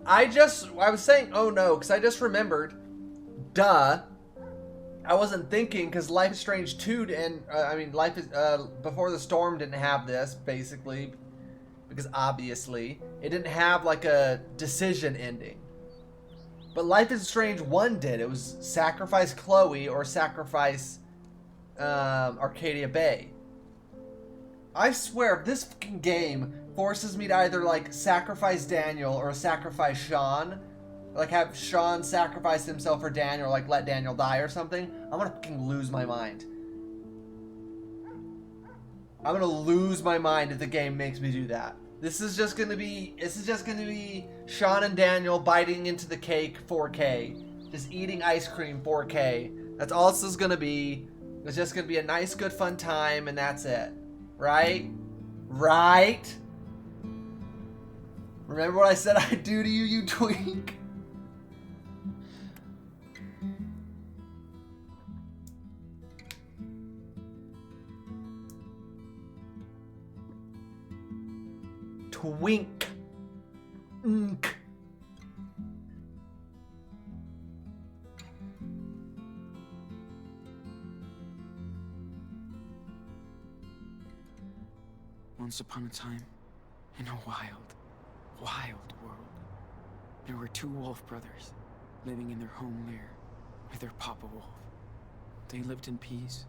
I was saying, oh no, because I just remembered. Duh. I wasn't thinking because Life is Strange 2 and Life is Before the Storm didn't have this basically because obviously it didn't have like a decision ending. But Life is Strange 1 did. It was sacrifice Chloe or sacrifice Arcadia Bay. I swear, if this fucking game forces me to either like sacrifice Daniel or sacrifice Sean, like have Sean sacrifice himself for Daniel, or like let Daniel die or something, I'm gonna fucking lose my mind. I'm gonna lose my mind if the game makes me do that. This is just gonna be Sean and Daniel biting into the cake 4K, just eating ice cream 4K. That's all this is gonna be. It's just gonna be a nice, good, fun time, and that's it. Right? Right? Remember what I said I'd do to you, you twink? Twink. Ink. Once upon a time, in a wild, wild world, there were two wolf brothers living in their home lair with their papa wolf. They lived in peace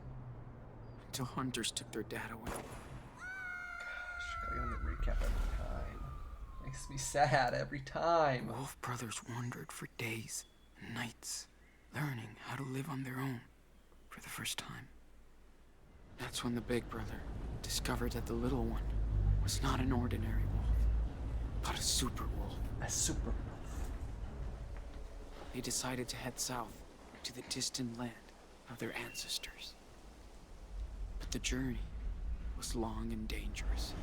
until hunters took their dad away. Gosh, gotta give the recap every time. Makes me sad every time. The wolf brothers wandered for days and nights, learning how to live on their own for the first time. That's when the big brother discovered that the little one was not an ordinary wolf, but a super wolf. A super wolf. They decided to head south to the distant land of their ancestors. But the journey was long and dangerous.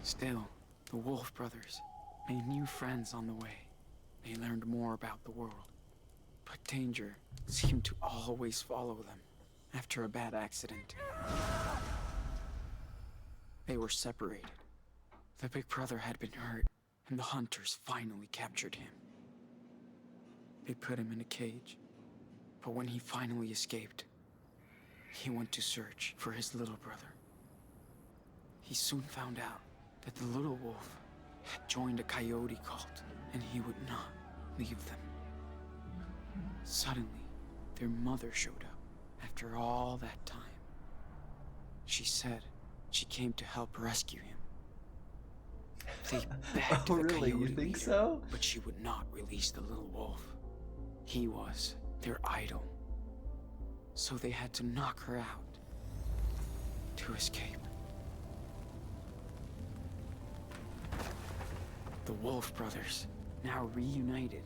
Still, the Wolf brothers made new friends on the way. They learned more about the world. But danger seemed to always follow them after a bad accident. They were separated. The big brother had been hurt, and the hunters finally captured him. They put him in a cage, but when he finally escaped, he went to search for his little brother. He soon found out that the little wolf had joined a coyote cult, and he would not leave them. Suddenly, their mother showed up after all that time. She said she came to help rescue him. They begged Oh, the really? coyote You think leader, so? but she would not release the little wolf. He was their idol. So they had to knock her out to escape. The Wolf brothers, now reunited,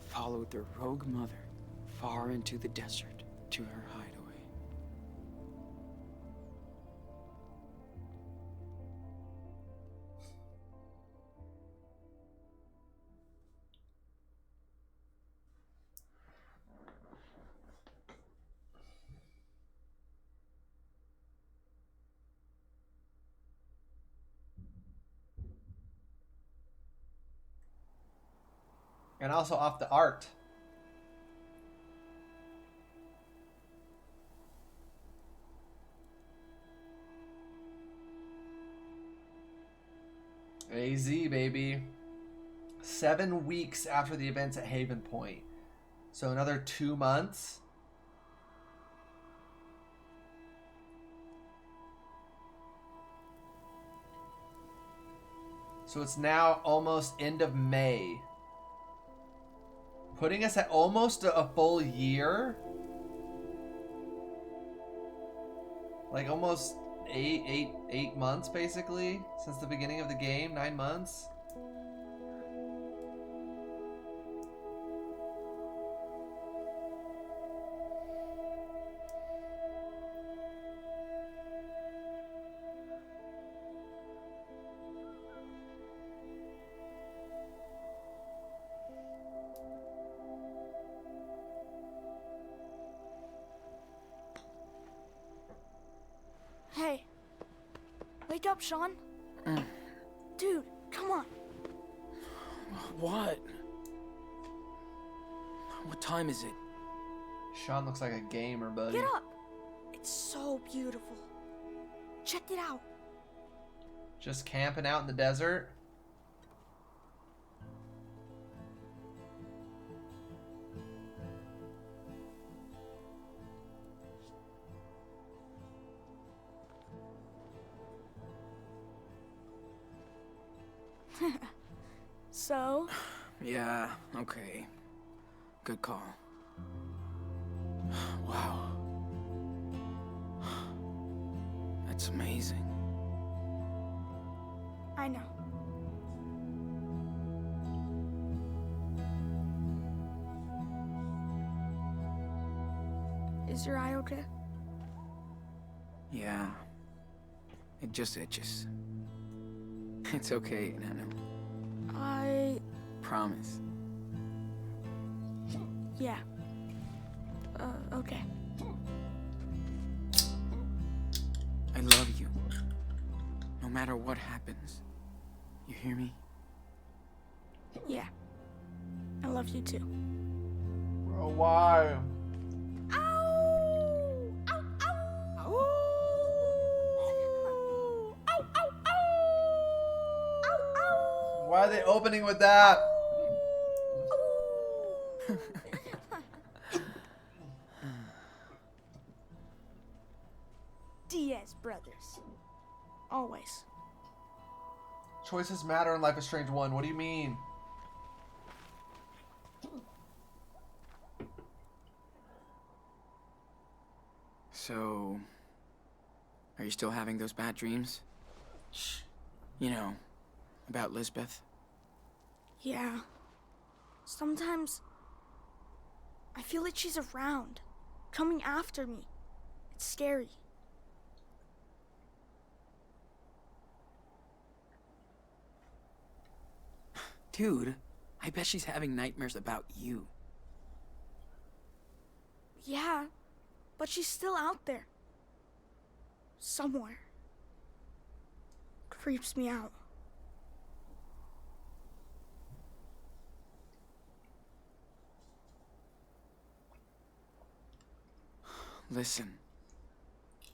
followed their rogue mother far into the desert to her hideaway. And also off the art. AZ, baby. 7 weeks after the events at Haven Point. So another 2 months. So it's now almost end of May. Putting us at almost a full year. Like almost eight months basically since the beginning of the game. 9 months. Hey. Wake up, Sean. Dude, What? What time is it? Sean looks like a gamer, buddy. Get up! It's so beautiful. Check it out. Just camping out in the desert. So? Yeah, okay. Good call. Wow. That's amazing. I know. Is your eye okay? Yeah. It just itches. It's okay, Nana. Promise. Yeah. Okay. I love you. No matter what happens. You hear me? Yeah. I love you too. Bro, why? Ow! Ow! Ow! Ow! Ow! Ow! Ow! Ow! Ow! Why are they opening with that? Diaz brothers. Always. Choices matter in Life is Strange 1. What do you mean? So, are you still having those bad dreams? You know, about Lisbeth? Yeah. Sometimes I feel like she's around, coming after me. It's scary. Dude, I bet she's having nightmares about you. Yeah, but she's still out there. Somewhere. Creeps me out. Listen,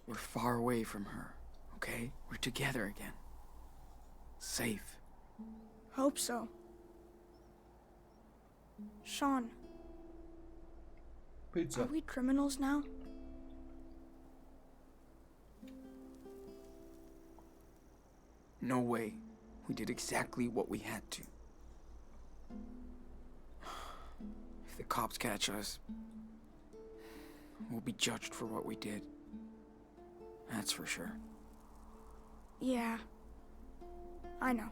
we're far away from her, okay? We're together again. Safe. Hope so. Sean, Pizza. are we criminals now? No way. We did exactly what we had to. If the cops catch us, we'll be judged for what we did. That's for sure. Yeah. I know.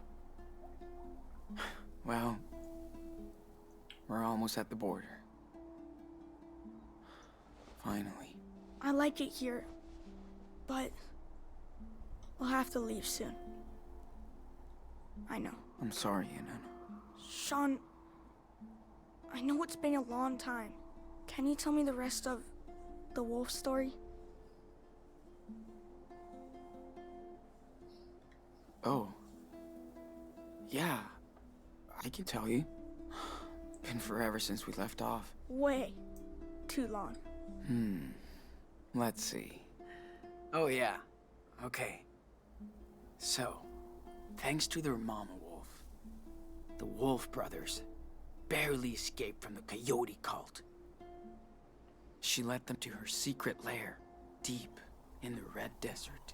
Well, we're almost at the border. Finally. I like it here, but we'll have to leave soon. I know. I'm sorry, Inanna. Sean, I know it's been a long time. Can you tell me the rest of the wolf story? Oh. Yeah. I can tell you. Been forever since we left off. Way too long. Let's see. Oh, yeah. Okay. So, thanks to their mama wolf, the Wolf brothers barely escaped from the coyote cult. She led them to her secret lair, deep in the Red Desert.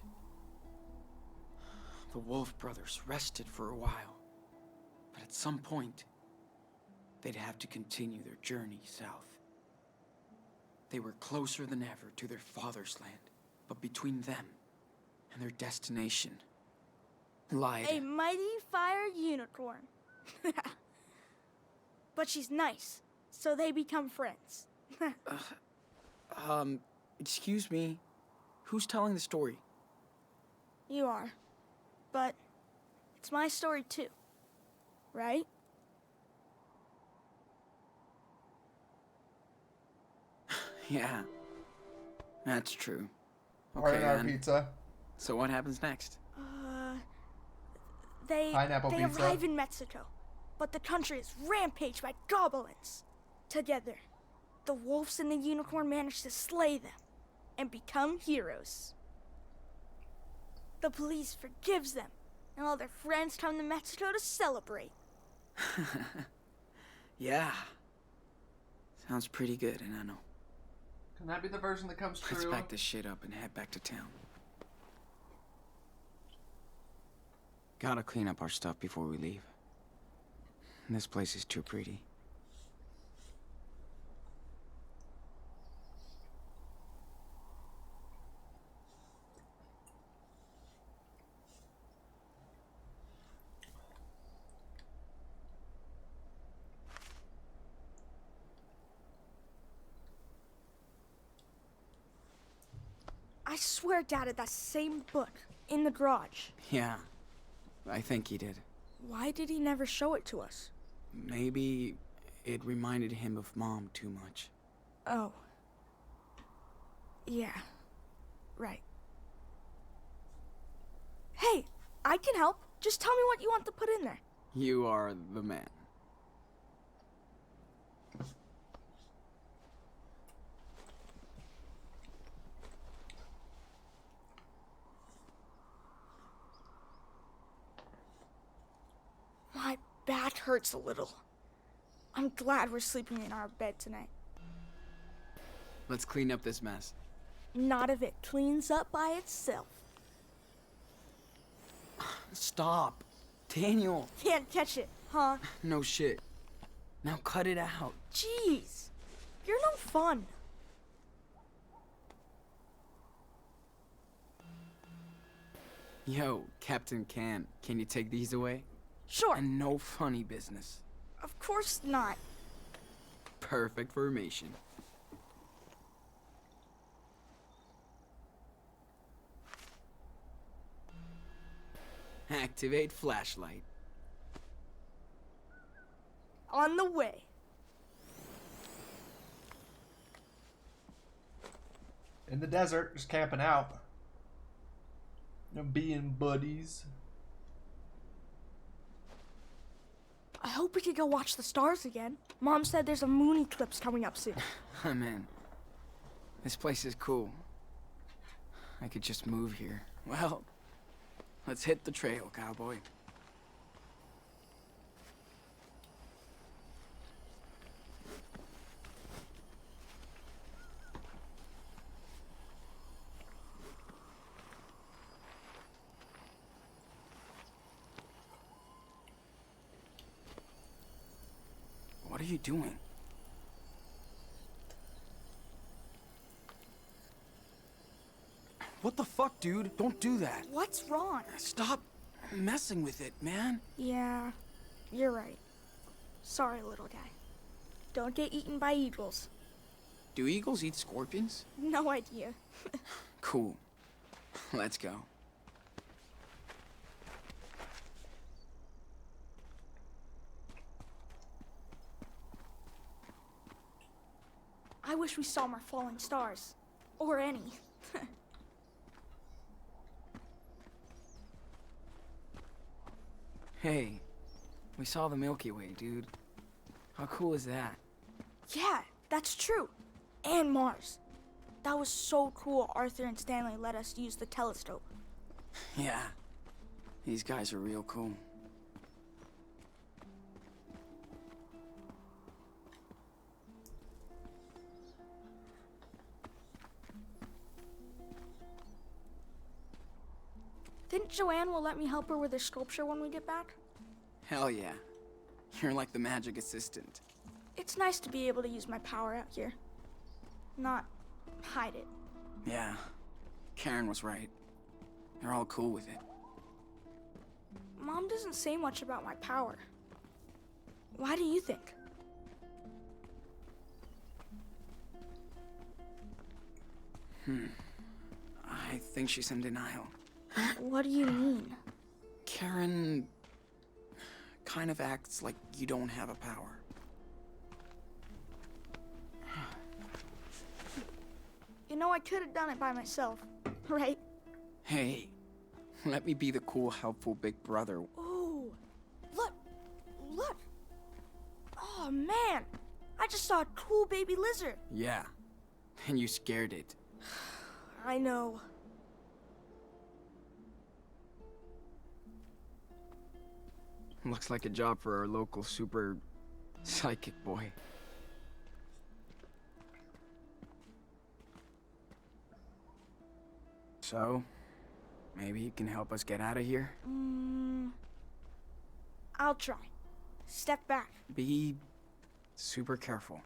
The Wolf brothers rested for a while, but at some point, they'd have to continue their journey south. They were closer than ever to their father's land, but between them and their destination lied A mighty fire unicorn. But she's nice, so they become friends. Excuse me, who's telling the story? You are. But it's my story too, right? Yeah, that's true. Order Okay, our then. pizza. So what happens next? They Pineapple they pizza. arrive in Mexico. but the country is rampaged by goblins. Together, the wolves and the unicorn manage to slay them and become heroes. The police forgives them, and all their friends come to Mexico to celebrate. Yeah. Sounds pretty good, Enano. Can that be the version that comes Let's true? pack this shit up and head back to town. Gotta clean up our stuff before we leave. This place is too pretty. I swear Dad had that same book in the garage. Yeah, I think he did. Why did he never show it to us? Maybe it reminded him of Mom too much. Oh. Yeah. Right. Hey, I can help. Just tell me what you want to put in there. You are the man. My back hurts a little. I'm glad we're sleeping in our bed tonight. Let's clean up this mess. Not if it cleans up by itself. Stop. Daniel. Can't catch it, huh? No shit. Now cut it out. Jeez. You're no fun. Yo, Captain Can you take these away? Sure. And no funny business. Of course not. Perfect formation. Activate flashlight. On the way. In the desert, just camping out. And being buddies. I hope we could go watch the stars again. Mom said there's a moon eclipse coming up soon. I'm in. This place is cool. I could just move here. Well, let's hit the trail, cowboy. What are you doing? What the fuck, dude? Don't do that. What's wrong? Stop messing with it, man. Yeah, you're right. Sorry, little guy. Don't get eaten by eagles. Do eagles eat scorpions? No idea. Cool. Let's go. I wish we saw more falling stars. Or any. Hey, we saw the Milky Way, dude. How cool is that? Yeah, that's true. And Mars. That was so cool Arthur and Stanley let us use the telescope. Yeah. These guys are real cool. Think Joanne will let me help her with her sculpture when we get back? Hell yeah. You're like the magic assistant. It's nice to be able to use my power out here. Not hide it. Yeah. Karen was right. They're all cool with it. Mom doesn't say much about my power. Why do you think? I think she's in denial. What do you mean? Karen kind of acts like you don't have a power. You know, I could have done it by myself, right? Hey, let me be the cool, helpful big brother. Ooh, look, look. Oh man, I just saw a cool baby lizard. Yeah, and you scared it. I know. Looks like a job for our local super psychic boy. So, maybe he can help us get out of here? I'll try. Step back. Be super careful.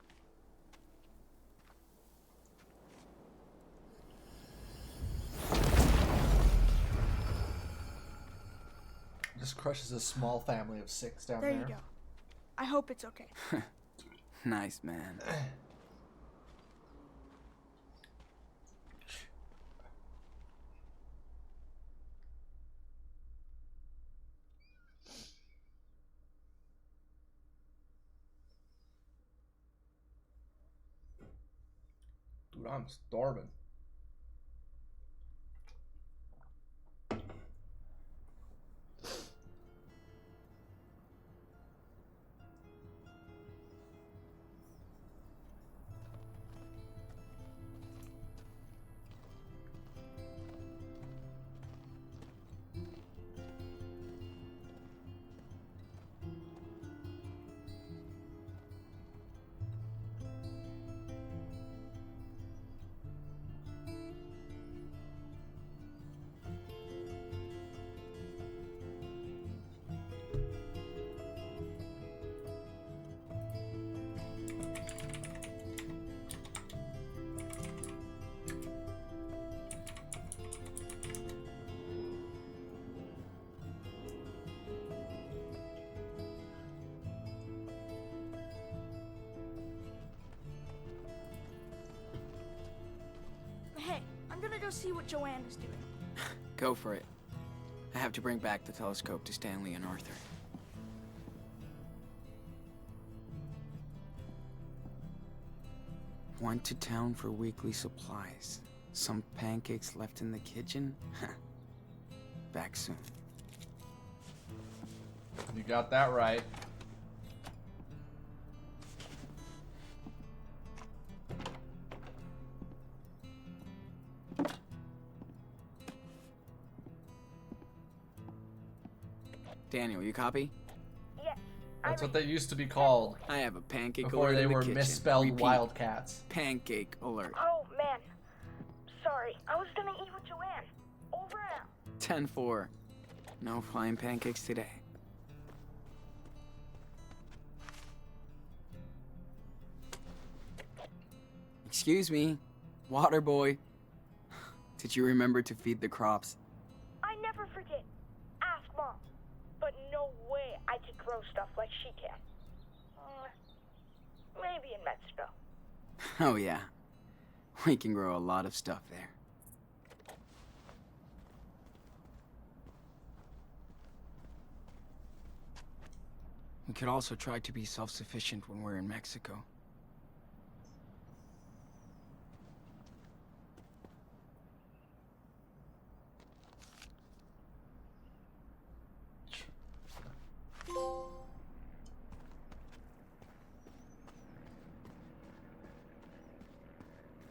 Just crushes a small family of 6 down There there. you go. I hope it's okay. Nice, man. Dude, I'm starving. Hey, I'm gonna go see what Joanne is doing. Go for it. I have to bring back the telescope to Stanley and Arthur. Went to town for weekly supplies. Some pancakes left in the kitchen? Back soon. You got that right. Daniel, you copy? Yes. That's what they used to be called I have a pancake before alert they in the were kitchen. misspelled Repeat, Wildcats. Pancake alert. Oh man. Sorry, I was gonna eat with Joanne. Over and out. 10-4. No flying pancakes today. Excuse me, water boy. Did you remember to feed the crops? I never forget. Ask Mom. But no way I can grow stuff like she can. Maybe in Mexico. Oh yeah, we can grow a lot of stuff there. We could also try to be self-sufficient when we're in Mexico.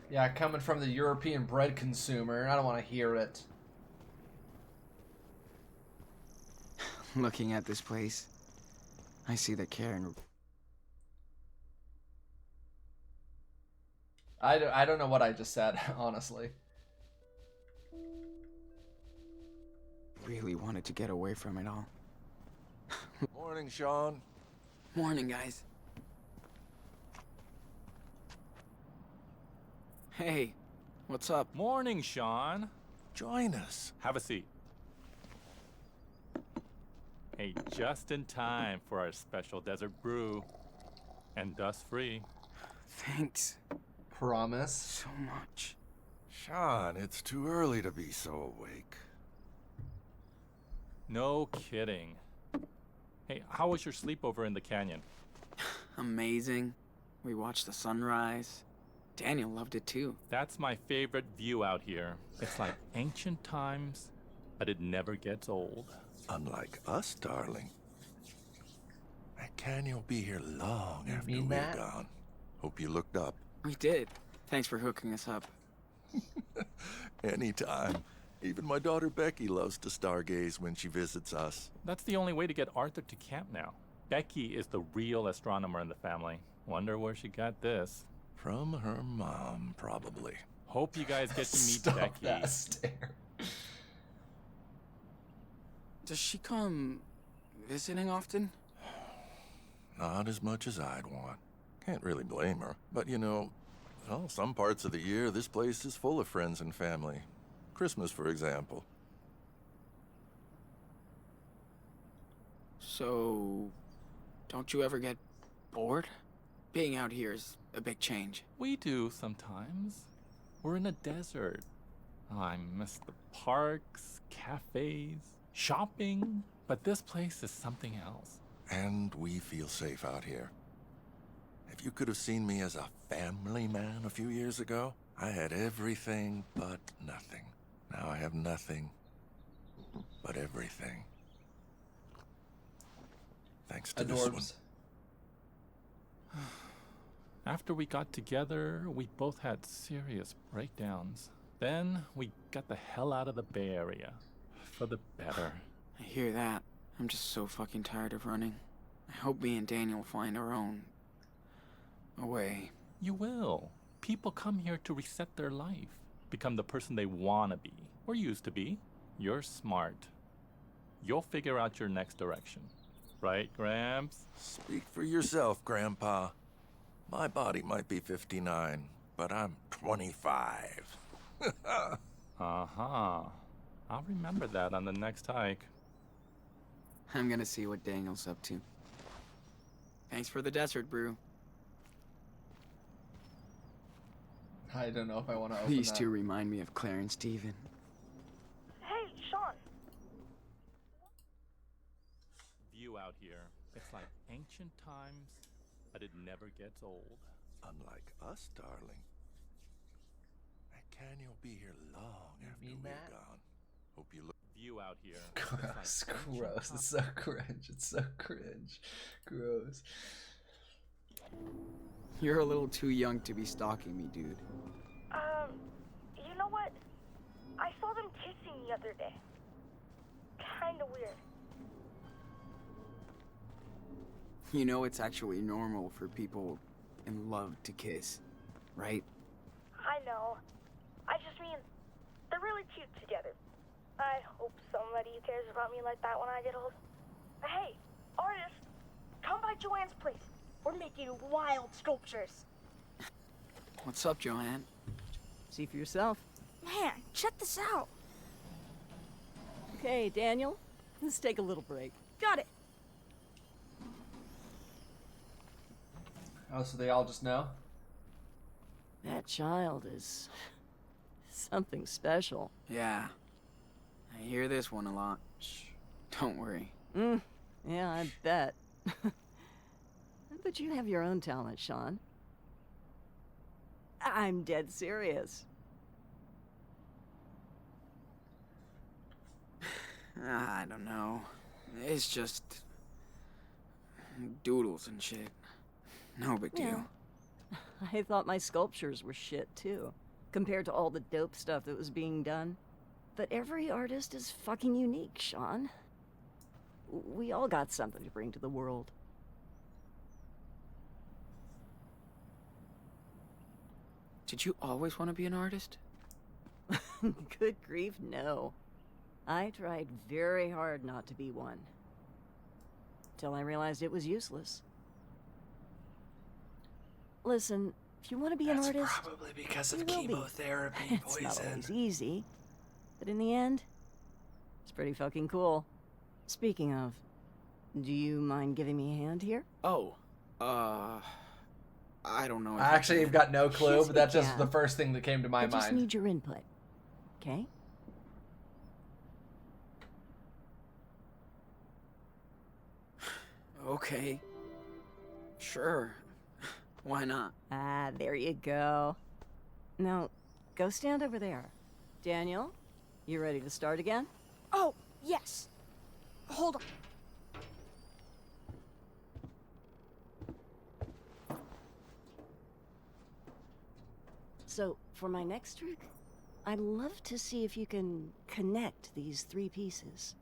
Yeah, coming from the European bread consumer, I don't want to hear it. Looking at this place, I see that Karen... I don't know what I just said, honestly. really wanted to get away from it all. Morning, Sean. Morning, guys. Hey, what's up? Morning, Sean. Join us. Have a seat. Hey, just in time for our special desert brew. And dust-free. Thanks Promise. so much. Sean, it's too early to be so awake. No kidding. Hey, how was your sleepover in the canyon? Amazing. We watched the sunrise. Daniel loved it too. That's my favorite view out here. It's like ancient times, but it never gets old. Unlike us, darling. That canyon will be here long You after mean we're that? gone. Hope you looked up. We did. Thanks for hooking us up. Anytime. Even my daughter Becky loves to stargaze when she visits us. That's the only way to get Arthur to camp now. Becky is the real astronomer in the family. Wonder where she got this. From her mom, probably. Hope you guys get to meet Stop Becky. that stare. Does she come visiting often? Not as much as I'd want. Can't really blame her. But you know, well, some parts of the year, this place is full of friends and family. Christmas, for example. So, don't you ever get bored? Being out here is a big change. We do sometimes. We're in a desert. Oh, I miss the parks, cafes, shopping. But this place is something else. And we feel safe out here. If you could have seen me as a family man a few years ago, I had everything but nothing. Now I have nothing but everything. Thanks to this one. Adorbs. After we got together, we both had serious breakdowns. Then we got the hell out of the Bay Area. For the better. I hear that. I'm just so fucking tired of running. I hope me and Daniel find our own way. You will. People come here to reset their life. Become the person they wanna be. Or used to be. You're smart. You'll figure out your next direction. Right, Gramps? Speak for yourself, Grandpa. My body might be 59, but I'm 25. Uh-huh. I'll remember that on the next hike. I'm gonna see what Daniel's up to. Thanks for the desert brew. I don't know if I want to open These that. two remind me of Claire and Steven. Hey, Sean. View out here. It's like ancient times, but it never gets old. Unlike us, darling. That canyon will be here long after mean we're that? gone. Hope you look. View out here. Gross, gross. It's so cringe. It's so cringe. Gross. You're a little too young to be stalking me, dude. You know what? I saw them kissing the other day. Kinda weird. You know it's actually normal for people in love to kiss, right? I know. I just mean, they're really cute together. I hope somebody cares about me like that when I get old. Hey, artist, come by Joanne's place. We're making wild sculptures. What's up, Joanne? See for yourself. Man, check this out. Okay, Daniel, let's take a little break. Got it. Oh, so they all just know? That child is something special. Yeah. I hear this one a lot. Shh. Don't worry. Yeah, I bet. But you have your own talent, Sean. I'm dead serious. I don't know. It's just doodles and shit. No big deal. I thought my sculptures were shit too, compared to all the dope stuff that was being done. But every artist is fucking unique, Sean. We all got something to bring to the world. Did you always want to be an artist? Good grief, no. I tried very hard not to be one. Till I realized it was useless. Listen, if you want to be an artist, probably because of chemotherapy it's not always easy. But in the end, it's pretty fucking cool. Speaking of, do you mind giving me a hand here? Oh, I don't know. if I actually have got no clue, Yes, but that's we just can. the first thing that came to my I just mind. need your input. Okay? Okay. Sure. Why not? Ah, there you go. Now, go stand over there. Daniel, you ready to start again? Oh, yes. Hold on. So, for my next trick, I'd love to see if you can connect these 3 pieces.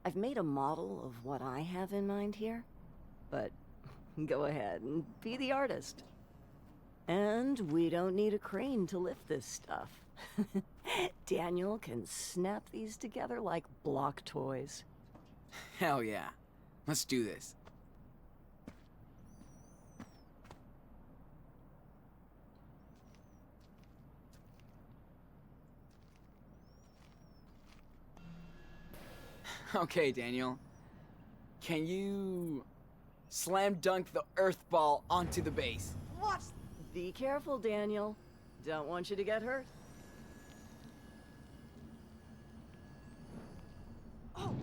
I've made a model of what I have in mind here, but go ahead and be the artist. And we don't need a crane to lift this stuff. Daniel can snap these together like block toys. Hell yeah. Let's do this. Okay, Daniel. Can you slam dunk the earth ball onto the base? Watch. Be careful, Daniel. Don't want you to get hurt. Oh,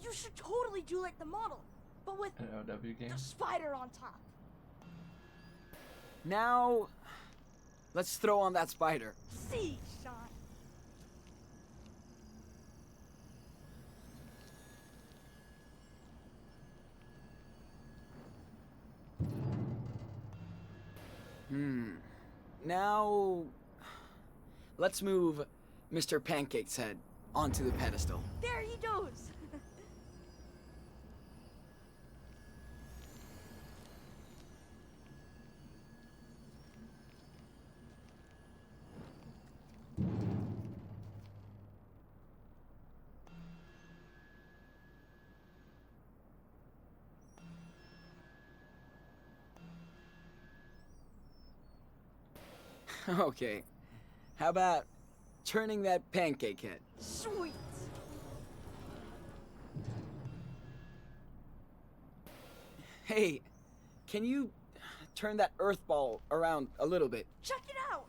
you should totally do like the model, but with An OW game. the spider on top. Now, let's throw on that spider. See, Sean. Now, let's move Mr. Pancake's head onto the pedestal. There he goes. Okay. How about turning that pancake head? Sweet. Hey, can you turn that earth ball around a little bit? Check it out.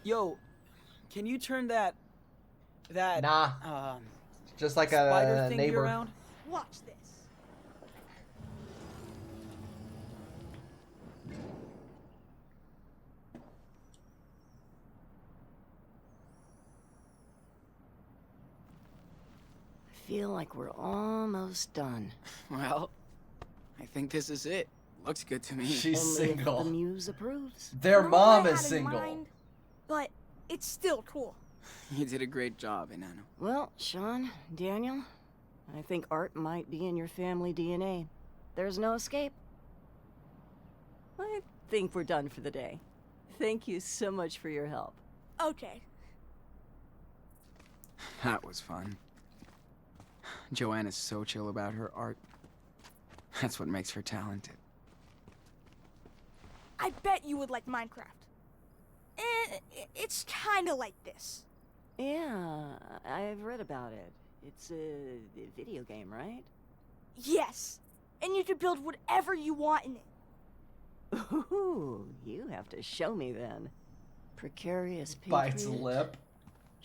Yo, can you turn that Nah, just like spider a thingy neighbor. around? Watch this. I feel like we're almost done. Well, I think this is it. Looks good to me. She's Only if single. the muse approves. Their Not what I mom had is in single. mind, but it's still cool. You did a great job, Enano. Well, Sean, Daniel, I think art might be in your family DNA. There's no escape. I think we're done for the day. Thank you so much for your help. Okay. That was fun. Joanne is so chill about her art. That's what makes her talented. I bet you would like Minecraft. It's kind of like this. Yeah, I've read about it. It's a video game, right? Yes. And you can build whatever you want in it. Ooh, you have to show me then. Precarious Bites patriot, lip.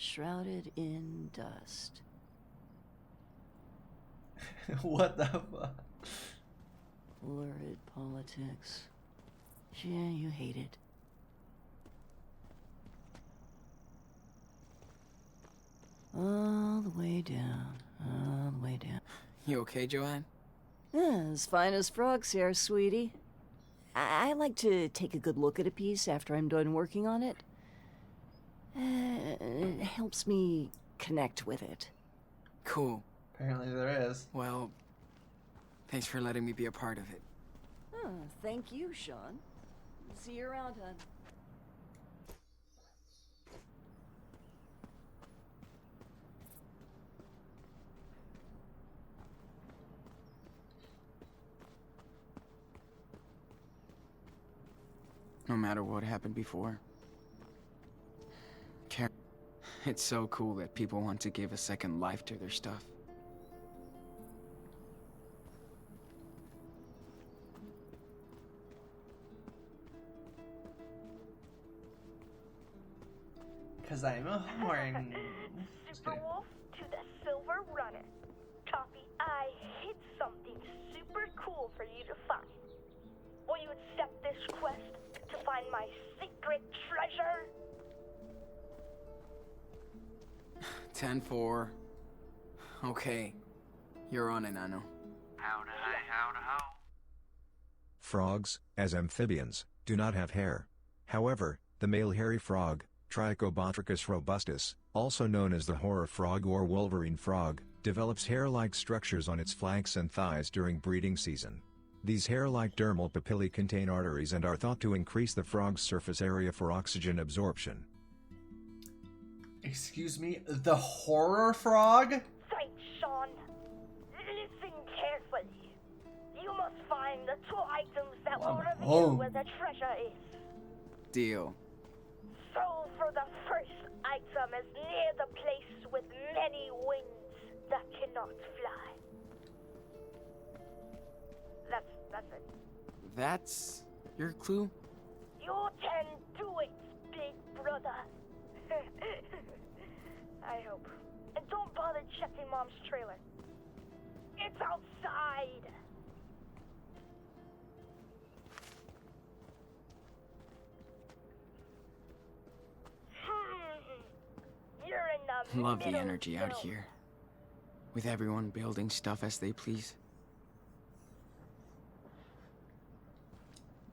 shrouded in dust. What the fuck? Lurid politics. Yeah, you hate it. All the way down, all the way down. You okay, Joanne? As fine as frogs here, sweetie. I like to take a good look at a piece after I'm done working on it. It helps me connect with it. Cool. Apparently there is. Well, thanks for letting me be a part of it. Oh, thank you, Sean. See you around, hon. No matter what happened before. It's so cool that people want to give a second life to their stuff. Cause I'm a horn. Just kidding. Superwolf to the Silver Runner. Copy, I hid something super cool for you to find. Will you accept this quest to find my secret treasure? 10-4. Okay. You're on it, Nano. Frogs, as amphibians, do not have hair. However, the male hairy frog, Trichobotrachus robustus, also known as the horror frog or Wolverine frog, develops hair-like structures on its flanks and thighs during breeding season. These hair-like dermal papillae contain arteries and are thought to increase the frog's surface area for oxygen absorption. Excuse me, the horror frog? Thanks, Sean. Listen carefully. You must find the two items that will reveal where the treasure is. Deal. So for the first item is near the place with many wings that cannot fly. That's it. That's your clue? You can do it, big brother. I hope. And don't bother checking Mom's trailer. It's outside. You're in the Love the middle energy out zone. here. With everyone building stuff as they please.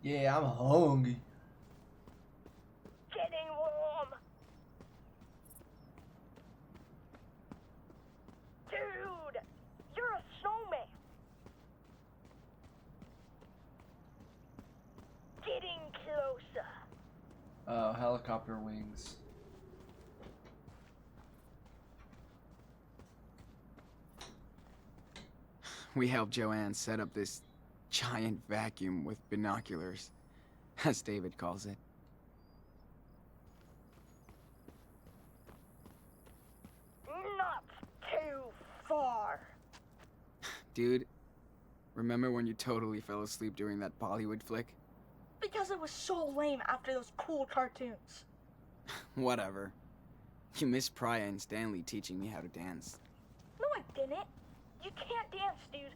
Yeah, I'm hungry. Getting warm. Dude, you're a snowman. Getting closer. Oh, helicopter wings. We helped Joanne set up this giant vacuum with binoculars, as David calls it. Not too far. Dude, remember when you totally fell asleep during that Bollywood flick? Because it was so lame after those cool cartoons. Whatever. You missed Priya and Stanley teaching me how to dance. No, I didn't. You can't dance, dude.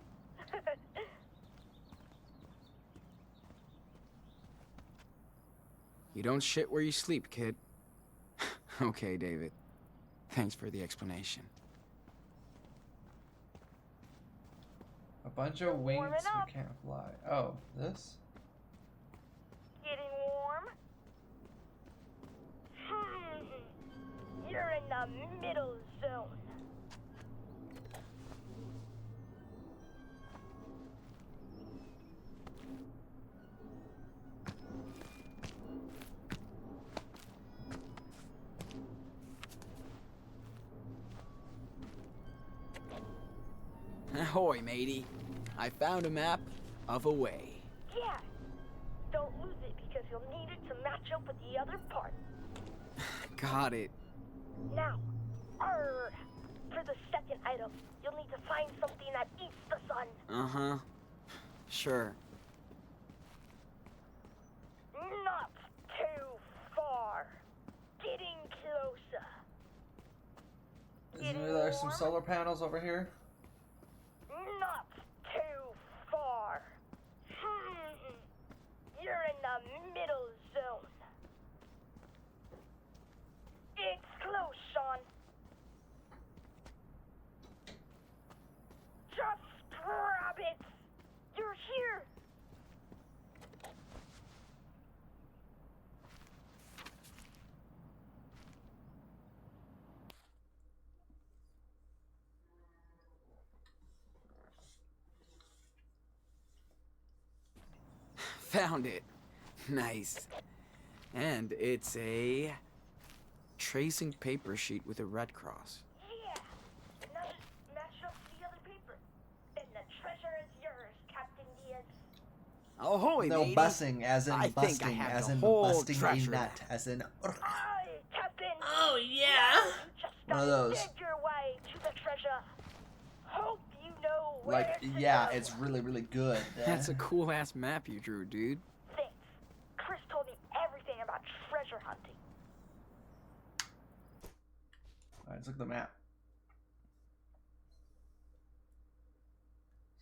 You don't shit where you sleep, kid. Okay, David. Thanks for the explanation. A bunch of wings Warming up. who can't fly. Oh, this? Getting warm. You're in the middle zone. Ahoy, matey. I found a map of a way. Yeah. Don't lose it because you'll need it to match up with the other part. Got it. Now, for the second item, you'll need to find something that eats the sun. Uh-huh. Sure. Not too far. Getting closer. Isn't there some solar panels over here? Not too far. You're in the middle zone. It's close, Sean. Just grab it. You're here. Found it. Nice. And it's a tracing paper sheet with a red cross. Yeah. Now just match up the other paper. And the treasure is yours, Captain Diaz. Ahoy, No, matey. busing, as in I think I busting, have as the in whole busting a treasure nut, map. as in. Aye, Captain. Oh, yeah. Now you just One of gotta those. dig your way to the treasure. Hope you know where Like, to yeah, go. it's really, really good. That's a cool-ass map you drew, dude. Thanks. Chris told me everything about treasure hunting. Alright, let's look at the map.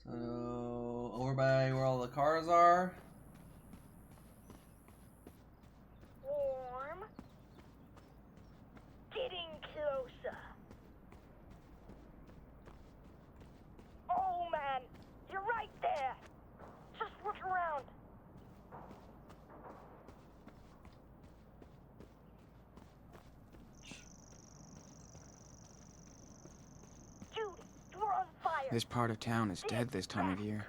So, over by where all the cars are. Warm. Getting closer. This part of town is dead this time of year.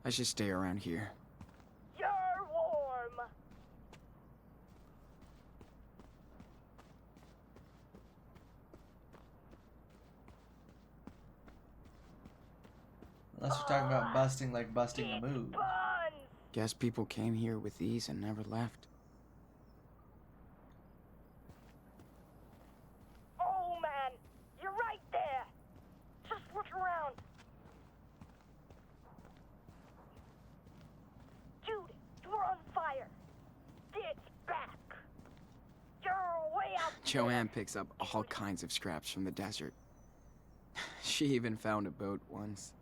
I should stay around here. You're warm. Unless we're talking about busting, like busting a move. Buns. Guess people came here with these and never left. Oh man, you're right there. Just look around. Dude, you're on fire. It's back. You're way out there. Joanne picks up all kinds of scraps from the desert. She even found a boat once.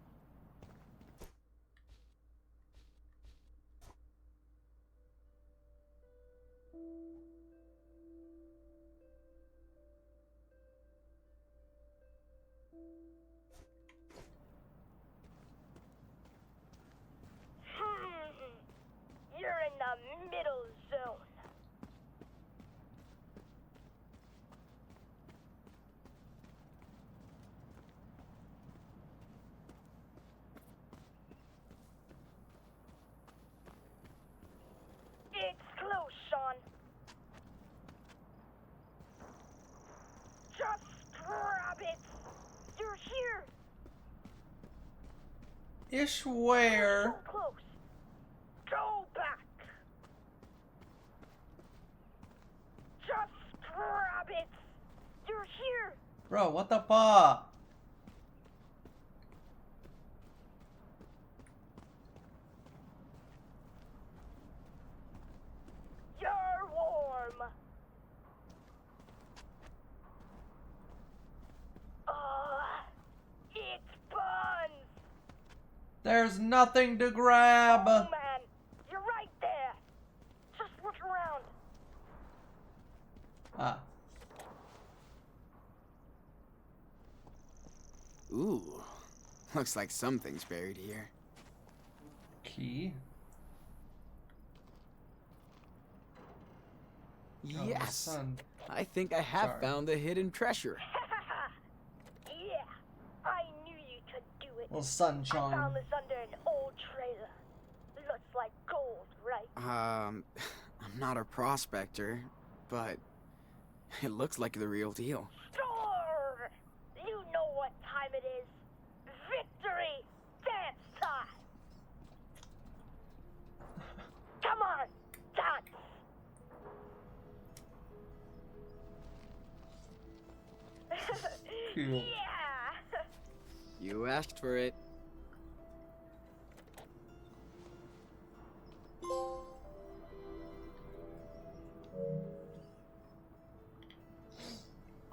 You're in the middle zone. It's close, Sean. Just grab it. You're here. Ish where? So close. Go back. Just grab it. You're here. Bro, what the fuck? You're warm. It's buns. There's nothing to grab. Oh man, you're right there. Just look around. Ah. Ooh, looks like something's buried here. Key. Oh, the Yes! sun. I think I have Sorry. found the hidden treasure. Yeah, I knew you could do it. Little sun I charm. found this under an old trailer. Looks like gold, right? I'm not a prospector, but it looks like the real deal. Sure! You know what time it is. Victory! Dance time! Come on, dance! Cool. Yeah! You asked for it.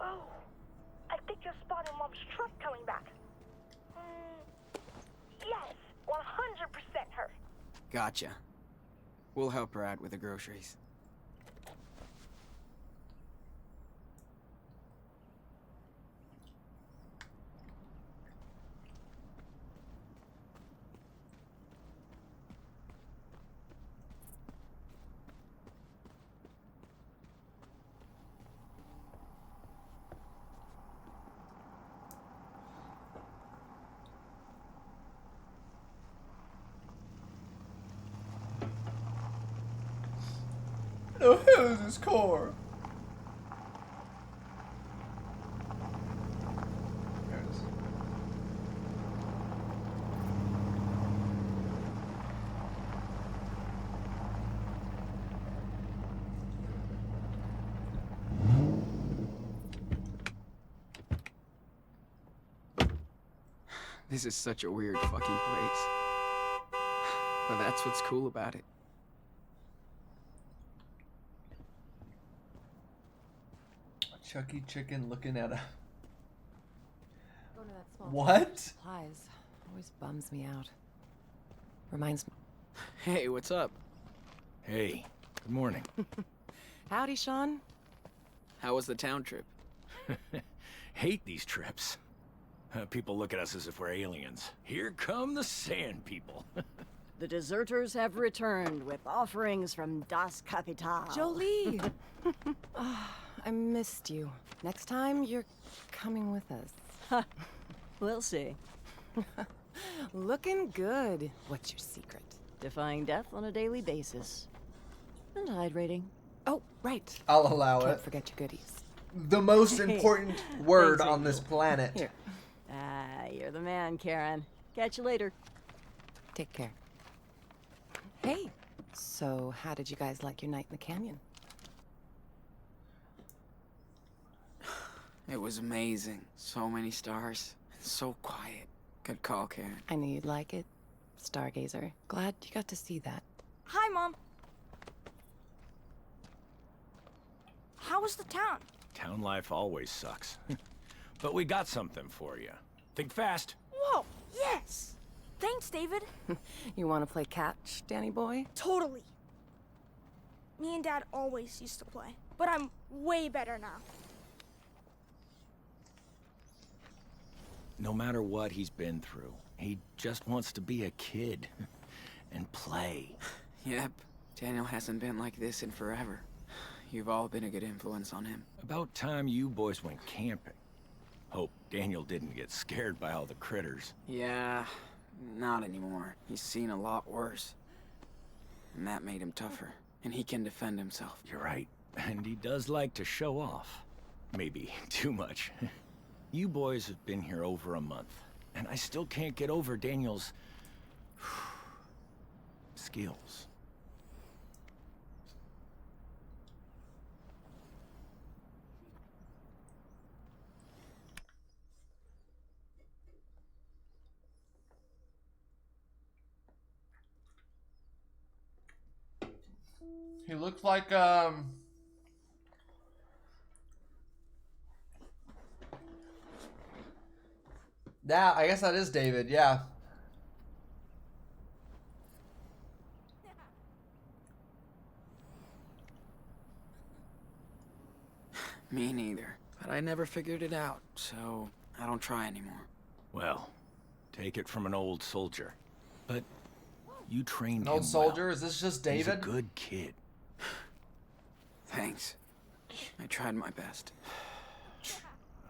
Oh, I think you're spotting Mom's truck coming back. Yes, 100% her. Gotcha. We'll help her out with the groceries. The hell is this car? There it is. This is such a weird fucking place. But that's what's cool about it. Chucky Chicken looking at a. Going to that small What? supplies always bums me out. Reminds me. Hey, what's up? Hey, good morning. Howdy, Sean. How was the town trip? Hate these trips. People look at us as if we're aliens. Here come the sand people. The deserters have returned with offerings from Das Kapital. Jolie! I missed you. Next time, you're coming with us. We'll see. Looking good. What's your secret? Defying death on a daily basis. And hydrating. Oh, right. I'll allow Can't it. forget your goodies. The most important word Thanks, on this Angel. planet. Here, Ah, you're the man, Karen. Catch you later. take care. Hey, so how did you guys like your night in the canyon? It was amazing. So many stars. And so quiet. Good call, Karen. I knew you'd like it. Stargazer. Glad you got to see that. Hi, Mom. How was the town? Town life always sucks. But we got something for you. Think fast. Whoa, yes! Thanks, David. You want to play catch, Danny boy? Totally. Me and Dad always used to play, but I'm way better now. No matter what he's been through, he just wants to be a kid and play. Yep. Daniel hasn't been like this in forever. You've all been a good influence on him. About time you boys went camping. Hope Daniel didn't get scared by all the critters. Yeah, not anymore. He's seen a lot worse. And that made him tougher. And he can defend himself. You're right. And he does like to show off. Maybe too much. You boys have been here over a month, and I still can't get over Daniel's skills. He looked like yeah, I guess that is David, yeah. Me neither. But I never figured it out, so I don't try anymore. Well, take it from an old soldier. But you trained An old him soldier? well. Is this just He's a David? good kid. Thanks. I tried my best.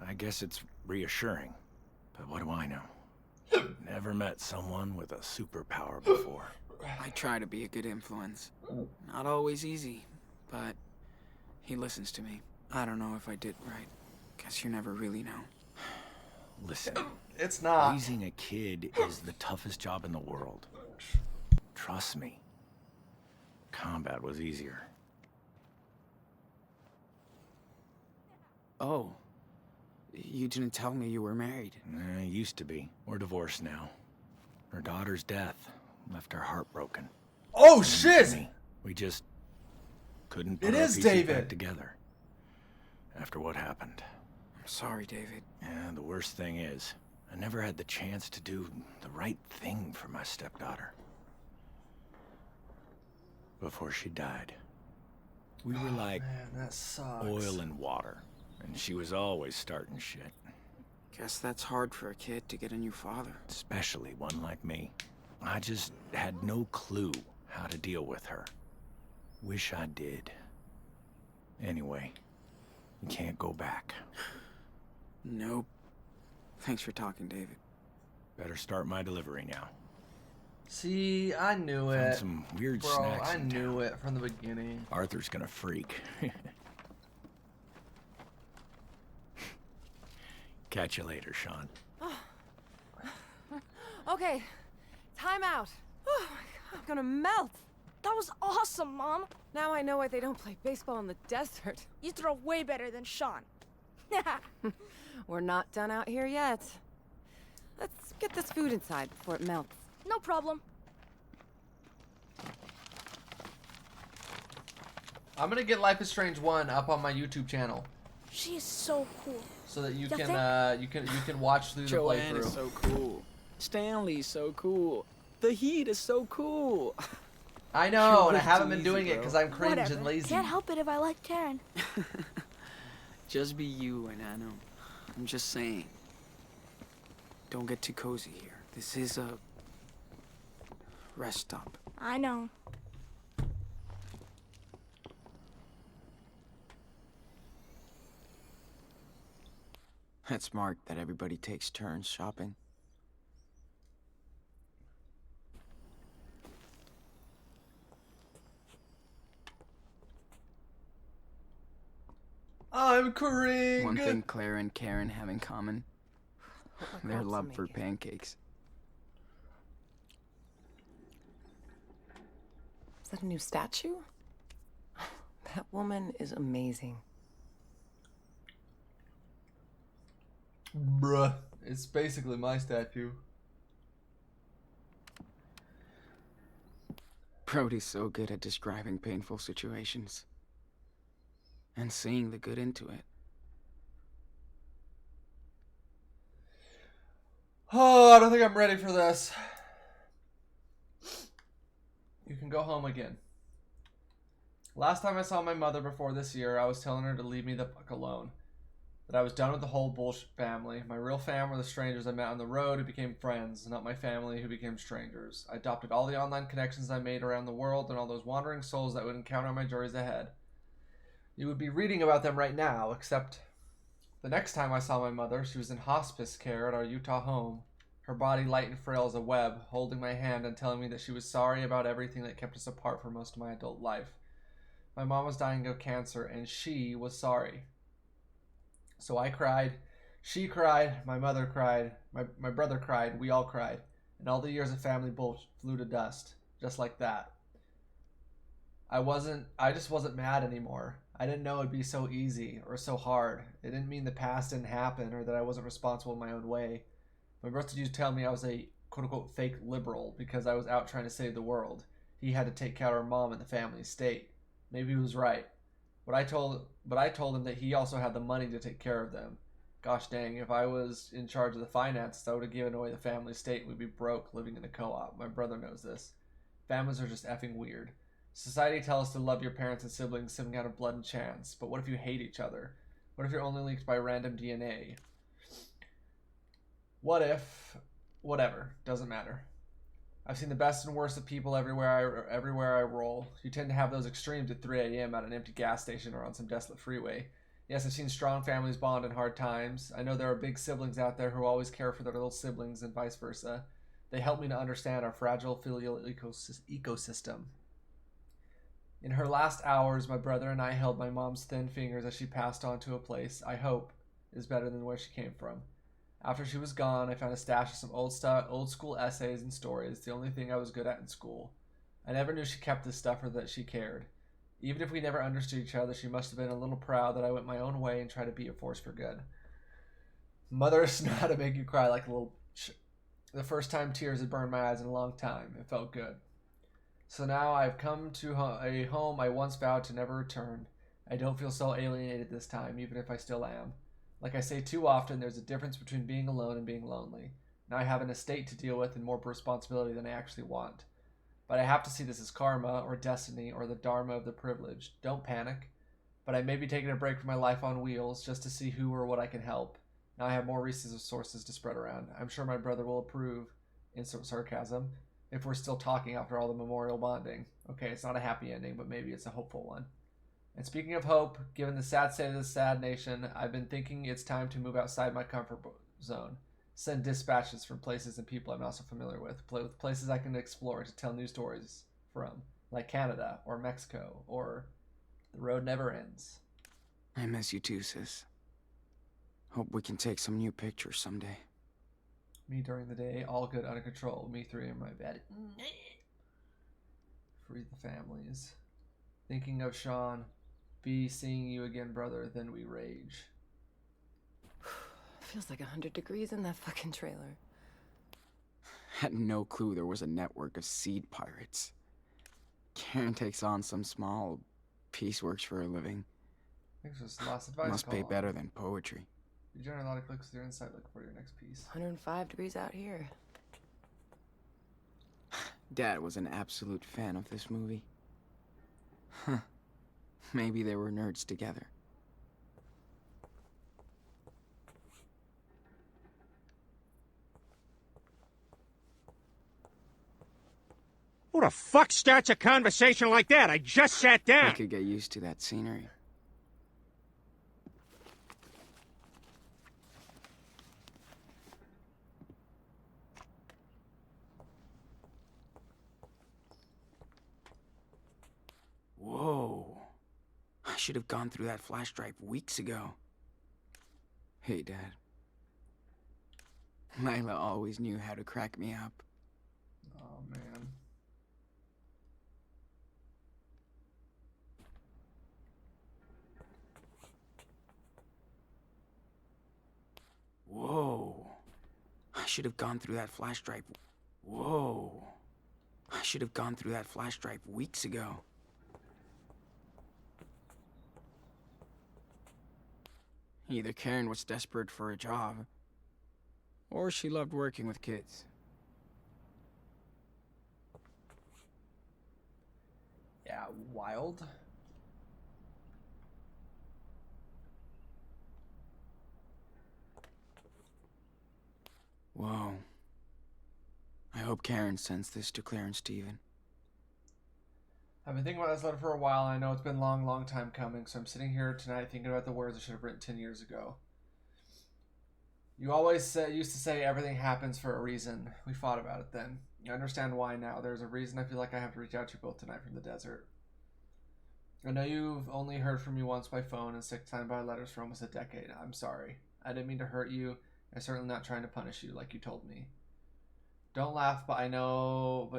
I guess it's reassuring. But what do I know? Never met someone with a superpower before. I try to be a good influence. Not always easy, but he listens to me. I don't know if I did right. Guess you never really know. Listen, It's not. raising a kid is the toughest job in the world. Trust me. Combat was easier. Oh. You didn't tell me you were married. Used to be. We're divorced now. Her daughter's death left her heartbroken. Oh shit! Me, we just couldn't put It our is pieces David. back together. After what happened. I'm sorry, David. Yeah, the worst thing is, I never had the chance to do the right thing for my stepdaughter. Before she died, we were like Man, that sucks. oil and water, and she was always starting shit. Guess that's hard for a kid to get a new father. Especially one like me. I just had no clue how to deal with her. Wish I did. Anyway, you can't go back. Nope. Thanks for talking, David. Better start my delivery now. See, I knew Found it. some weird Bro, snacks I in knew town. it from the beginning. Arthur's gonna freak. Catch you later, Sean. Okay, time out. Oh my God, I'm gonna melt. That was awesome, Mom. Now I know why they don't play baseball in the desert. You throw way better than Sean. We're not done out here yet. Let's get this food inside before it melts. No problem. I'm gonna get Life is Strange 1 up on my YouTube channel She is so cool. so that you You can watch through the Joanne playthrough. is so cool. Stanley's so cool. The Heat is so cool. I know, You're and I way haven't too been easy, doing it bro. because I'm cringe Whatever. and lazy. Can't help it if I like Karen. Just be you and Anno. I'm just saying. Don't get too cozy here. This is a rest stop. I know. It's smart that everybody takes turns shopping. I'm Krieg. One thing Claire and Karen have in common, their Perhaps love make for it. pancakes. Is that a new statue? That woman is amazing. Bruh. It's basically my statue. Brody's so good at describing painful situations. And seeing the good into it. Oh, I don't think I'm ready for this. You can go home again. Last time I saw my mother before this year, I was telling her to leave me the fuck alone. That I was done with the whole bullshit family. My real fam were the strangers I met on the road who became friends, not my family who became strangers. I adopted all the online connections I made around the world and all those wandering souls that would encounter my journeys ahead. You would be reading about them right now, except the next time I saw my mother, she was in hospice care at our Utah home. Her body light and frail as a web, holding my hand and telling me that she was sorry about everything that kept us apart for most of my adult life. My mom was dying of cancer, and she was sorry. So I cried, she cried, my mother cried, my brother cried, we all cried, and all the years of family bullshit flew to dust, just like that. I just wasn't mad anymore. I didn't know it'd be so easy or so hard. It didn't mean the past didn't happen or that I wasn't responsible in my own way. My brother used to tell me I was a quote-unquote fake liberal because I was out trying to save the world. He had to take care of our mom and the family estate. Maybe he was right. But I told him that he also had the money to take care of them. Gosh dang, if I was in charge of the finances, I would have given away the family estate and we'd be broke living in a co-op. My brother knows this. Families are just effing weird. Society tells us to love your parents and siblings simply out of blood and chance. But what if you hate each other? What if you're only linked by random DNA? What if... Whatever. Doesn't matter. I've seen the best and worst of people everywhere I roll. You tend to have those extremes at 3 a.m. at an empty gas station or on some desolate freeway. Yes, I've seen strong families bond in hard times. I know there are big siblings out there who always care for their little siblings and vice versa. They help me to understand our fragile filial ecosystem. In her last hours, my brother and I held my mom's thin fingers as she passed on to a place, I hope, is better than where she came from. After she was gone, I found a stash of some old school essays and stories, the only thing I was good at in school. I never knew she kept this stuff or that she cared. Even if we never understood each other, she must have been a little proud that I went my own way and tried to be a force for good. Mother is not to make you cry like a little... The first time tears had burned my eyes in a long time. It felt good. So now I've come to a home I once vowed to never return. I don't feel so alienated this time, even if I still am. Like I say too often, there's a difference between being alone and being lonely. Now I have an estate to deal with and more responsibility than I actually want. But I have to see this as karma, or destiny, or the dharma of the privileged. Don't panic. But I may be taking a break from my life on wheels, just to see who or what I can help. Now I have more resources to spread around. I'm sure my brother will approve, insert sarcasm, if we're still talking after all the memorial bonding. Okay, it's not a happy ending, but maybe it's a hopeful one. And speaking of hope, given the sad state of this sad nation, I've been thinking it's time to move outside my comfort zone. Send dispatches from places and people I'm not so familiar with places I can explore to tell new stories from, like Canada, or Mexico, or The Road Never Ends. I miss you too, sis. Hope we can take some new pictures someday. Me during the day, all good under control. Me 3 in my bed. Free the families. Thinking of Sean. Be seeing you again, brother, then we rage. Feels like 100 degrees in that fucking trailer. Had no clue there was a network of seed pirates. Karen takes on some small pieceworks for a living. Thanks for this last advice. Must pay better than poetry. You generate a lot of clicks with your insight looking for your next piece. 105 degrees out here. Dad was an absolute fan of this movie. Huh. Maybe they were nerds together. Who the fuck starts a conversation like that? I just sat I down. could get used to that scenery. Whoa. I should have gone through that flash drive weeks ago. Hey, Dad. Lila always knew how to crack me up. Oh, man. Whoa. I should have gone through that flash drive. Whoa. I should have gone through that flash drive weeks ago. Either Karen was desperate for a job, or she loved working with kids. Yeah, wild. Whoa. I hope Karen sends this to Claire and Steven. I've been thinking about this letter for a while, and I know it's been a long, long time coming, so I'm sitting here tonight thinking about the words I should have written 10 years ago. You always used to say everything happens for a reason. We fought about it then. I understand why now. There's a reason I feel like I have to reach out to you both tonight from the desert. I know you've only heard from me once by phone and 6 times by letters for almost a decade. I'm sorry. I didn't mean to hurt you. I'm certainly not trying to punish you like you told me. Don't laugh, but I know,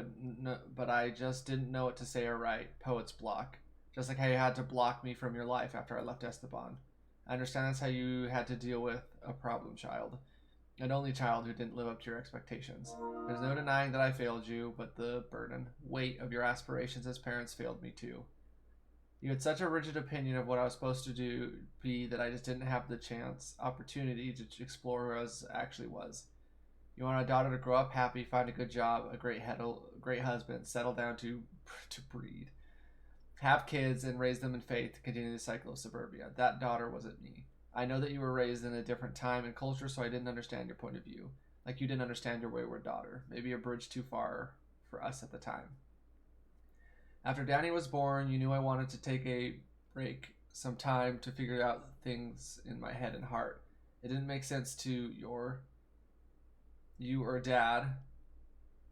but I just didn't know what to say or write. Poet's block. Just like how you had to block me from your life after I left Esteban. I understand that's how you had to deal with a problem child. An only child who didn't live up to your expectations. There's no denying that I failed you, but the burden, weight of your aspirations as parents failed me too. You had such a rigid opinion of what I was supposed to be that I just didn't have the opportunity to explore who I actually was. You want a daughter to grow up happy, find a good job, a great husband, settle down to breed, have kids, and raise them in faith to continue the cycle of suburbia. That daughter wasn't me. I know that you were raised in a different time and culture, so I didn't understand your point of view. Like you didn't understand your wayward daughter. Maybe a bridge too far for us at the time. After Danny was born, you knew I wanted to take a break, some time to figure out things in my head and heart. It didn't make sense to you or Dad,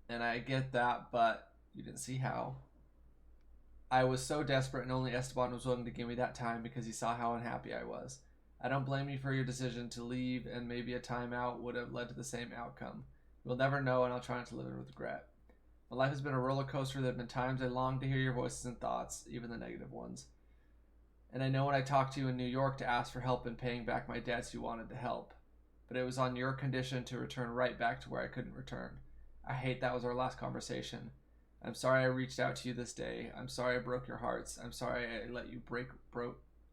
and I get that, but you didn't see how. I was so desperate, and only Esteban was willing to give me that time because he saw how unhappy I was. I don't blame you for your decision to leave, and maybe a timeout would have led to the same outcome. You'll never know, and I'll try not to live it with regret. My life has been a roller coaster. There have been times I longed to hear your voices and thoughts, even the negative ones. And I know when I talked to you in New York to ask for help in paying back my debts, you wanted to help. But it was on your condition to return right back to where I couldn't return. I hate that was our last conversation. I'm sorry I reached out to you this day. I'm sorry I broke your hearts. I'm sorry I let you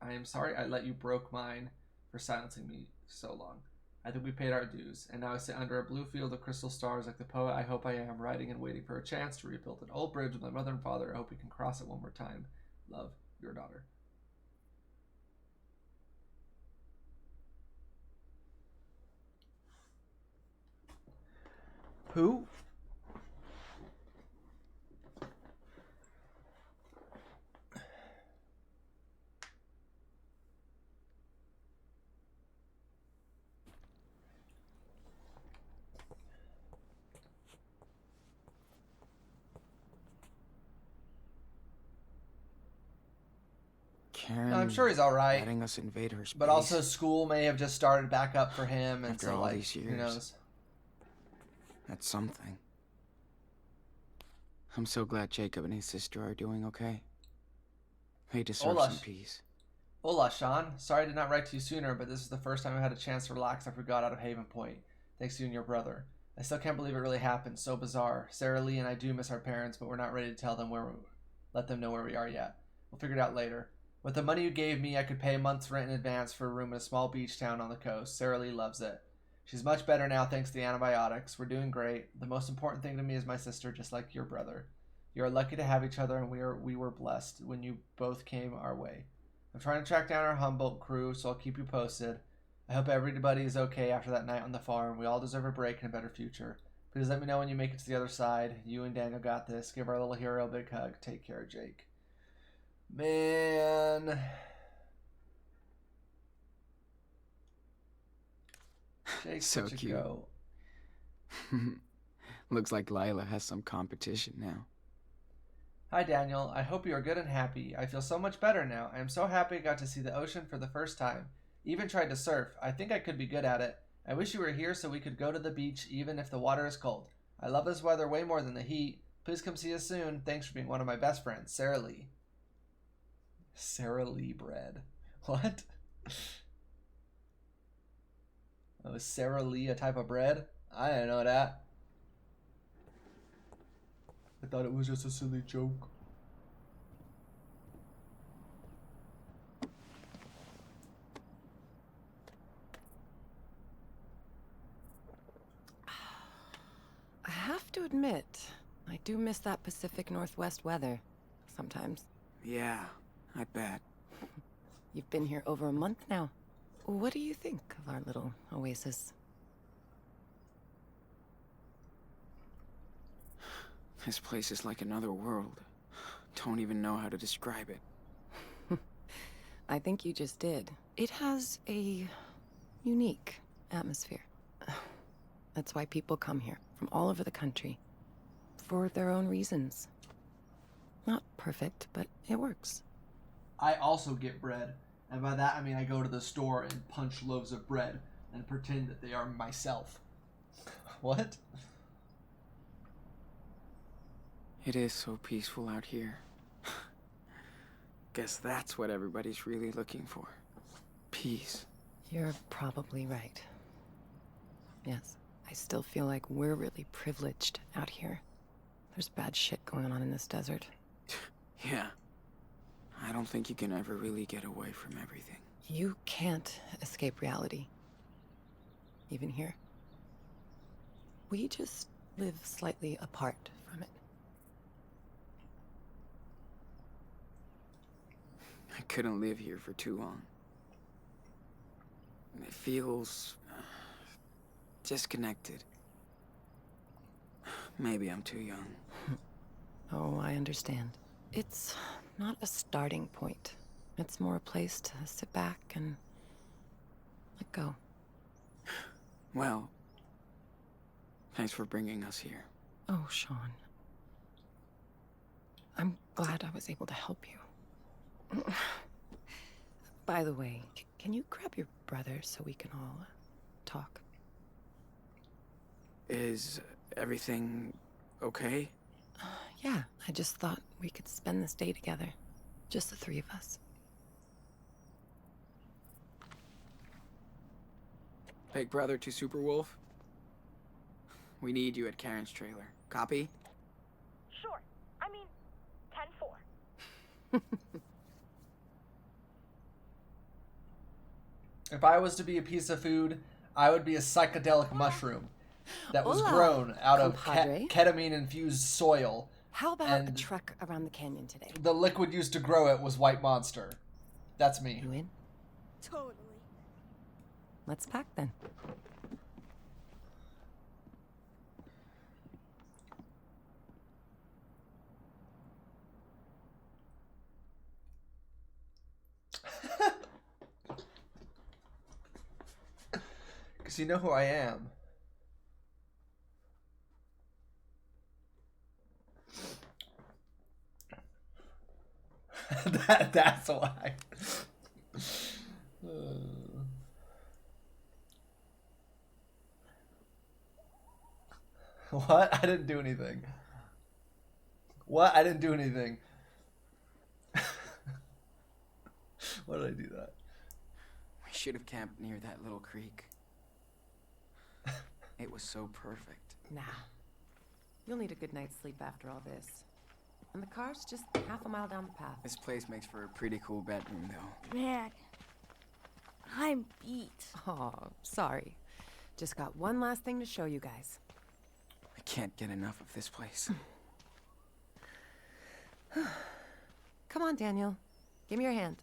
I am sorry I let you broke mine for silencing me so long. I think we paid our dues, and now I sit under a blue field of crystal stars like the poet I hope I am, writing and waiting for a chance to rebuild an old bridge with my mother and father. I hope we can cross it one more time. Love, your daughter. Who? Karen, I'm sure he's all right. letting us invade her space. But also, school may have just started back up for him, and After so all like, these years. who knows? That's something. I'm so glad Jacob and his sister are doing okay. They deserve Hola. some peace. Hola, Sean. Sorry I did not write to you sooner, but this is the first time I had a chance to relax after we got out of Haven Point. Thanks to you and your brother. I still can't believe it really happened. So bizarre. Sarah Lee and I do miss our parents, but we're not ready to let them know where we are yet. We'll figure it out later. With the money you gave me, I could pay a month's rent in advance for a room in a small beach town on the coast. Sarah Lee loves it. She's much better now thanks to the antibiotics. We're doing great. The most important thing to me is my sister, just like your brother. You are lucky to have each other, and we were blessed when you both came our way. I'm trying to track down our Humboldt crew, so I'll keep you posted. I hope everybody is okay after that night on the farm. We all deserve a break and a better future. Please let me know when you make it to the other side. You and Daniel got this. Give our little hero a big hug. Take care, Jake. Man. Jake's So such a cute. goat. Looks like Lila has some competition now. Hi, Daniel. I hope you are good and happy. I feel so much better now. I am so happy I got to see the ocean for the first time. Even tried to surf. I think I could be good at it. I wish you were here so we could go to the beach even if the water is cold. I love this weather way more than the heat. Please come see us soon. Thanks for being one of my best friends, Sarah Lee. Sarah Lee bread. What? Oh, is Sarah Lee a type of bread? I didn't know that. I thought it was just a silly joke. I have to admit, I do miss that Pacific Northwest weather sometimes. Yeah, I bet. You've been here over a month now. What do you think of our little oasis? This place is like another world. Don't even know how to describe it. I think you just did. It has a unique atmosphere. That's why people come here from all over the country. For their own reasons. Not perfect, but it works. I also get bread. And by that I mean I go to the store and punch loaves of bread and pretend that they are myself. What? It is so peaceful out here. Guess that's what everybody's really looking for. Peace. You're probably right. Yes, I still feel like we're really privileged out here. There's bad shit going on in this desert. Yeah. I don't think you can ever really get away from everything. You can't escape reality. Even here. We just live slightly apart from it. I couldn't live here for too long. It feels disconnected. Maybe I'm too young. Oh, I understand. It's not a starting point. It's more a place to sit back and let go. Well, thanks for bringing us here. Oh, Sean. I'm glad I was able to help you. By the way, can you grab your brother so we can all talk? Is everything okay? Yeah, I just thought we could spend this day together. Just the three of us. Big brother to Super Wolf? We need you at Karen's trailer. Copy? Sure. I mean, 10-4. If I was to be a piece of food, I would be a psychedelic mushroom that was Hola, grown out of compadre. ketamine-infused soil. How about a And trek around the canyon today? the liquid used to grow it was White Monster. That's me. You in? Totally. Let's pack then. Because you know who I am. That's why. What? I didn't do anything. What? I didn't do anything. Why did I do that? We should have camped near that little creek. It was so perfect. Nah. You'll need a good night's sleep after all this. And the car's just half a mile down the path. This place makes for a pretty cool bedroom, though. Man, I'm beat. Oh, sorry. Just got one last thing to show you guys. I can't get enough of this place. Come on, Daniel. Give me your hand.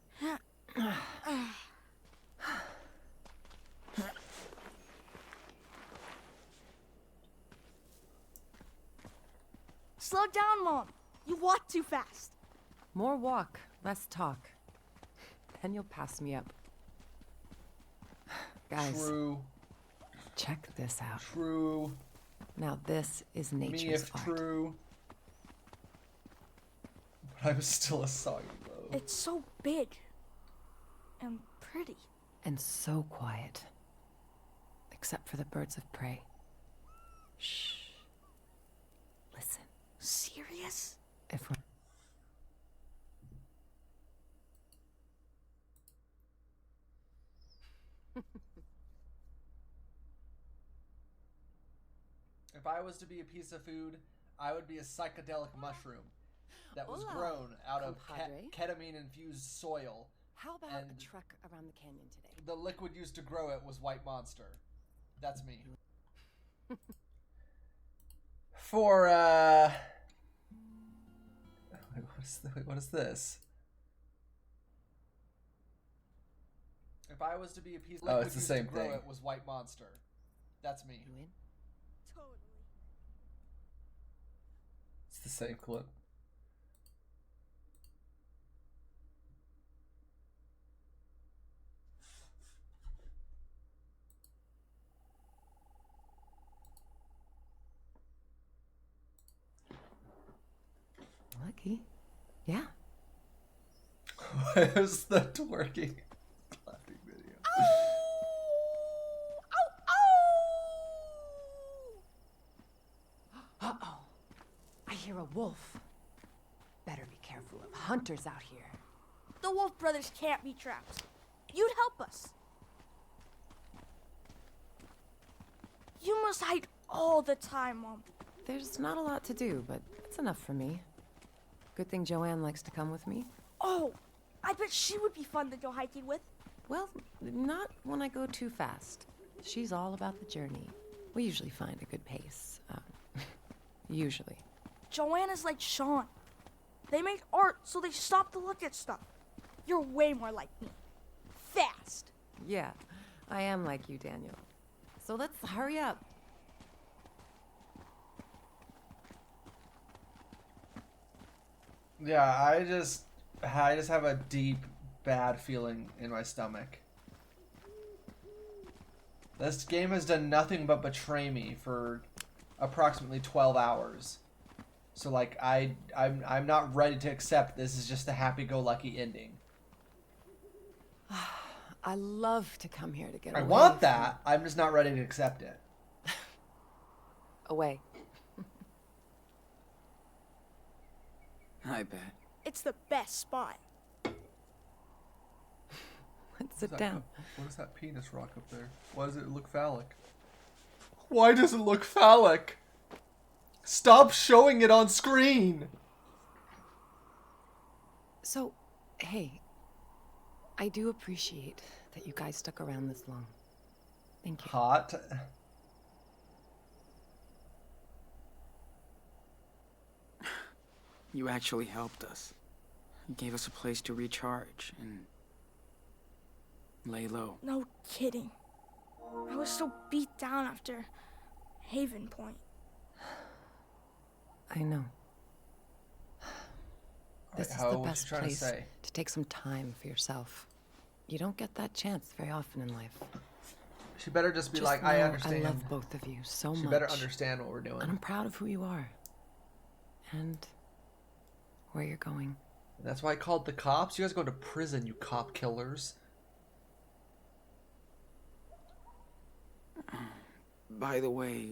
Slow down, Mom. You walk too fast. More walk, less talk. Then you'll pass me up. Guys, True. check this out. True. Now this is Me nature's if art. true. but I'm still a soggy loaf. It's so big and pretty. And so quiet. Except for the birds of prey. Shh. Listen. Serious? If we're... If I was to be a piece of food, I would be a psychedelic mushroom that was Hola, grown out of compadre. ketamine-infused soil. How about And a trek around the canyon today? the liquid used to grow it was White Monster. That's me. For, what is this? If I was to be a piece of liquid it's the used same to grow thing. it was White Monster. That's me. You in? Totally. It's the same clip. Lucky. Yeah. Where's the twerking clapping video? Uh-oh. I hear a wolf. Better be careful of hunters out here. The Wolf Brothers can't be trapped. You'd help us. You must hide all the time, Mom. There's not a lot to do, but it's enough for me. Good thing Joanne likes to come with me. Oh, I bet she would be fun to go hiking with. Well, not when I go too fast. She's all about the journey. We usually find a good pace. Usually. Joanna's like Sean. They make art so they stop to look at stuff. You're way more like me. Fast. Yeah, I am like you, Daniel. So let's hurry up. Yeah, I just have a deep, bad feeling in my stomach. This game has done nothing but betray me for approximately 12 hours. So like I'm not ready to accept this is just a happy-go-lucky ending. I love to come here to get I away. want that. I'm just not ready to accept it. Away. I bet. It's the best spot. Let's sit down. What is that penis rock up there? Why does it look phallic? Why does it look phallic? Stop showing it on screen! So, hey, I do appreciate that you guys stuck around this long. Thank you. Hot. You actually helped us. You gave us a place to recharge and lay low. No kidding. I was so beat down after Haven Point. I know. This is How the was best she trying to place say? to take some time for yourself. You don't get that chance very often in life. She better just be Just like, I know understand. I love both of you so She much. better understand what we're doing. And I'm proud of who you are. And where you're going. That's why I called the cops. You guys go to prison, you cop killers. By the way,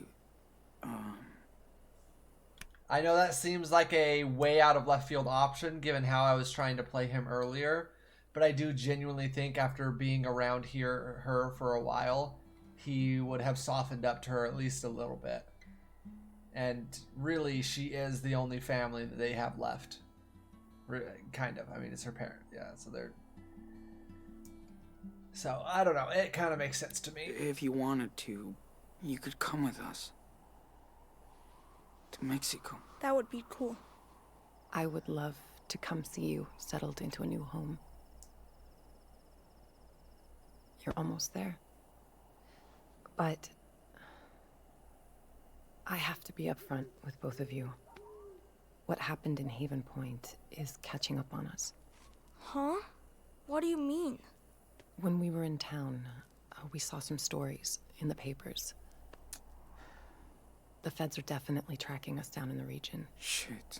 I know that seems like a way out of left field option given how I was trying to play him earlier, but I do genuinely think after being around her for a while, he would have softened up to her at least a little bit. And really, she is the only family that they have left. Kind of. I mean, it's her parent. Yeah, so they're... So, I don't know. It kind of makes sense to me. if you wanted to, you could come with us. To Mexico. That would be cool. I would love to come see you settled into a new home. You're almost there. But I have to be upfront with both of you. What happened in Haven Point is catching up on us. Huh? What do you mean? When we were in town, we saw some stories in the papers. The feds are definitely tracking us down in the region. Shit.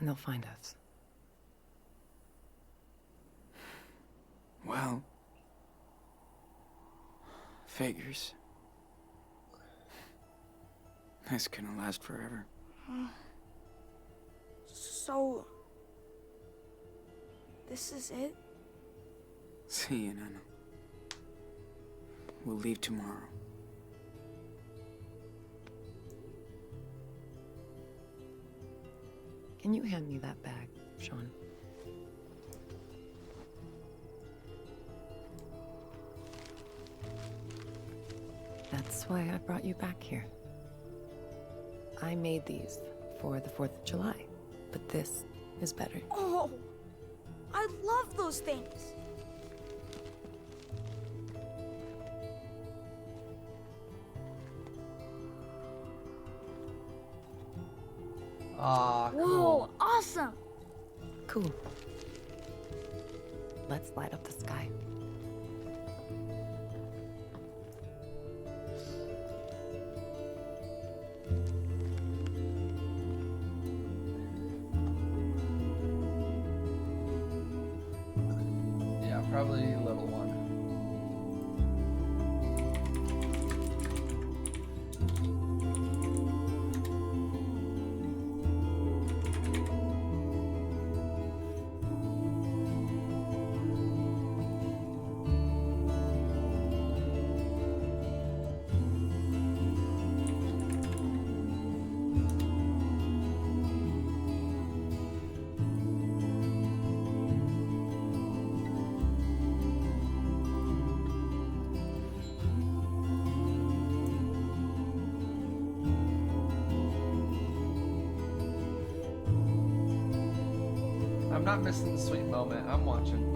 and they'll find us. Well, figures. This couldn't last forever. So... this is it? See you, Nana. We'll leave tomorrow. Can you hand me that bag, Sean? That's why I brought you back here. I made these for the 4th of July, but this is better. Oh! I love those things! Ah, cool. Whoa, awesome! Cool. Let's light up the sky. Yeah, probably little one. I'm not missing the sweet moment. I'm watching.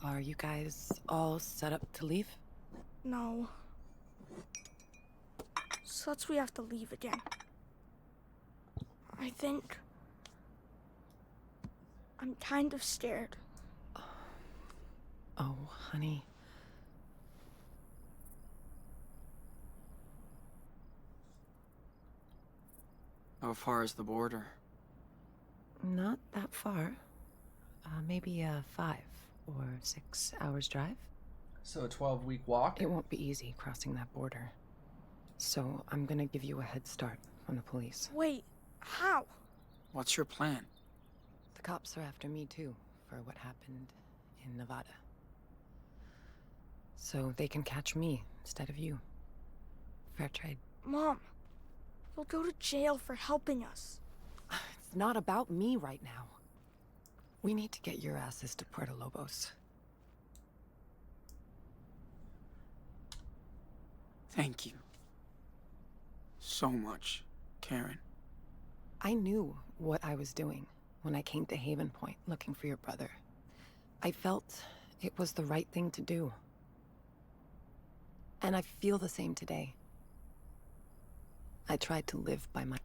Are you guys all set up to leave? No. Such we have to leave again. I think... I'm kind of scared. Oh, honey. How far is the border? Not that far. Maybe a 5 or 6 hours drive. So a 12-week walk? It won't be easy crossing that border. So I'm gonna give you a head start on the police. Wait, how? What's your plan? The cops are after me too, for what happened in Nevada. So they can catch me instead of you. Fair trade. Mom, you'll go to jail for helping us. It's not about me right now. We need to get your asses to Puerto Lobos. Thank you. So much, Karen. I knew what I was doing when I came to Haven Point looking for your brother. I felt it was the right thing to do. And I feel the same today. I tried to live by my...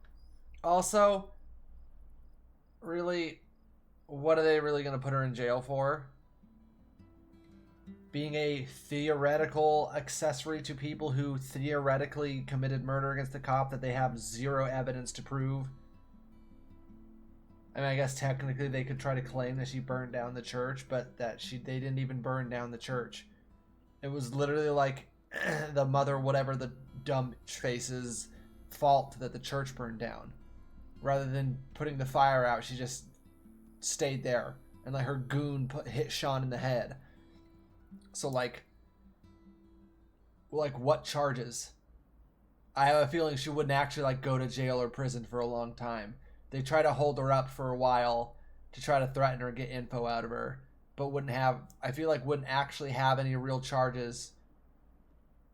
Also, really, what are they really going to put her in jail for? Being a theoretical accessory to people who theoretically committed murder against the cop that they have zero evidence to prove. I mean, I guess technically they could try to claim that she burned down the church, but that they didn't even burn down the church. It was literally like the mother, whatever the dumb face's fault that the church burned down. Rather than putting the fire out, she just stayed there and like her goon hit Sean in the head. So like what charges? I have a feeling she wouldn't actually like go to jail or prison for a long time. They try to hold her up for a while to try to threaten her, get info out of her, but wouldn't actually have any real charges,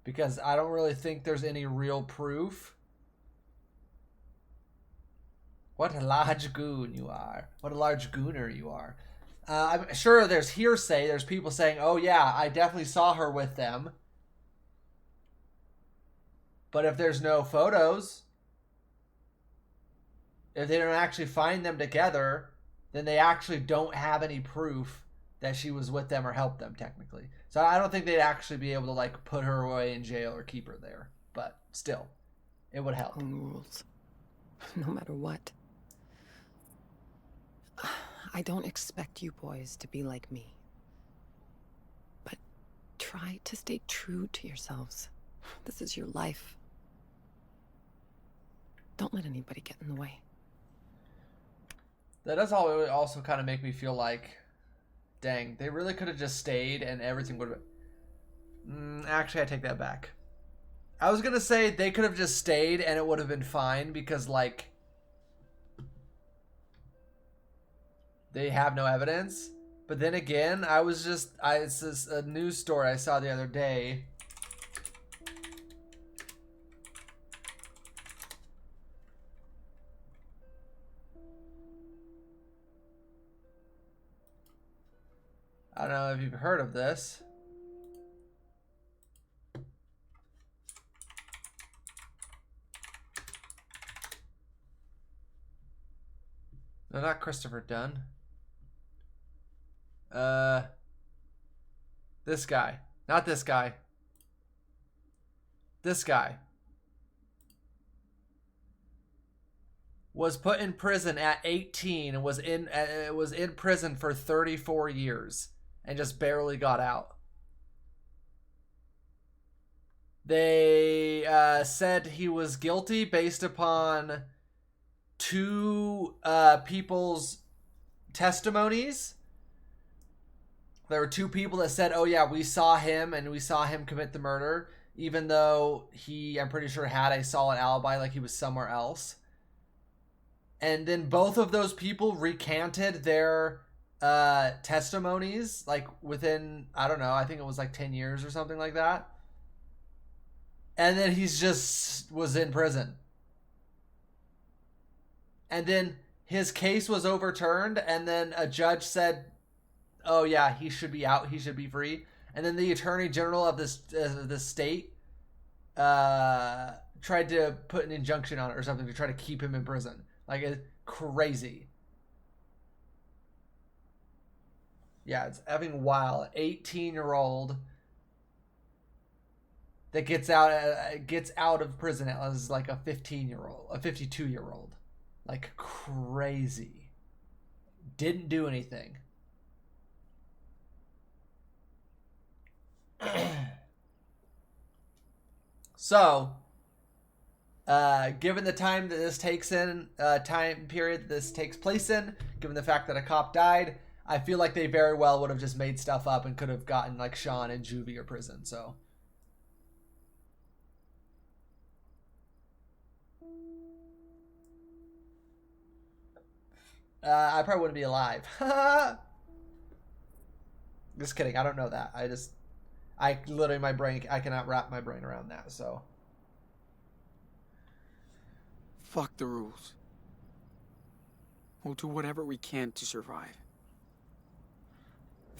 because I don't really think there's any real proof. What a large goon you are. What a large gooner you are. I'm sure there's hearsay. There's people saying, oh yeah, I definitely saw her with them. But if there's no photos, if they don't actually find them together, then they actually don't have any proof that she was with them or helped them, technically. So I don't think they'd actually be able to like put her away in jail or keep her there. But still, it would help. Own rules. No matter what. I don't expect you boys to be like me. But try to stay true to yourselves. This is your life. Don't let anybody get in the way. That does also kind of make me feel like, dang, they really could have just stayed and everything would have been... Actually, I take that back. I was going to say they could have just stayed and it would have been fine because, like, they have no evidence. But then again, it's this a news story I saw the other day. I don't know if you've heard of this. No, not Christopher Dunn. This guy. Not this guy. This guy. Was put in prison at 18 and was in prison for 34 years and just barely got out. They said he was guilty based upon two people's testimonies. There were two people that said, oh yeah, we saw him and we saw him commit the murder, even though he, I'm pretty sure, had a solid alibi, like he was somewhere else. And then both of those people recanted their testimonies, like within, I don't know, I think it was like 10 years or something like that. And then he's just was in prison. And then his case was overturned, and then a judge said, oh yeah, he should be out, he should be free. And then the attorney general of this state tried to put an injunction on it or something to try to keep him in prison. Like, it's crazy. Yeah, it's effing wild. 18-year-old that gets out of prison as like a 15-year-old, a 52-year-old. Like, crazy. Didn't do anything. So, given the time that this takes in, time period that this takes place in, given the fact that a cop died, I feel like they very well would have just made stuff up and could have gotten like Sean in juvie or prison. So, I probably wouldn't be alive. Just kidding. I don't know that. I literally, my brain, I cannot wrap my brain around that. So. Fuck the rules. We'll do whatever we can to survive.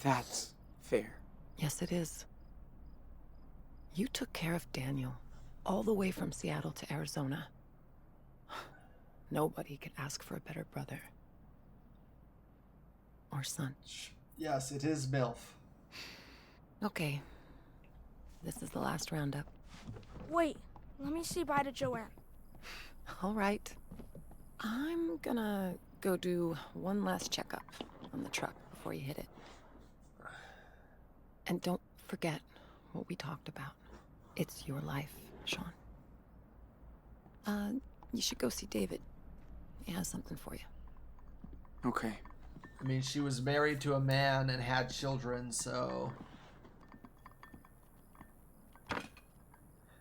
That's fair. Yes, it is. You took care of Daniel, all the way from Seattle to Arizona. Nobody could ask for a better brother. Or son. Yes, it is MILF. Okay. This is the last roundup. Wait, let me say bye to Joanne. All right. I'm gonna go do one last checkup on the truck before you hit it. And don't forget what we talked about. It's your life, Sean. You should go see David. He has something for you. Okay. I mean, she was married to a man and had children, so...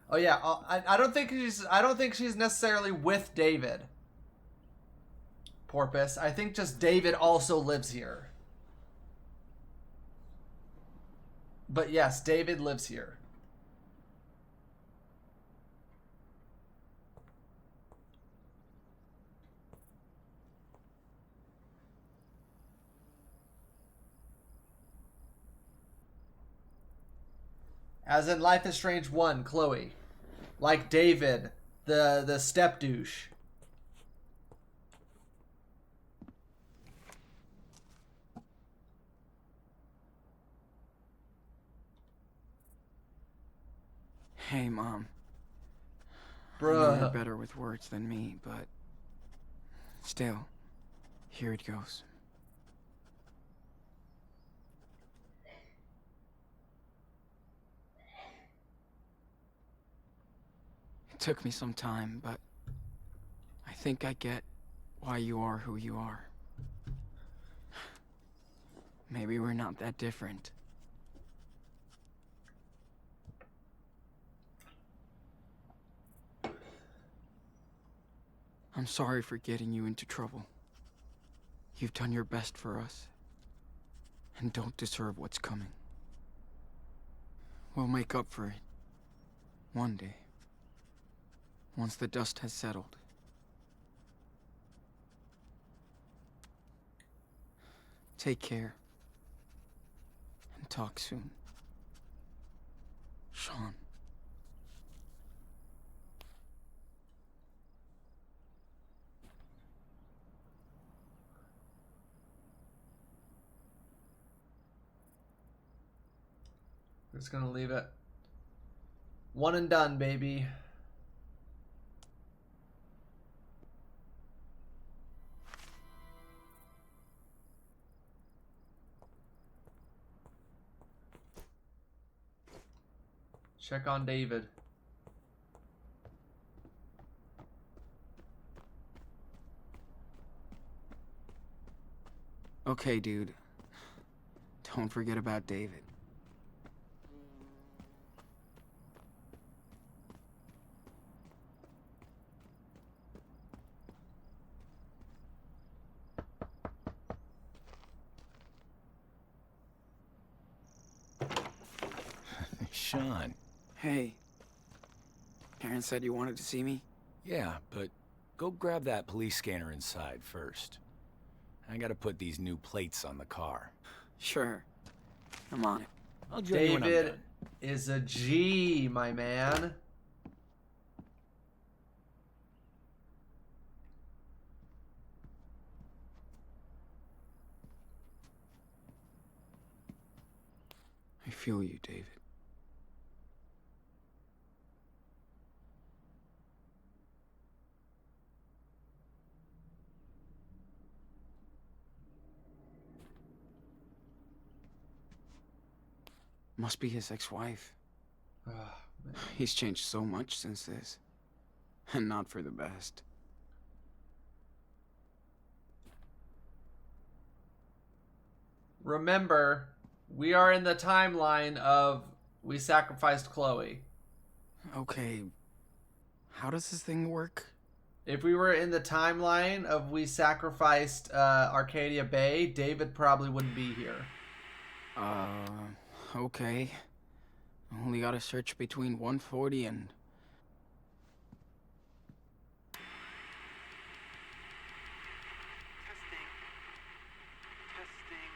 Oh yeah, I don't think she's necessarily with David. Porpoise. I think just David also lives here. But yes, David lives here. As in Life is Strange 1, Chloe. Like David, the step douche. Hey, Mom. I know Bruh. you're better with words than me, but still, here it goes. It took me some time, but I think I get why you are who you are. Maybe we're not that different. I'm sorry for getting you into trouble. You've done your best for us, and don't deserve what's coming. We'll make up for it. One day. Once the dust has settled. Take care. And talk soon. Sean. We're just gonna leave it. One and done, baby. Check on David. Okay, dude. Don't forget about David. Sean. Hey. Aaron said you wanted to see me? Yeah, but go grab that police scanner inside first. I gotta put these new plates on the car. Sure. I'm on it. I'll join you when I'm David done. is a G, my man. I feel you, David. Must be his ex-wife. Ah, man. He's changed so much since this. And not for the best. Remember, we are in the timeline of we sacrificed Chloe. Okay. How does this thing work? If we were in the timeline of we sacrificed Arcadia Bay, David probably wouldn't be here. Okay. Only gotta search between 140 and... Testing. Testing.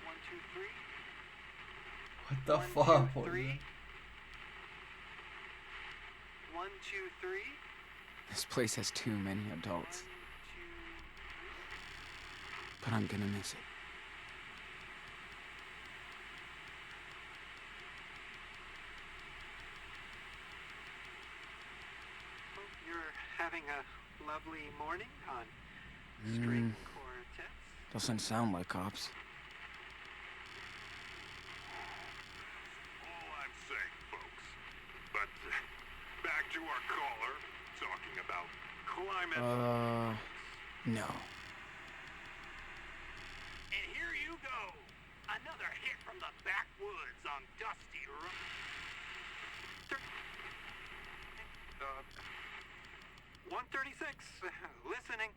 1, 2, 3. What the 1, fuck? 2, 3. 1, 2, 3. This place has too many adults. But I'm gonna miss it. Hope you're having a lovely morning on string quartets. Doesn't sound like cops. All I'm saying, folks. But back to our caller, talking about climate. No. And here you go. Another hit from the backwoods on Dusty Road. 136, listening.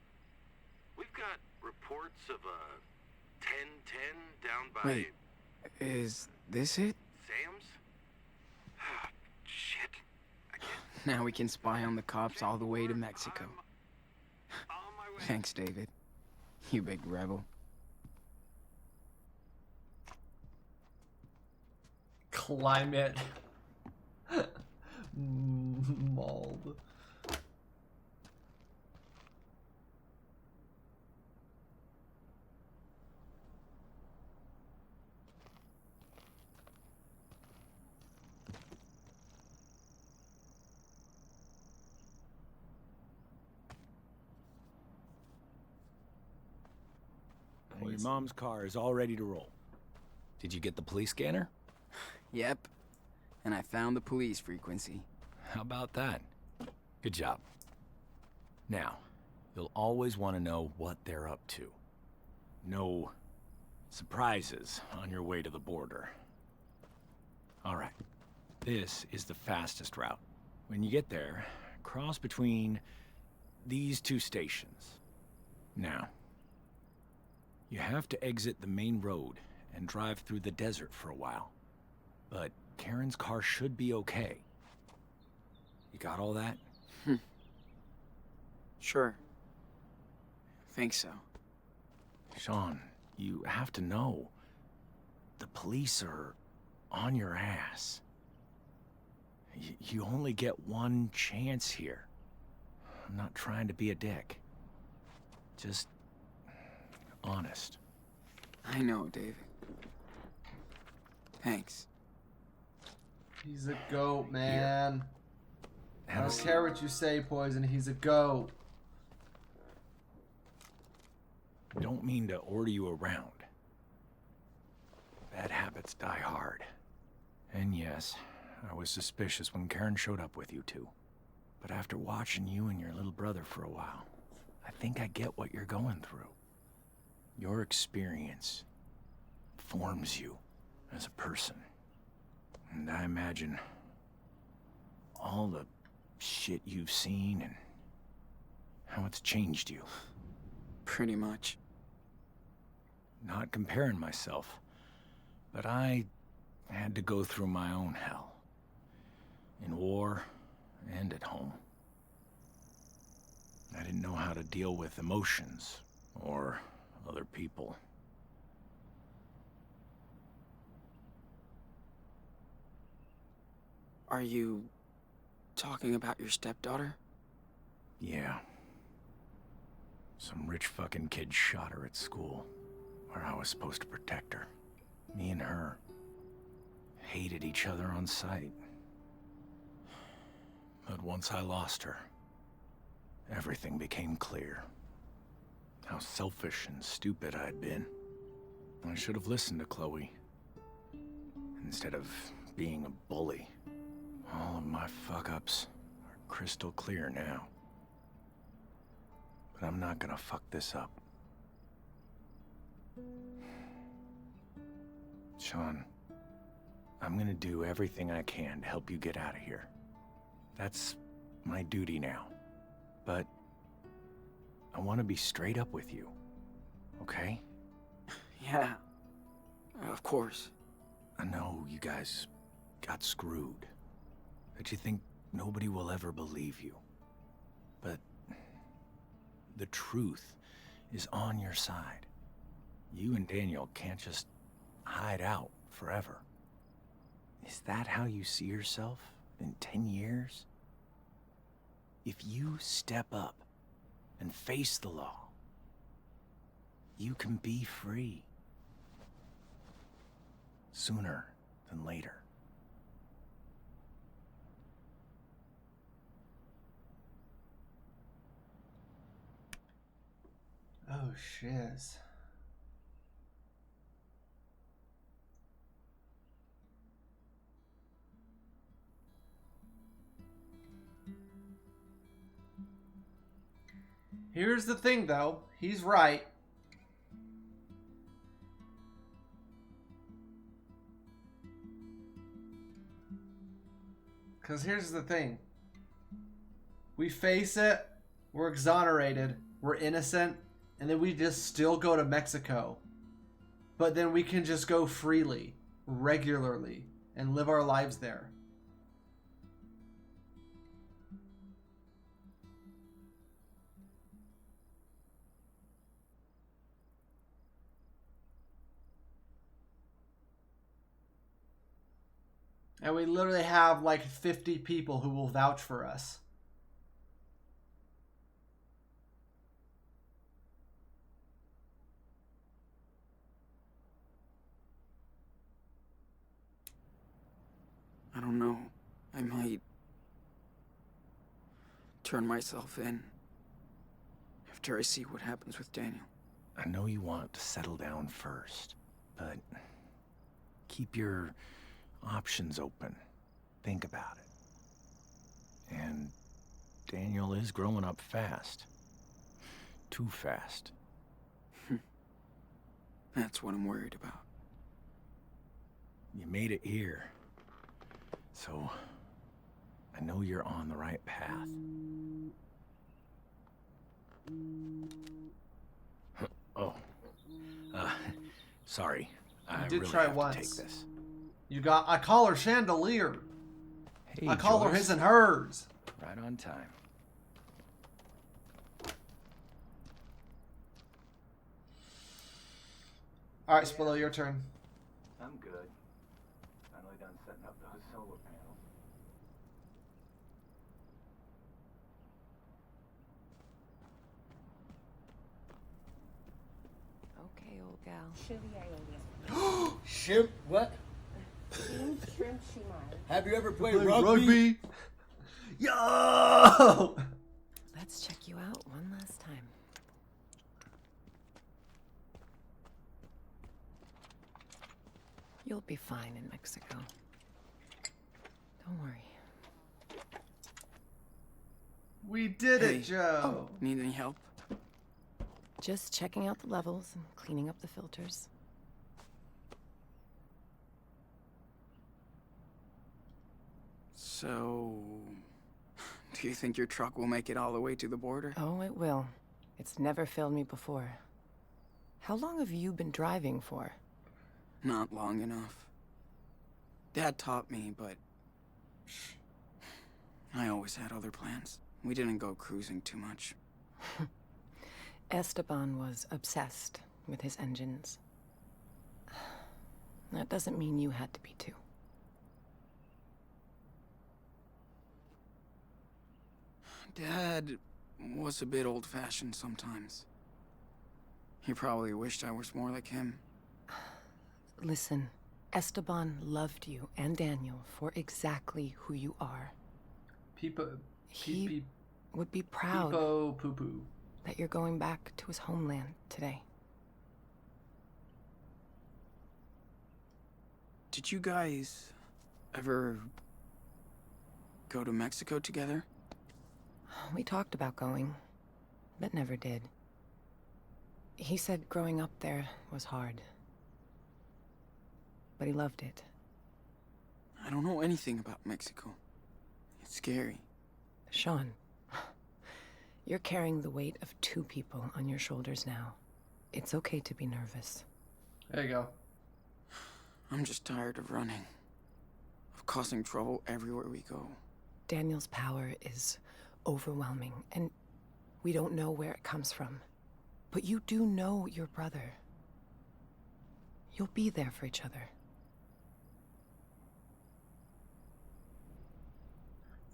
We've got reports of a 1010 down by Wait, is this it? Sam's? Shit. Now we can spy on the cops all the way to Mexico. Thanks, David. You big rebel. Climate. Mauled. Well, your mom's car is all ready to roll. Did you get the police scanner? Yep. And I found the police frequency. How about that? Good job. Now, you'll always want to know what they're up to. No surprises on your way to the border. All right. This is the fastest route. When you get there, cross between these two stations. Now, you have to exit the main road and drive through the desert for a while. But Karen's car should be okay. You got all that? Sure. Think so. Sean, you have to know. The police are on your ass. You only get one chance here. I'm not trying to be a dick. Just honest. I know, David. Thanks. He's a goat, man. I Have a don't seat. care what you say, Poison. He's a goat. Don't mean to order you around. Bad habits die hard. And yes, I was suspicious when Karen showed up with you two. But after watching you and your little brother for a while, I think I get what you're going through. Your experience forms you as a person. And I imagine all the shit you've seen and how it's changed you. Pretty much. Not comparing myself, but I had to go through my own hell. In war and at home. I didn't know how to deal with emotions or other people. Are you talking about your stepdaughter? Yeah. Some rich fucking kid shot her at school, where I was supposed to protect her. Me and her hated each other on sight. But once I lost her, everything became clear. How selfish and stupid I'd been. I should have listened to Chloe, instead of being a bully. All of my fuck-ups are crystal clear now. But I'm not gonna fuck this up. Sean, I'm gonna do everything I can to help you get out of here. That's my duty now. But I want to be straight up with you, okay? Yeah, of course. I know you guys got screwed. That you think nobody will ever believe you. But the truth is on your side. You and Daniel can't just hide out forever. Is that how you see yourself in 10 years? If you step up and face the law, you can be free. Sooner than later. Oh, shiz. Here's the thing, though. He's right. Because here's the thing. We face it, we're exonerated, we're innocent, and then we just still go to Mexico. But then we can just go freely, regularly, and live our lives there. And we literally have like 50 people who will vouch for us. I don't know. I might turn myself in after I see what happens with Daniel. I know you want to settle down first, but keep your options open. Think about it. And Daniel is growing up fast. Too fast. That's what I'm worried about. You made it here. So, I know you're on the right path. Oh. Sorry. I did really try have once. to take this. You got, I call her chandelier. Hey, I call her Joyce. his and hers. Right on time. Alright, Spillo, your turn. I'm good. Finally done setting up those solar panels. Okay, old gal. Shrimp, what? Shrimp Shumai. Have you ever played Play rugby? Yo! Let's check you out one last time. You'll be fine in Mexico. Don't worry. We did Hey. it, Joe. Need any help? Just checking out the levels and cleaning up the filters. So, do you think your truck will make it all the way to the border? Oh, it will. It's never failed me before. How long have you been driving for? Not long enough. Dad taught me, but I always had other plans. We didn't go cruising too much. Esteban was obsessed with his engines. That doesn't mean you had to be too. Dad was a bit old-fashioned sometimes. He probably wished I was more like him. Listen, Esteban loved you and Daniel for exactly who you are. He would be proud poo-poo. that you're going back to his homeland today. Did you guys ever go to Mexico together? We talked about going, but never did. He said growing up there was hard. But he loved it. I don't know anything about Mexico. It's scary. Sean, you're carrying the weight of 2 people on your shoulders now. It's okay to be nervous. There you go. I'm just tired of running. Of causing trouble everywhere we go. Daniel's power is overwhelming, and we don't know where it comes from. But you do know your brother. You'll be there for each other.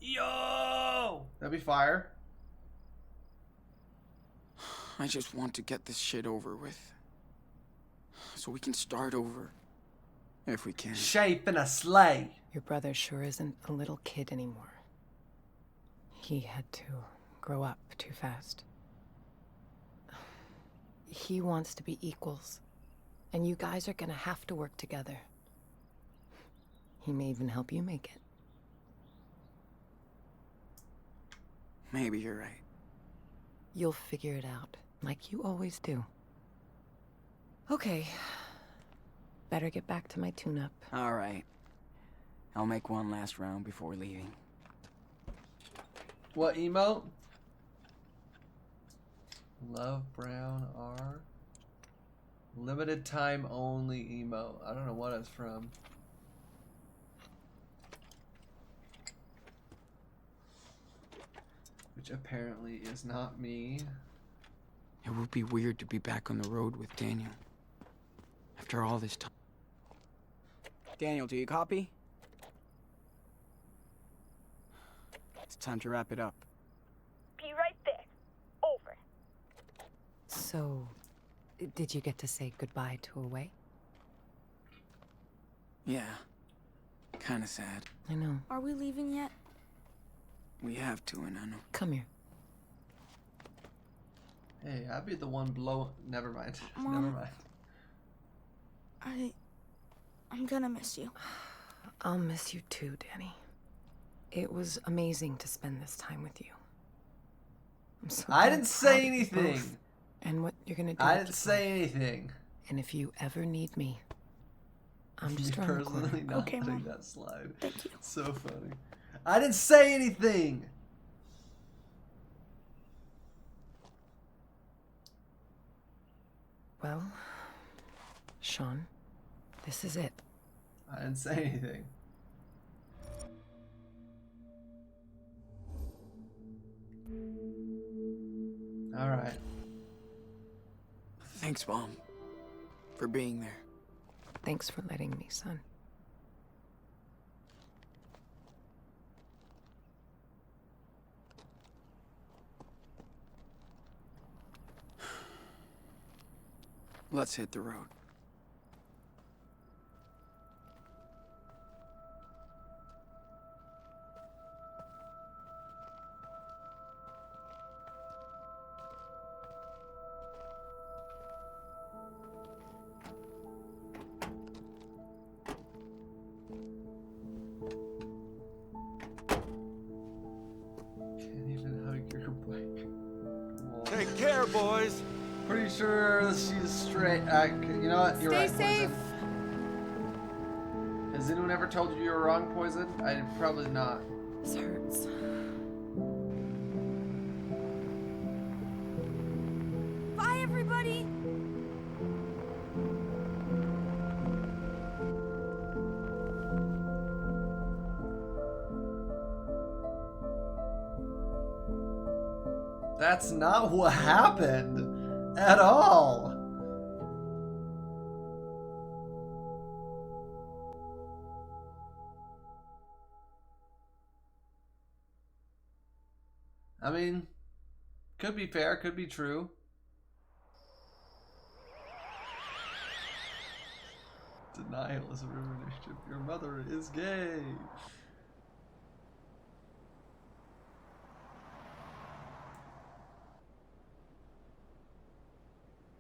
Yo! That'd be fire. I just want to get this shit over with. So we can start over. If we can. Shaping a sleigh. Your brother sure isn't a little kid anymore. He had to grow up too fast. He wants to be equals. And you guys are gonna have to work together. He may even help you make it. Maybe you're right. You'll figure it out, like you always do. Okay. Better get back to my tune-up. All right. I'll make one last round before leaving. What emote? Love Brown R. Limited time only emote. I don't know what it's from. Which apparently is not me. It would be weird to be back on the road with Daniel. After all this time. Daniel, do you copy? It's time to wrap it up. Be right there. Over. So, did you get to say goodbye to Away? Yeah. Kinda sad. I know. Are we leaving yet? We have to, and I know. Come here. Hey, I'd be the one blow. Never mind. Mom. Never mind. I'm gonna miss you. I'll miss you too, Danny. It was amazing to spend this time with you. I'm so I damn didn't proud say of you anything. both and what you're gonna do. I with didn't your say life. anything. And if you ever need me, I'm just Me around the corner. personally not Okay, letting Mom. that slide. Thank you. It's so funny. I didn't say anything. Well, Sean, this is it. I didn't say anything. All right. Thanks, Mom. For being there. Thanks for letting me, son. Let's hit the road. Can't even hug your bike. Take care, boys. Pretty sure she's straight. You know what? You're Stay right. safe. Poison. Has anyone ever told you you were wrong, Poison? I probably not. This hurts. Bye, everybody! That's not what happened at all. I mean, could be fair, could be true. Denial is a rumination. Your mother is gay.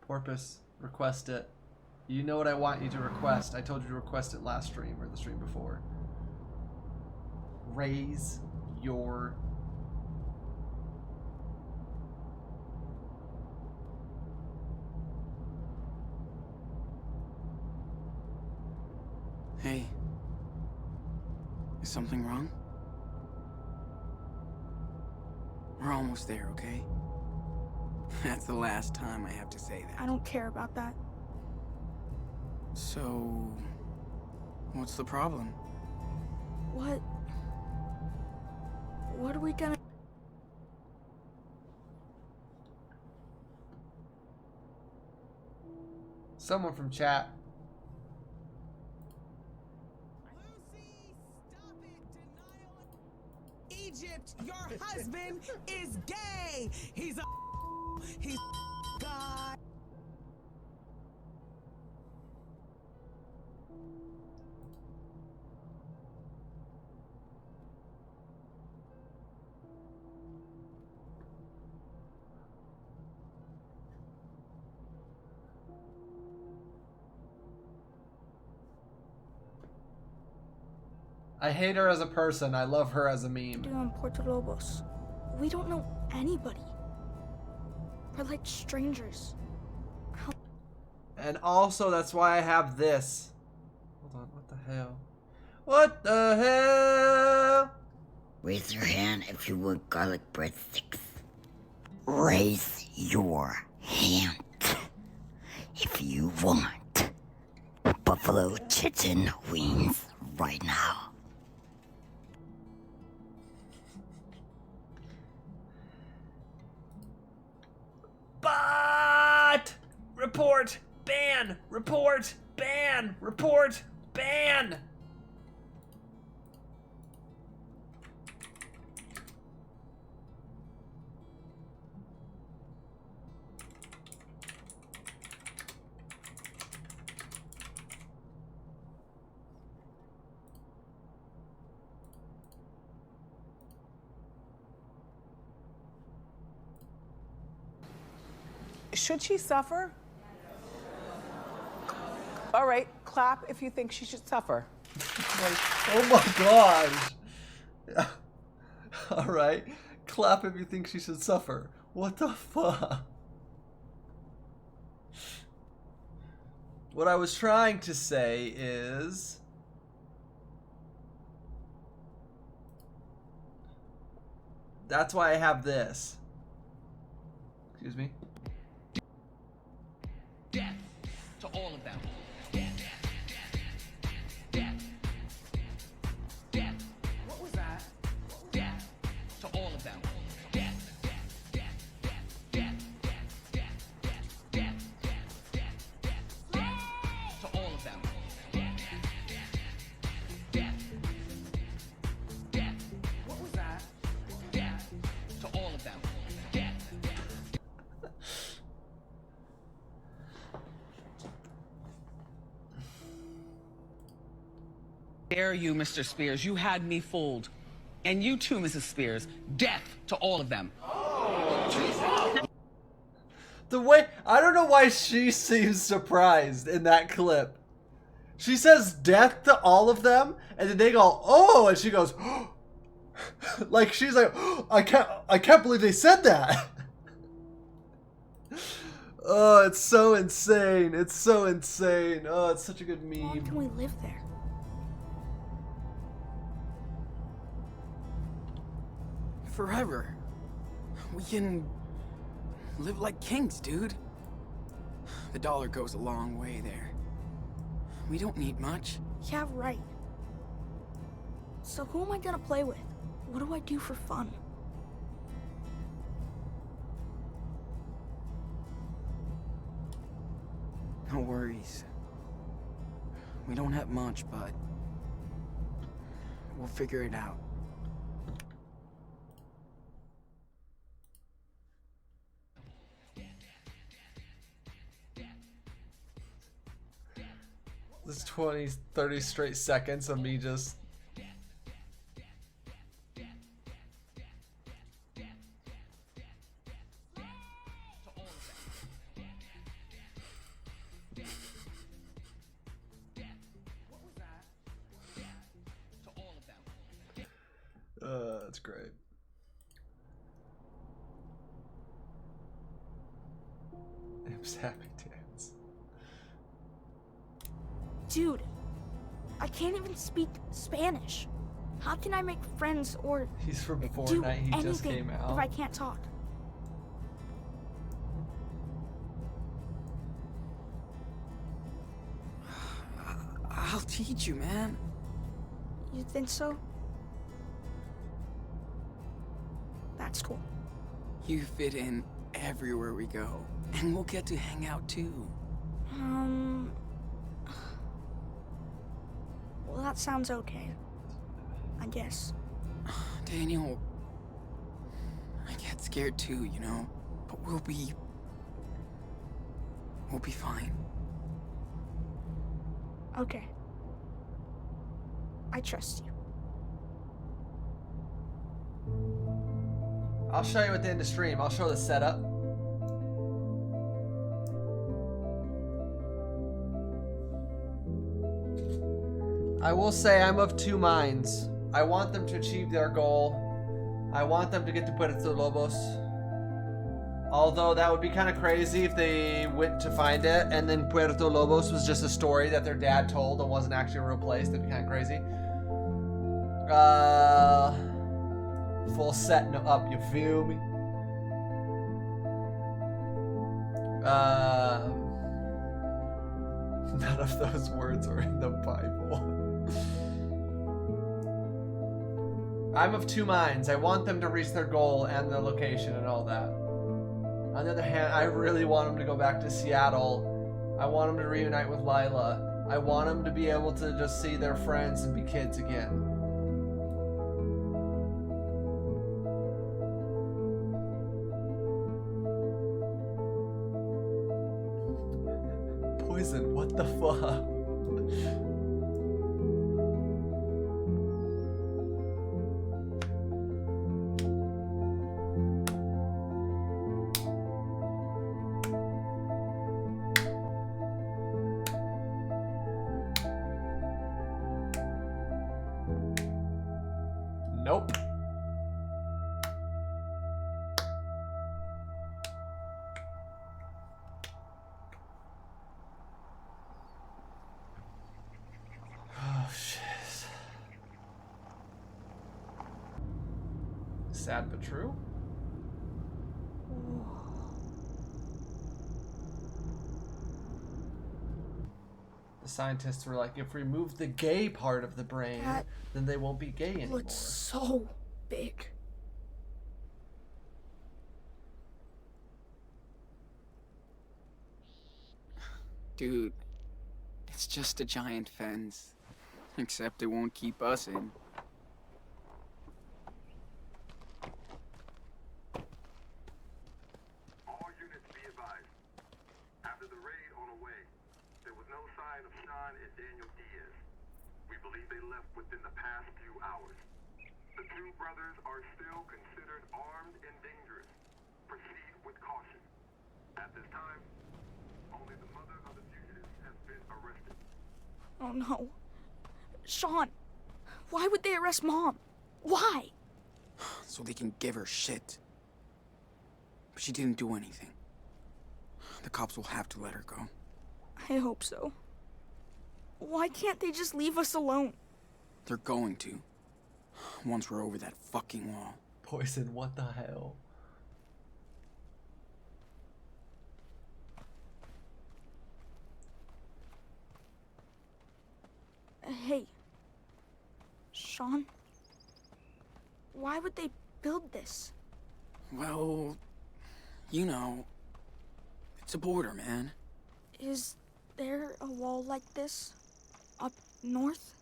Porpoise, request it. You know what I want you to request. I told you to request it last stream or the stream before. Raise your Hey. Is something wrong? We're almost there, okay? That's the last time I have to say that. I don't care about that. So, what's the problem? What are we gonna... someone from chat. Egypt, your husband is gay. He's God. I hate her as a person. I love her as a meme. Doing Puerto Lobos. We don't know anybody. We're like strangers. And also, that's why I have this. Hold on, what the hell? What the hell? Raise your hand if you want garlic breadsticks. Raise your hand if you want buffalo chicken wings right now. But report, ban, report, ban, report, ban. Should she suffer? All right, clap if you think she should suffer. Oh my gosh. All right, clap if you think she should suffer. What the fuck? What I was trying to say is... That's why I have this. Excuse me. Death to all of them. Death. Death. Death. What was that? Death to all of them. Death. Death. Death. Death. To all of them. Death. Death. Death. What was that? Death to all of them. Death. Dare you, Mr. Spears? You had me fooled. And you too, Mrs. Spears. Death to all of them. The way, I don't know why she seems surprised in that clip. She says death to all of them, and then they go, oh, and she goes, oh. Like she's like, oh, I can't believe they said that. Oh, it's so insane. It's so insane. Oh, it's such a good meme. How long can we live there? Forever. We can live like kings, dude. The dollar goes a long way there. We don't need much. Yeah, right. So who am I gonna play with? What do I do for fun? No worries. We don't have much, but we'll figure it out. This 20, 30 straight seconds of me just... That's great. Imps happy dance. Dude, I can't even speak Spanish. How can I make friends or He's from do Fortnite, he just anything came out. if I can't talk? I'll teach you, man. You think so? That's cool. You fit in everywhere we go, and we'll get to hang out too. Well, that sounds okay. I guess. Daniel, scared too, you know? But we'll be fine. Okay. I trust you. I'll show you at the end of stream. I'll show the setup. I will say I'm of two minds. I want them to achieve their goal. I want them to get to Puerto Lobos. Although that would be kind of crazy if they went to find it and then Puerto Lobos was just a story that their dad told and wasn't actually a real place. That'd be kind of crazy. Full setting up, you feel me? None of those words are in the Bible. I'm of two minds. I want them to reach their goal and the location and all that. On the other hand, I really want them to go back to Seattle. I want them to reunite with Lila. I want them to be able to just see their friends and be kids again. Poison, what the fuck? Nope. Oh, shit. Sad but true. The scientists were like, if we remove the gay part of the brain, then they won't be gay anymore. Looks so big. Dude, it's just a giant fence. Except it won't keep us in. All units be advised. After the raid on Away, there was no sign of Sean and Daniel Diaz. We believe they left within the past few hours. The two brothers are still considered armed and dangerous. Proceed with caution. At this time, only the mother of the fugitives has been arrested. Oh no. Sean, why would they arrest Mom? Why? So they can give her shit. But she didn't do anything. The cops will have to let her go. I hope so. Why can't they just leave us alone? They're going to. Once we're over that fucking wall. Poison, what the hell? Hey, Sean, why would they build this? Well, you know, it's a border, man. Is there a wall like this up north?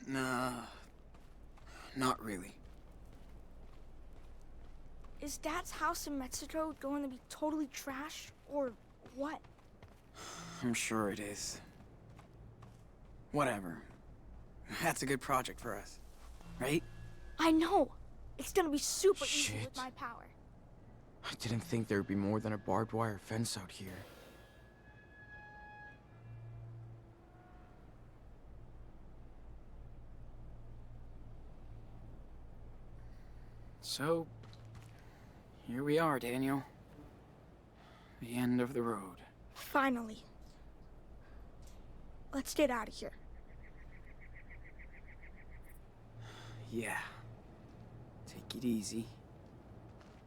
Nah, not really. Is Dad's house in Mexico going to be totally trash, or what? I'm sure it is. Whatever. That's a good project for us, right? I know. It's gonna be super easy Shit. with my power. I didn't think there'd be more than a barbed wire fence out here. So, here we are, Daniel. The end of the road. Finally. Let's get out of here. Yeah. Take it easy.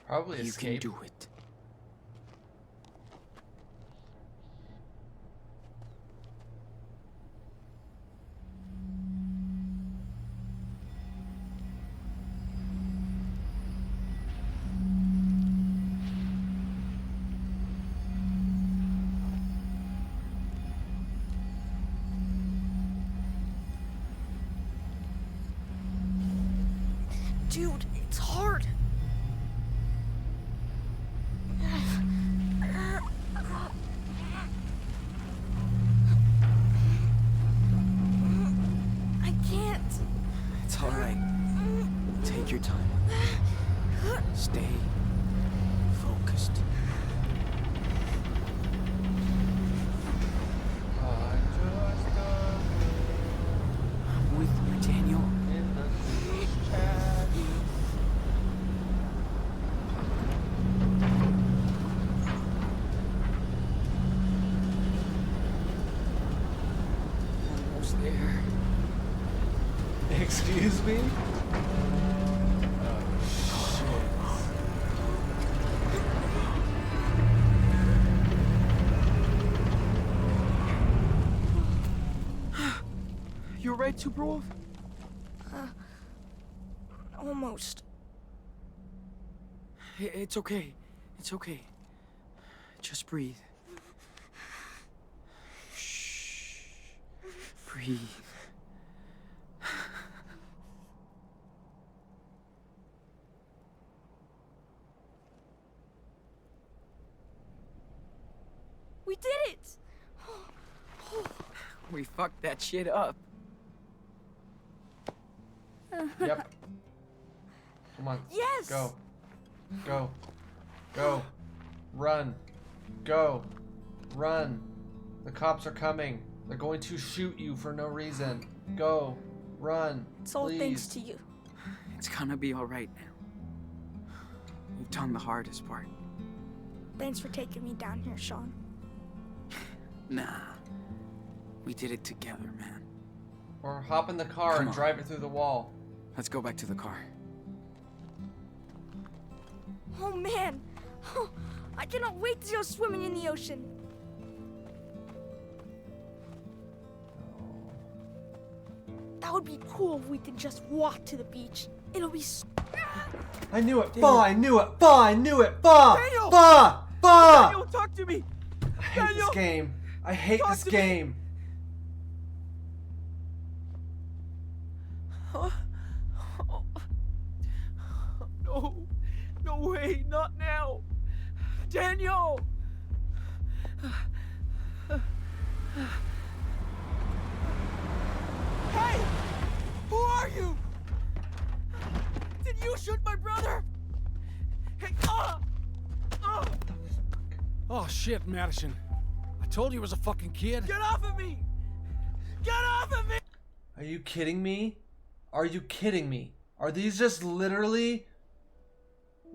Probably You escape. can do it. Dude, it's hard. Stay focused. I'm with you, Daniel. Almost there. Excuse me? You're right, Tubrov? Almost. It's okay. It's okay. Just breathe. Shh. Breathe. We did it! We fucked that shit up. Yep. Come on. Yes! Go. Go. Go. Run. Go. Run. The cops are coming. They're going to shoot you for no reason. Go. Run. It's all please. thanks to you. It's gonna be alright now. We've done the hardest part. Thanks for taking me down here, Sean. Nah. We did it together, man. Or hop in the car Come and on. drive it through the wall. Let's go back to the car. Oh man! I cannot wait to go swimming in the ocean. That would be cool if we could just walk to the beach. It'll be I knew it. Bah, I knew it. Bah, I knew it. Bah. Daniel! Bah. Bah. Daniel, talk to me! I hate this game. I hate Talk this to me. game. No. No way, not now. Daniel! Hey! Who are you? Did you shoot my brother? Hey, Oh shit, Madison. I told you he was a fucking kid. Get off of me! Get off of me! Are you kidding me? Are you kidding me? Are these just literally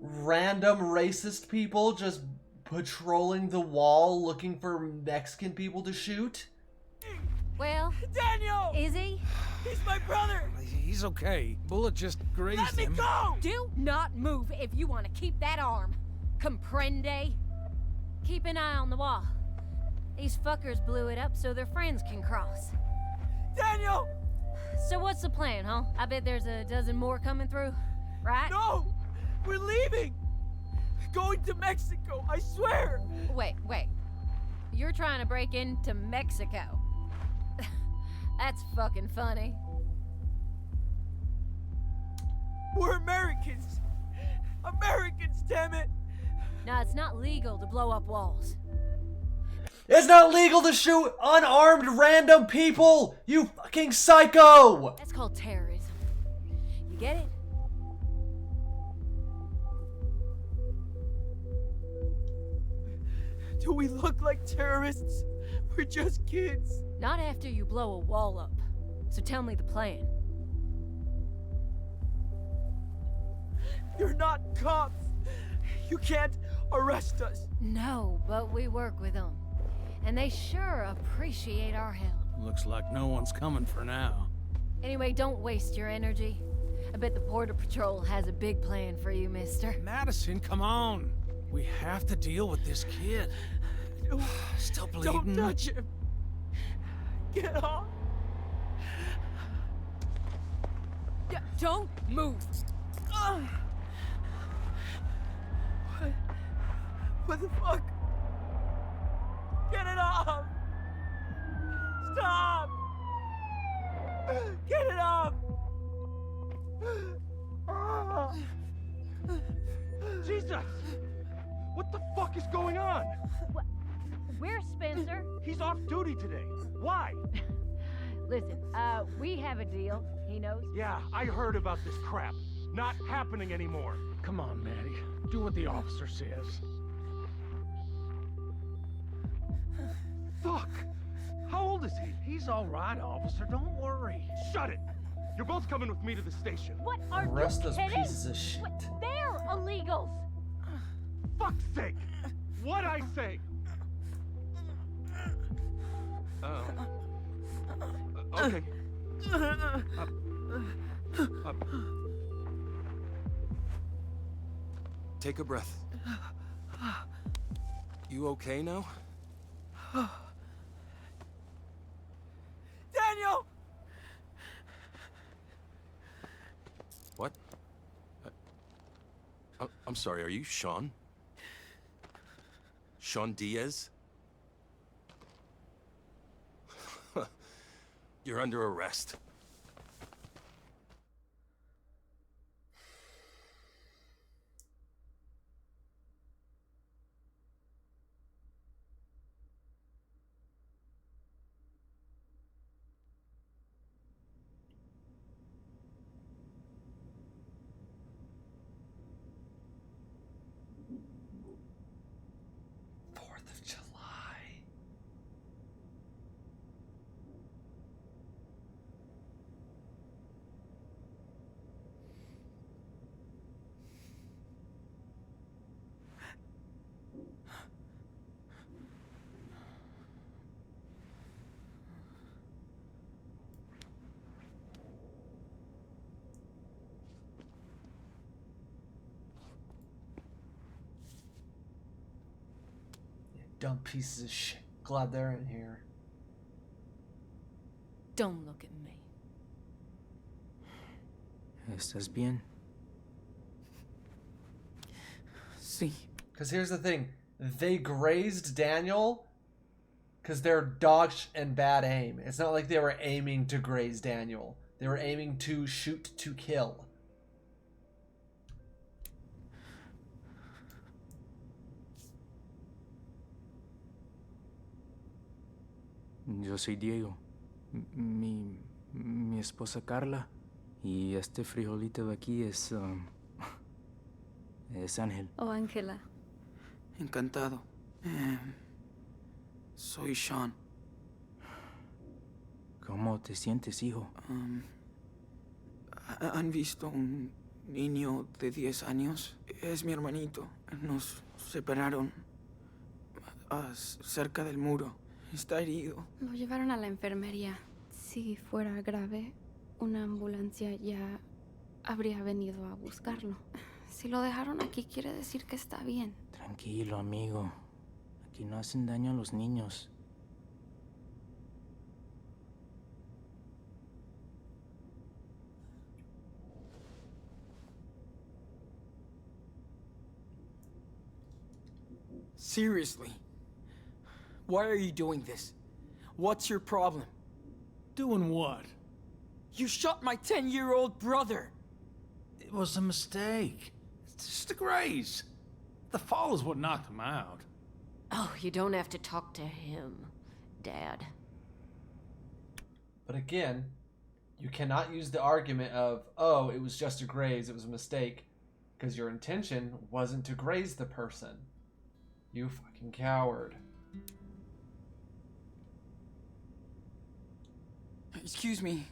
random racist people just patrolling the wall looking for Mexican people to shoot? Well, Daniel! is he? He's my brother! He's okay. Bullet just grazed Let me him. go! Do not move if you want to keep that arm. Comprende? Keep an eye on the wall. These fuckers blew it up so their friends can cross. Daniel! So what's the plan, huh? I bet there's a dozen more coming through, right? No! We're leaving! Going to Mexico, I swear! Wait. You're trying to break into Mexico. That's fucking funny. We're Americans! Americans, damn it! No, it's not legal to blow up walls. It's not legal to shoot unarmed random people! You fucking psycho! That's called terrorism. You get it? Do we look like terrorists? We're just kids. Not after you blow a wall up. So tell me the plan. You're not cops. You can't arrest us. No, but we work with them. And they sure appreciate our help. Looks like no one's coming for now. Anyway, don't waste your energy. I bet the Border Patrol has a big plan for you, mister. Madison, come on. We have to deal with this kid. Still bleeding. Don't touch him. Get off. Don't move. What the fuck? Get it off! Stop! Get it off! Jesus! What the fuck is going on? Where's Spencer? He's off duty today. Why? Listen, we have a deal. He knows. Yeah, I heard about this crap. not happening anymore. Come on, Maddie. Do what the officer says. Fuck! How old is he? He's all right, officer. Don't worry. Shut it! You're both coming with me to the station. What are Arrest you those kidding? pieces of shit. They're illegals. Fuck's sake! What'd I say? Okay. Take a breath. You okay now? Daniel! What? I'm sorry, are you Sean? Sean Diaz? You're under arrest. Dumb pieces of shit. Glad they're in here. Don't look at me. ¿Estás bien? Sí. Because here's the thing. They grazed Daniel because they're dodge and bad aim. It's not like they were aiming to graze Daniel. They were aiming to shoot to kill. Yo soy Diego. Mi esposa Carla. Y este frijolito de aquí es Ángel. Oh, Ángela. Encantado. Soy Sean. ¿Cómo te sientes, hijo? ¿Han visto un niño de 10 años? Es mi hermanito. Nos separaron cerca del muro. Está herido. Lo llevaron a la enfermería. Si fuera grave, una ambulancia ya habría venido a buscarlo. Si lo dejaron aquí, quiere decir que está bien. Tranquilo, amigo. Aquí no hacen daño a los niños. Seriously. Why are you doing this? What's your problem? Doing what? You shot my 10-year-old brother! It was a mistake. It's just a graze. The fall is what knocked him out. Oh, you don't have to talk to him, Dad. But again, you cannot use the argument of, oh, it was just a graze, it was a mistake, because your intention wasn't to graze the person. You fucking coward. Excuse me.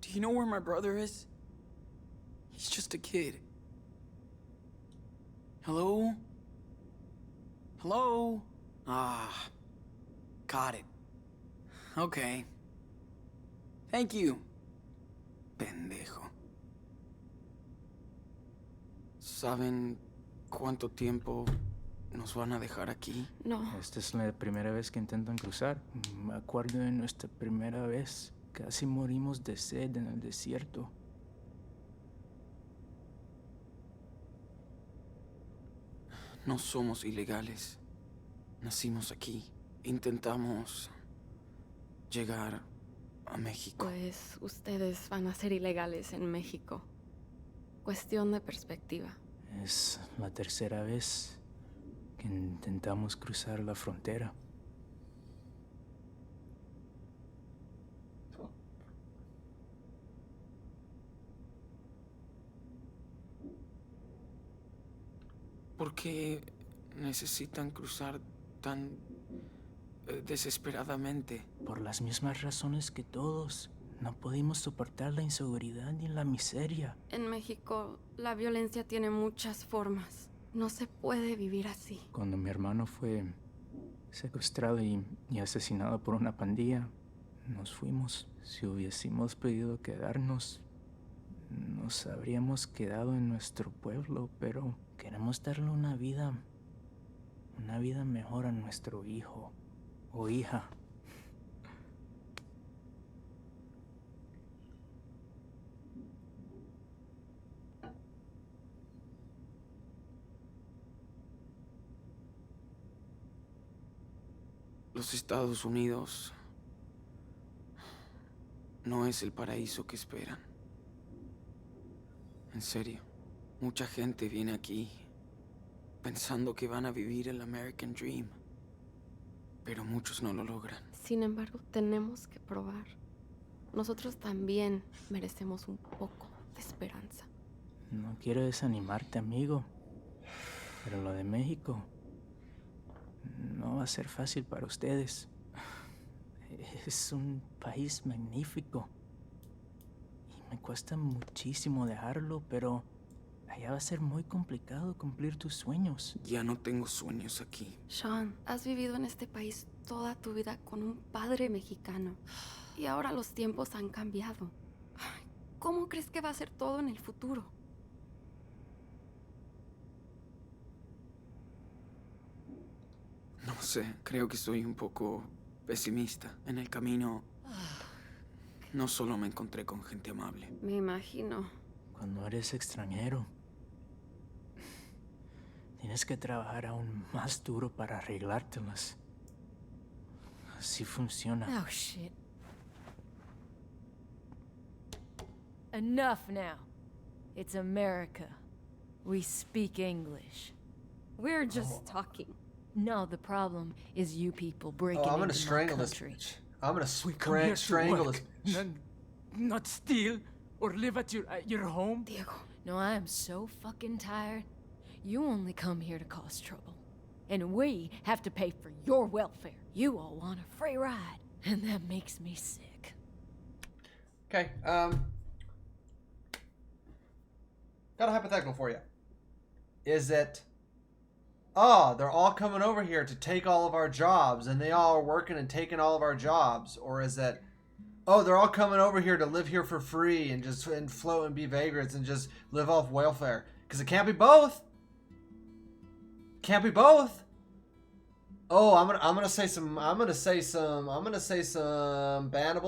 Do you know where my brother is? He's just a kid. Hello? Hello? Ah. Got it. Okay. Thank you. Pendejo. ¿Saben cuánto tiempo nos van a dejar aquí? No. Esta es la primera vez que intentan cruzar. Me acuerdo de nuestra primera vez. Casi morimos de sed en el desierto. No somos ilegales. Nacimos aquí. Intentamos llegar a México. Pues ustedes van a ser ilegales en México. Cuestión de perspectiva. Es la tercera vez que intentamos cruzar la frontera. que necesitan cruzar tan desesperadamente? Por las mismas razones que todos. No pudimos soportar la inseguridad ni la miseria. En México, la violencia tiene muchas formas. No se puede vivir así. Cuando mi hermano fue secuestrado y asesinado por una pandilla, nos fuimos. Si hubiésemos podido quedarnos, nos habríamos quedado en nuestro pueblo, pero queremos darle una vida mejor a nuestro hijo o hija. Los Estados Unidos no es el paraíso que esperan. En serio, mucha gente viene aquí pensando que van a vivir el American Dream, pero muchos no lo logran. Sin embargo, tenemos que probar. Nosotros también merecemos un poco de esperanza. No quiero desanimarte, amigo, pero lo de México no va a ser fácil para ustedes. Es un país magnífico. Y me cuesta muchísimo dejarlo, pero allá va a ser muy complicado cumplir tus sueños. Ya no tengo sueños aquí. Sean, has vivido en este país toda tu vida con un padre mexicano. Y ahora los tiempos han cambiado. ¿Cómo crees que va a ser todo en el futuro? No sé, creo que soy un poco pesimista. En el camino, no solo me encontré con gente amable. Me imagino. Cuando eres extranjero, tienes que trabajar aún más duro para arreglártelas. Así funciona. Oh, shit. Enough now. It's America. We speak English. We're just talking. No, the problem is you people breaking I'm gonna into strangle my this country. bitch. I'm gonna Come here to strangle work, this bitch. Not steal or live at your home. Diego. No, I am so fucking tired. You only come here to cause trouble. And we have to pay for your welfare. You all want a free ride. And that makes me sick. Okay, got a hypothetical for you. Is it, oh, they're all coming over here to take all of our jobs and they all are working and taking all of our jobs? Or is it, oh, they're all coming over here to live here for free and just float and be vagrants and just live off welfare? Because it can't be both. Can't be both. Oh, I'm gonna say some bannable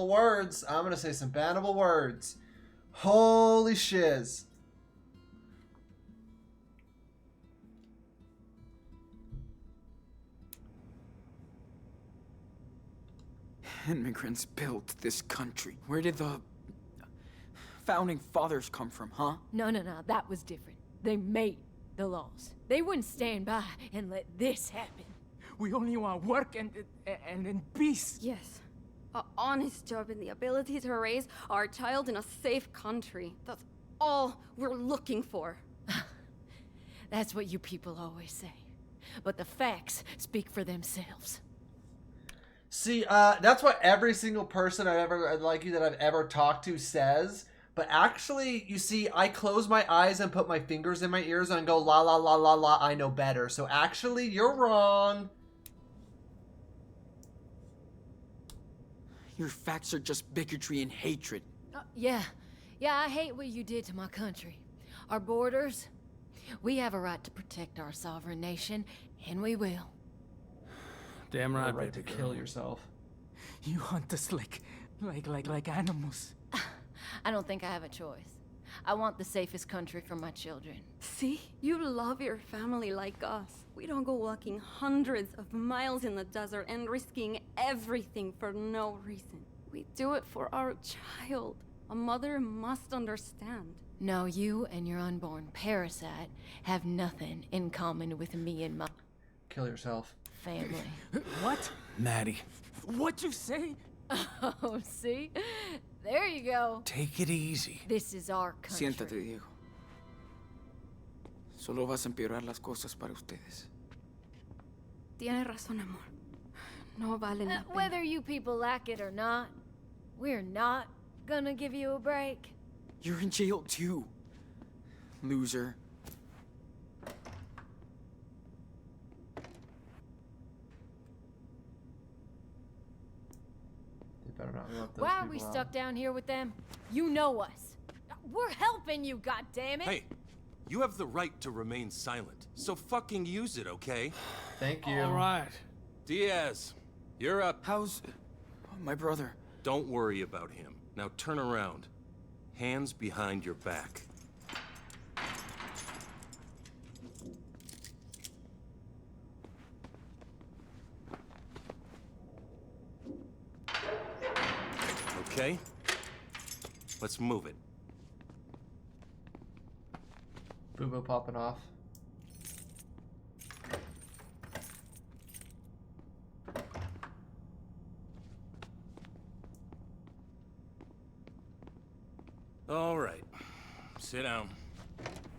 words. I'm gonna say some bannable words. Holy shiz. Immigrants built this country. Where did the founding fathers come from, huh? No, that was different. They made the laws. They wouldn't stand by and let this happen. We only want work and in peace. Yes. An honest job and the ability to raise our child in a safe country. That's all we're looking for. That's what you people always say. But the facts speak for themselves. See, that's what every single person that I've ever talked to says. But actually, you see, I close my eyes and put my fingers in my ears and go, la la la la la, I know better. So actually, you're wrong. Your facts are just bigotry and hatred. Yeah, I hate what you did to my country. Our borders, we have a right to protect our sovereign nation, and we will. Damn right, right to kill yourself. You hunt us like animals. I don't think I have a choice. I want the safest country for my children. See? You love your family like us. We don't go walking hundreds of miles in the desert and risking everything for no reason. We do it for our child. A mother must understand. No, you and your unborn parasite have nothing in common with me and my... Kill yourself. Family. What? Maddie. What'd you say? Oh, see? There you go. Take it easy. This is our country. Siéntate, Diego. Solo vas a empeorar las cosas para ustedes. Tienes razón, amor. No vale la pena. Whether you people like it or not, we're not gonna give you a break. You're in jail too, loser. They better not let those Why are we people out. stuck down here with them? You know us. We're helping you, goddammit! Hey, you have the right to remain silent, so fucking use it, okay? Thank you. All right. Diaz, you're up. How's my brother? Don't worry about him. Now turn around. Hands behind your back. Okay? Let's move it. Boobo popping off. All right. Sit down.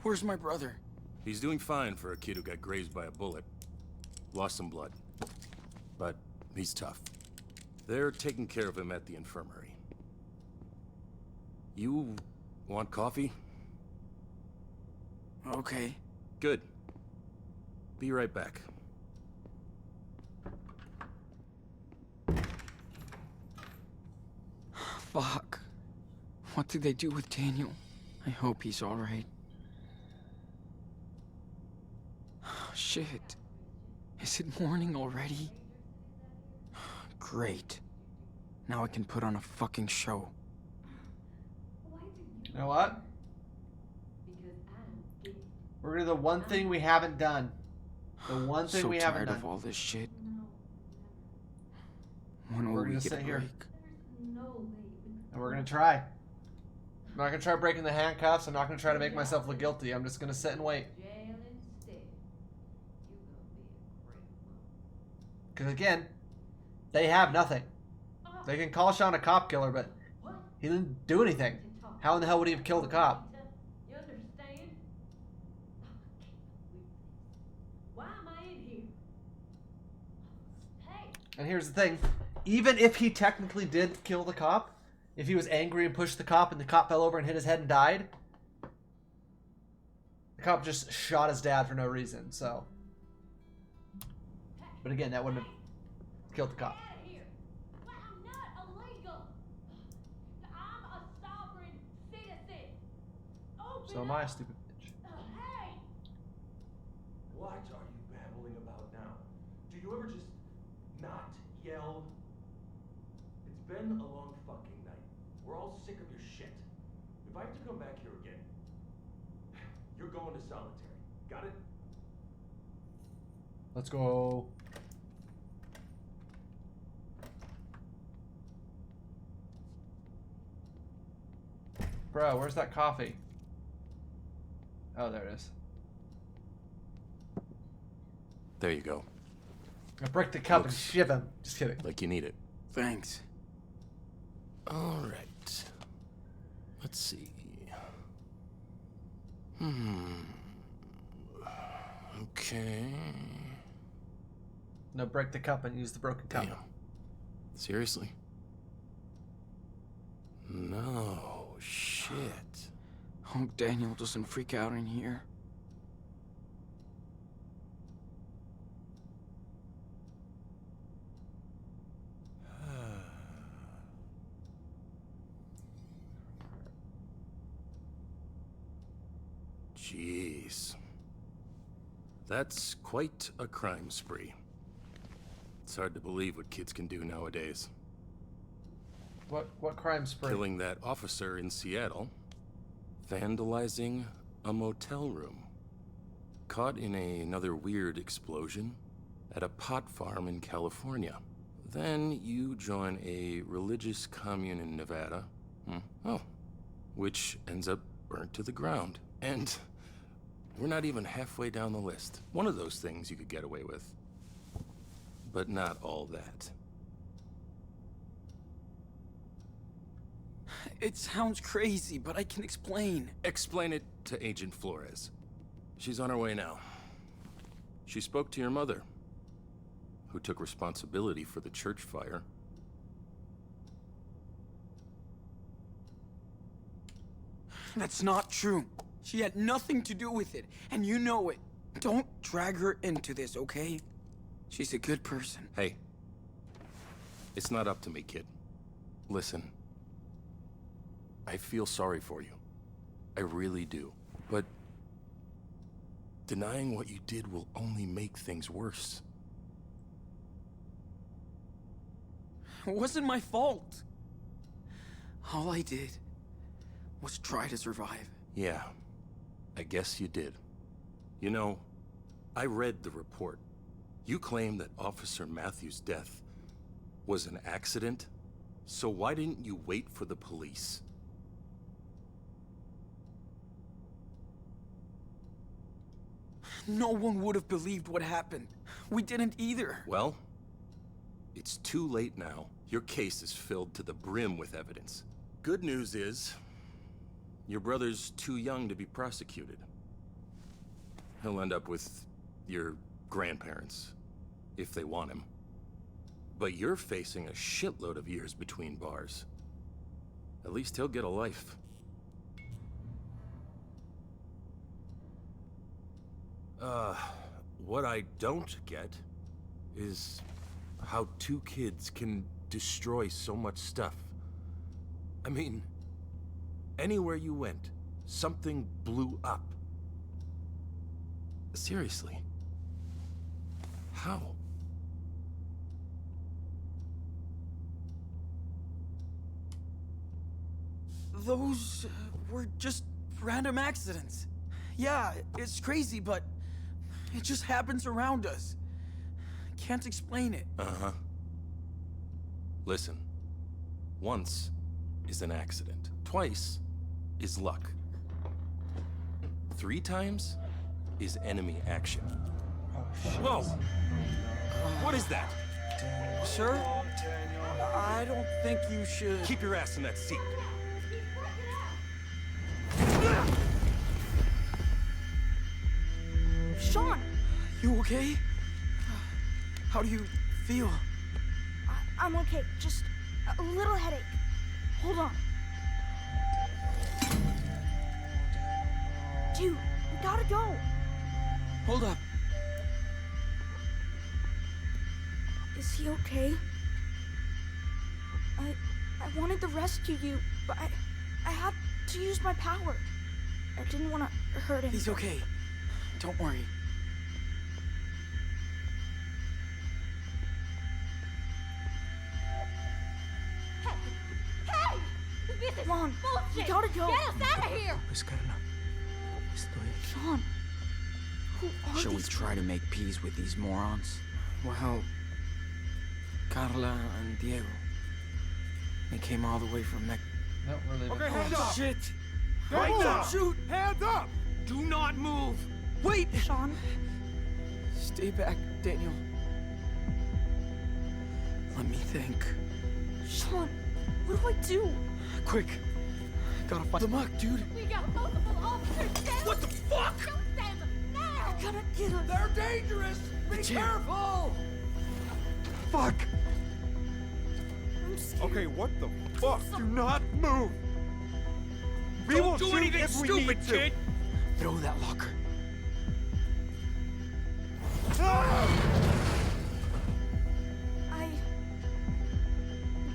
Where's my brother? He's doing fine for a kid who got grazed by a bullet. Lost some blood. But he's tough. They're taking care of him at the infirmary. You want coffee? Okay. Good. Be right back. Fuck. What did they do with Daniel? I hope he's alright. Shit. Is it morning already? Great. Now I can put on a fucking show. You know what? We're gonna do the one thing we haven't done. The one thing So we haven't tired done. of all this shit. When will We're we gonna get a sit here. break? And we're gonna try. I'm not gonna try breaking the handcuffs. I'm not gonna try to make myself look guilty. I'm just gonna sit and wait. Because again, they have nothing. They can call Sean a cop killer, but he didn't do anything. How in the hell would he have killed a cop? You understand? Why am I in here? Hey! And here's the thing. Even if he technically did kill the cop, if he was angry and pushed the cop and the cop fell over and hit his head and died, the cop just shot his dad for no reason, so. But again, that wouldn't have killed the cop. I'm not illegal! I'm a sovereign citizen! So am I, stupid bitch. Hey! What are you babbling about now? Do you ever just not yell? It's been a long fucking night. We're all sick of your shit. If I have to come back here again, you're going to solitary. Got it? Let's go. Bro, where's that coffee? Oh, there it is. There you go. I break the cup and ship him. Just kidding. Like you need it. Thanks. All right. Let's see. Okay. No, break the cup and use the broken cup. Damn. Seriously? No shit. Hope Daniel doesn't freak out in here. Jeez. That's quite a crime spree. It's hard to believe what kids can do nowadays. What crime spree? Killing that officer in Seattle. Vandalizing a motel room. Caught in another weird explosion at a pot farm in California. Then you join a religious commune in Nevada. Oh. Which ends up burnt to the ground. And we're not even halfway down the list. One of those things you could get away with. But not all that. It sounds crazy, but I can explain. Explain it to Agent Flores. She's on her way now. She spoke to your mother, who took responsibility for the church fire. That's not true. She had nothing to do with it, and you know it. Don't drag her into this, okay? She's a good person. Hey, it's not up to me, kid. Listen, I feel sorry for you. I really do. But denying what you did will only make things worse. It wasn't my fault. All I did was try to survive. Yeah, I guess you did. You know, I read the report. You claim that Officer Matthews' death was an accident, so why didn't you wait for the police? No one would have believed what happened. We didn't either. Well, it's too late now. Your case is filled to the brim with evidence. Good news is, your brother's too young to be prosecuted. He'll end up with your grandparents, if they want him. But you're facing a shitload of years between bars. At least he'll get a life. What I don't get is how two kids can destroy so much stuff. I mean, anywhere you went, something blew up. Seriously. How? Those were just random accidents. Yeah, it's crazy, but it just happens around us. Can't explain it. Uh-huh. Listen, once is an accident. Twice is luck. 3 times is enemy action. Whoa! What is that? Sir? I don't think you should... Keep your ass in that seat. Sean! You okay? How do you feel? I'm okay. Just a little headache. Hold on. Dude, we gotta go. Hold up. Is he okay? I wanted to rescue you, but I had to use my power. I didn't want to hurt him. He's okay. Don't worry. Hey! This is Come on, bullshit! we gotta go. Get us out of here! Pues Carla, estoy... Sean, who are Shall we these try to make peace with these morons? Well, Carla and Diego. They came all the way from Mexico. No, we're leaving. Okay, hands up! Shit! Right Don't now! shoot! Hands up! Do not move! Wait! Sean? Stay back, Daniel. Let me think. Sean, what do I do? Quick! Gotta find the muck, dude! We got multiple officers down! What the fuck? Don't stand them now! I gotta get him. They're dangerous! Be It's here. careful! Fuck! I'm scared. Okay, what the fuck? Do not move! We will Don't do shoot anything if we stupid, need to. kid! Throw that locker. I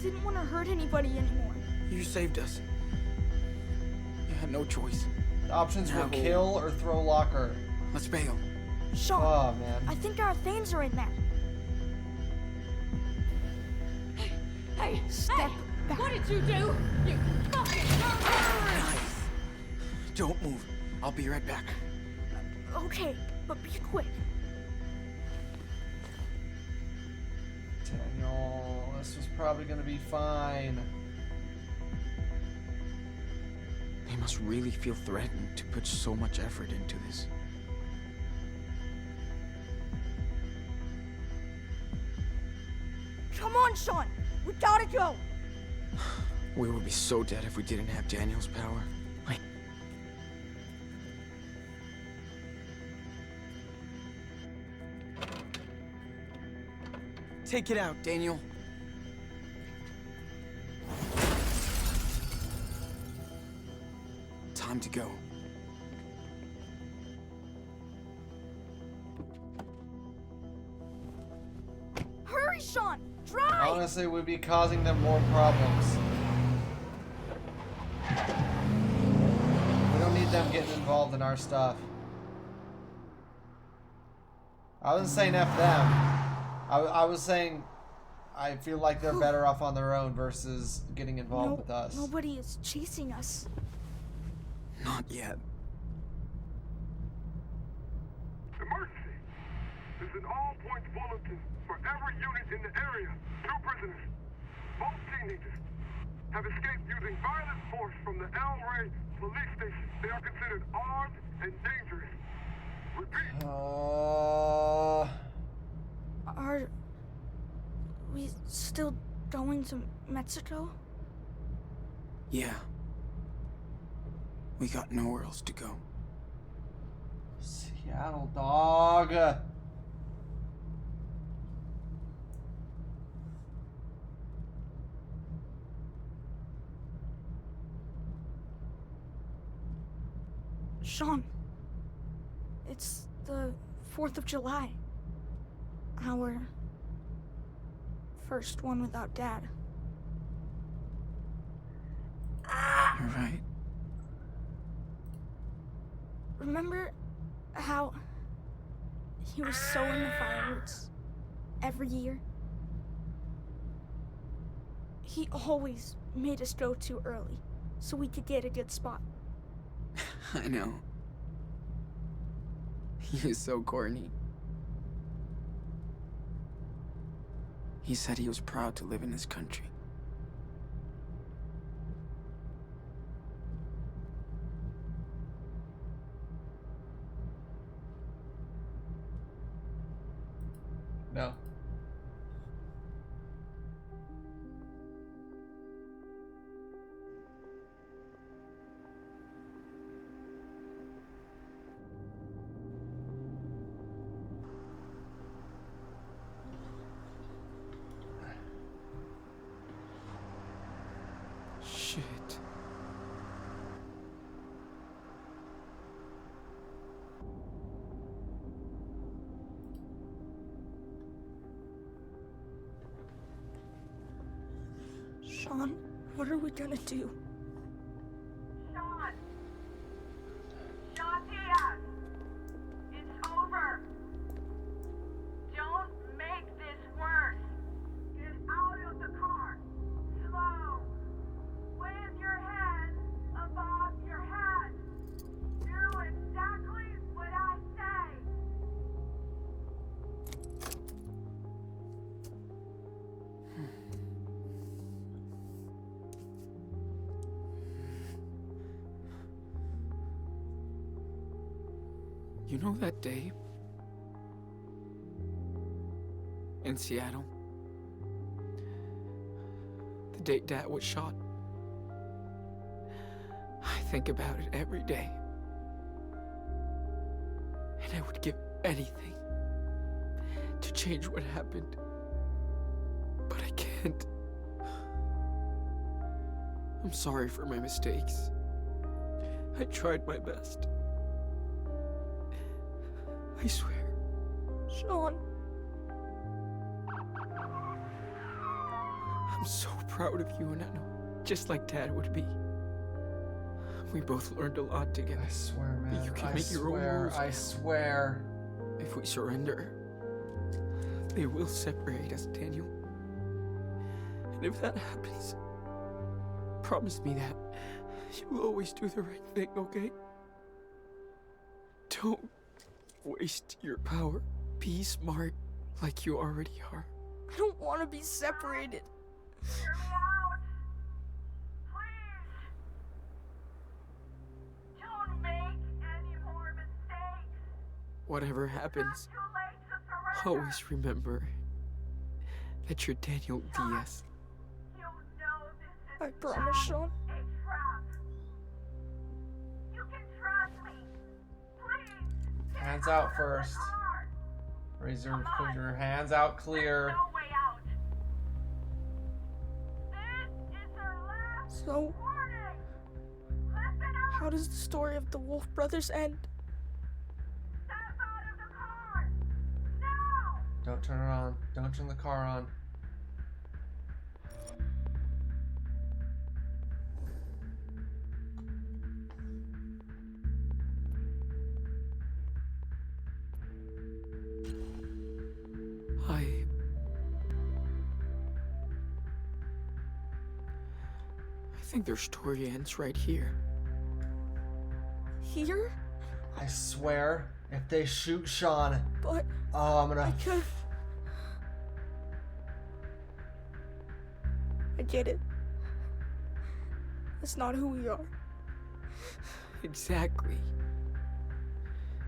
didn't want to hurt anybody anymore. You saved us. You had no choice. The options were Now- kill or throw locker. Let's bail. Sean, Oh, man. I think our things are in there. Hey! Step hey! back. What did you do? You fucking murderer! Nice. Don't move. I'll be right back. Okay, but be quick. Daniel, this was probably gonna be fine. They must really feel threatened to put so much effort into this. Come on, Sean. We gotta go. We would be so dead if we didn't have Daniel's power. Take it out, Daniel. Time to go. Hurry, Sean! Drive! Honestly, we'd be causing them more problems. We don't need them getting involved in our stuff. I wasn't saying F them. I was saying I feel like they're better off on their own versus getting involved with us. Nobody is chasing us. Not yet. Emergency! This is an all-points bulletin for every unit in the area. 2 prisoners, both teenagers, have escaped using violent force from the El Rey police station. They are considered armed and dangerous. Repeat. Are we still going to Mexico? Yeah. We got nowhere else to go. Seattle, dog. Sean, it's the 4th of July. Our first one without Dad. You're right. Remember how he was so into fireworks every year? He always made us go too early so we could get a good spot. I know. He is so corny. He said he was proud to live in this country. No. Shit. Sean, what are we gonna do? Sean! Sean Diaz! It's over! Don't make this worse! Get out of the car! Slow! Wave your hand above your head! Do exactly what I say! You know that day in Seattle? The day Dad was shot? I think about it every day. And I would give anything to change what happened. But I can't. I'm sorry for my mistakes. I tried my best. I swear. Sean. I'm so proud of you, and I know, just like Dad would be. We both learned a lot together. I swear, man. You can I make your own swear. rules. I swear. If we surrender, they will separate us, Daniel. And if that happens, promise me that you'll always do the right thing, okay? Don't waste your power. Be smart like you already are. I don't want to be separated. Hear me out! Please! Don't make any more mistakes! Whatever happens, Too late to surrender! always remember that you're Daniel Diaz. You know this is I promise, Sean. a trap. You can trust me. Please! Hands out first. Put your hands out clear. No way out. So, how does the story of the Wolf brothers end? Don't turn it on. Don't turn the car on. I think their story ends right here. Here? I swear, if they shoot Sean, But oh, I'm gonna. I get it. That's not who we are. Exactly.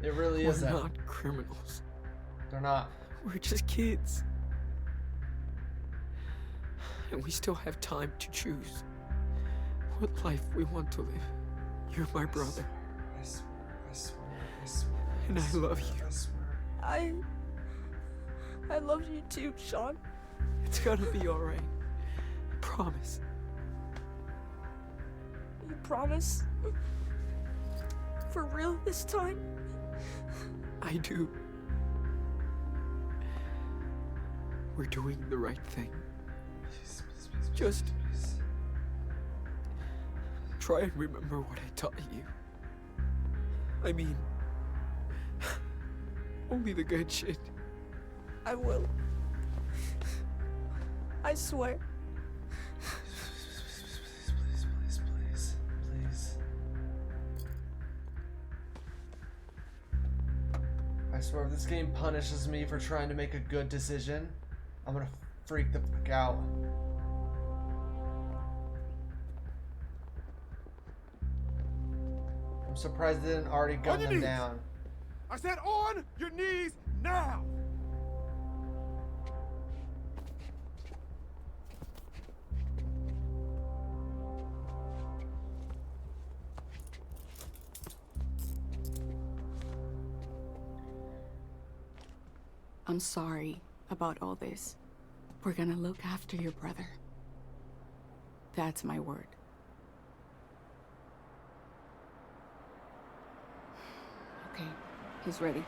It really We're is that. not criminals. They're not. We're just kids. And we still have time to choose what life we want to live. You're my brother. I swear. And I love you. I love you too, Sean. It's gonna be alright. I promise. You promise? For real this time? I do. We're doing the right thing. Just try and remember what I taught you. I mean, only the good shit. I will. I swear. Please. I swear, if this game punishes me for trying to make a good decision, I'm gonna freak the fuck out. I'm surprised they didn't already gun them down. I said on your knees now! I'm sorry about all this. We're gonna look after your brother. That's my word. Okay, he's ready.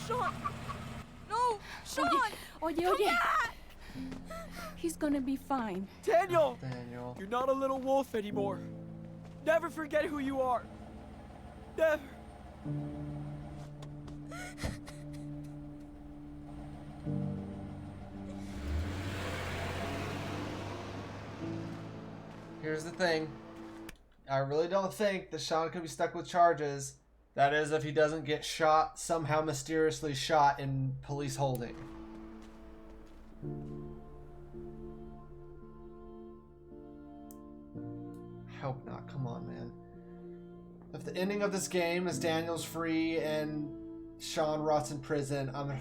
Sean! No! Sean! Oye, Come oye. back! He's gonna be fine. Daniel! Daniel. You're not a little wolf anymore. Never forget who you are. Never. Here's the thing. I really don't think that Sean could be stuck with charges. That is, if he doesn't get shot, somehow mysteriously shot in police holding. I hope not. Come on, man. If the ending of this game is Daniel's free and Sean rots in prison, I'm gonna...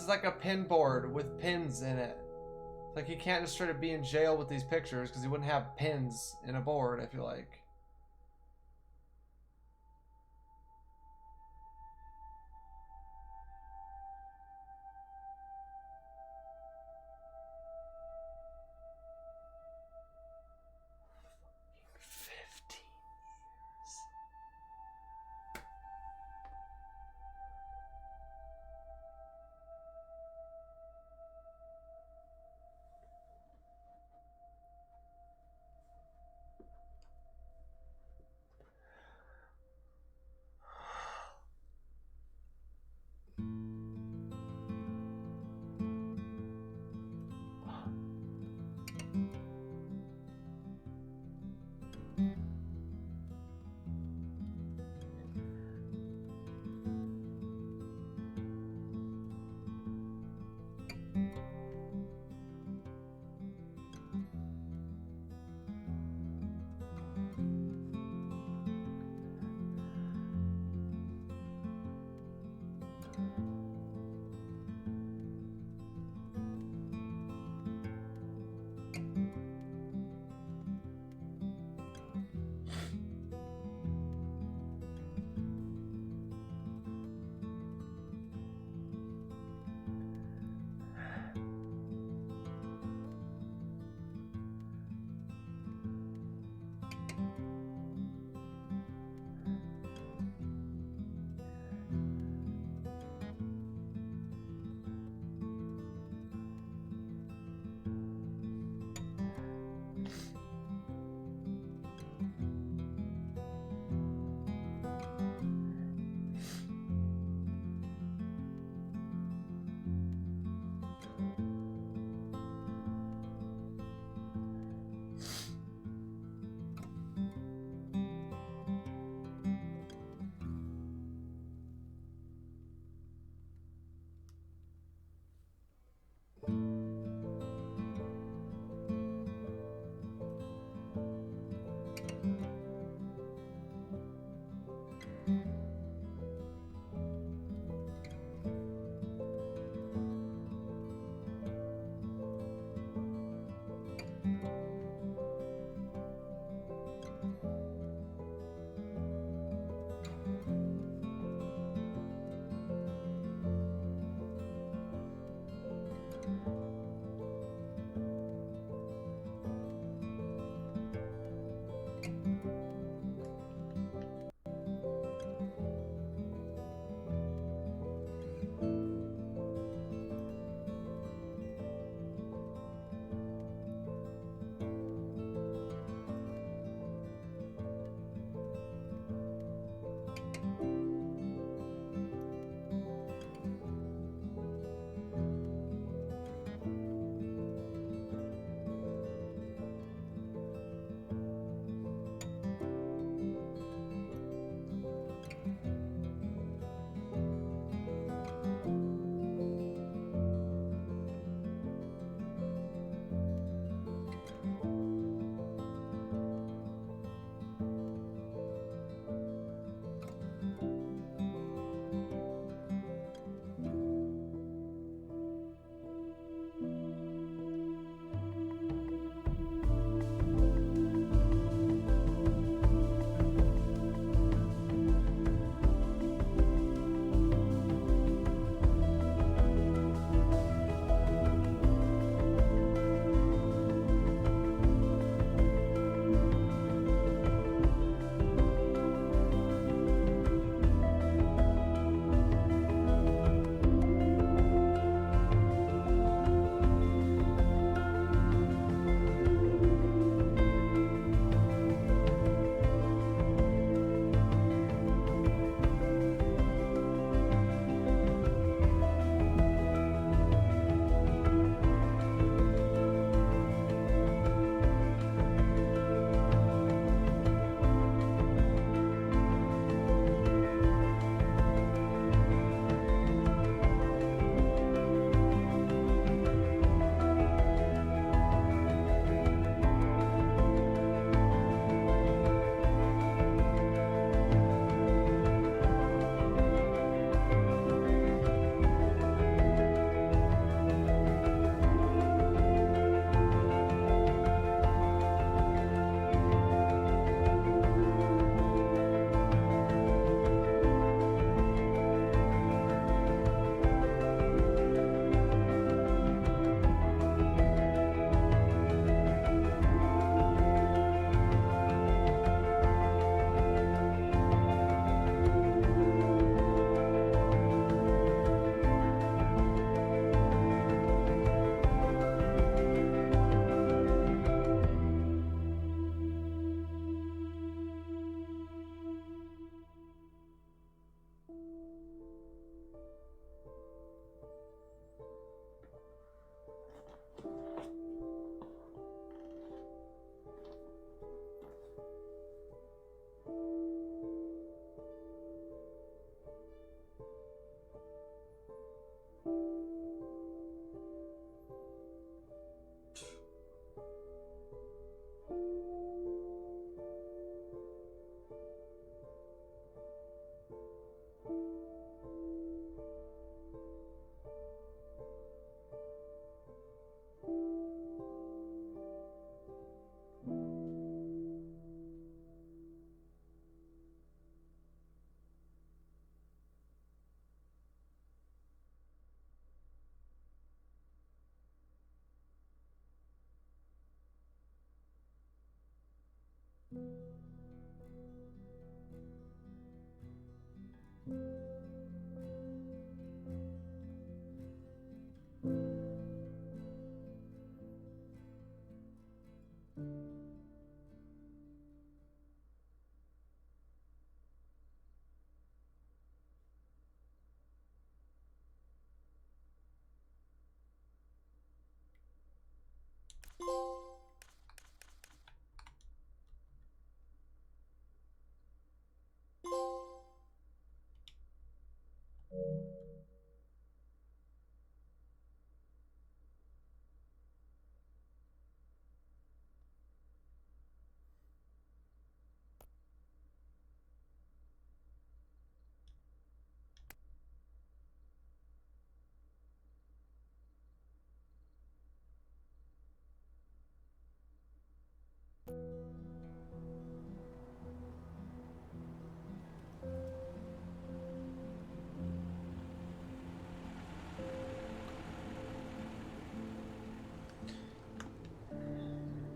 is like a pin board with pins in it. Like he can't just try to be in jail with these pictures because he wouldn't have pins in a board, I feel like.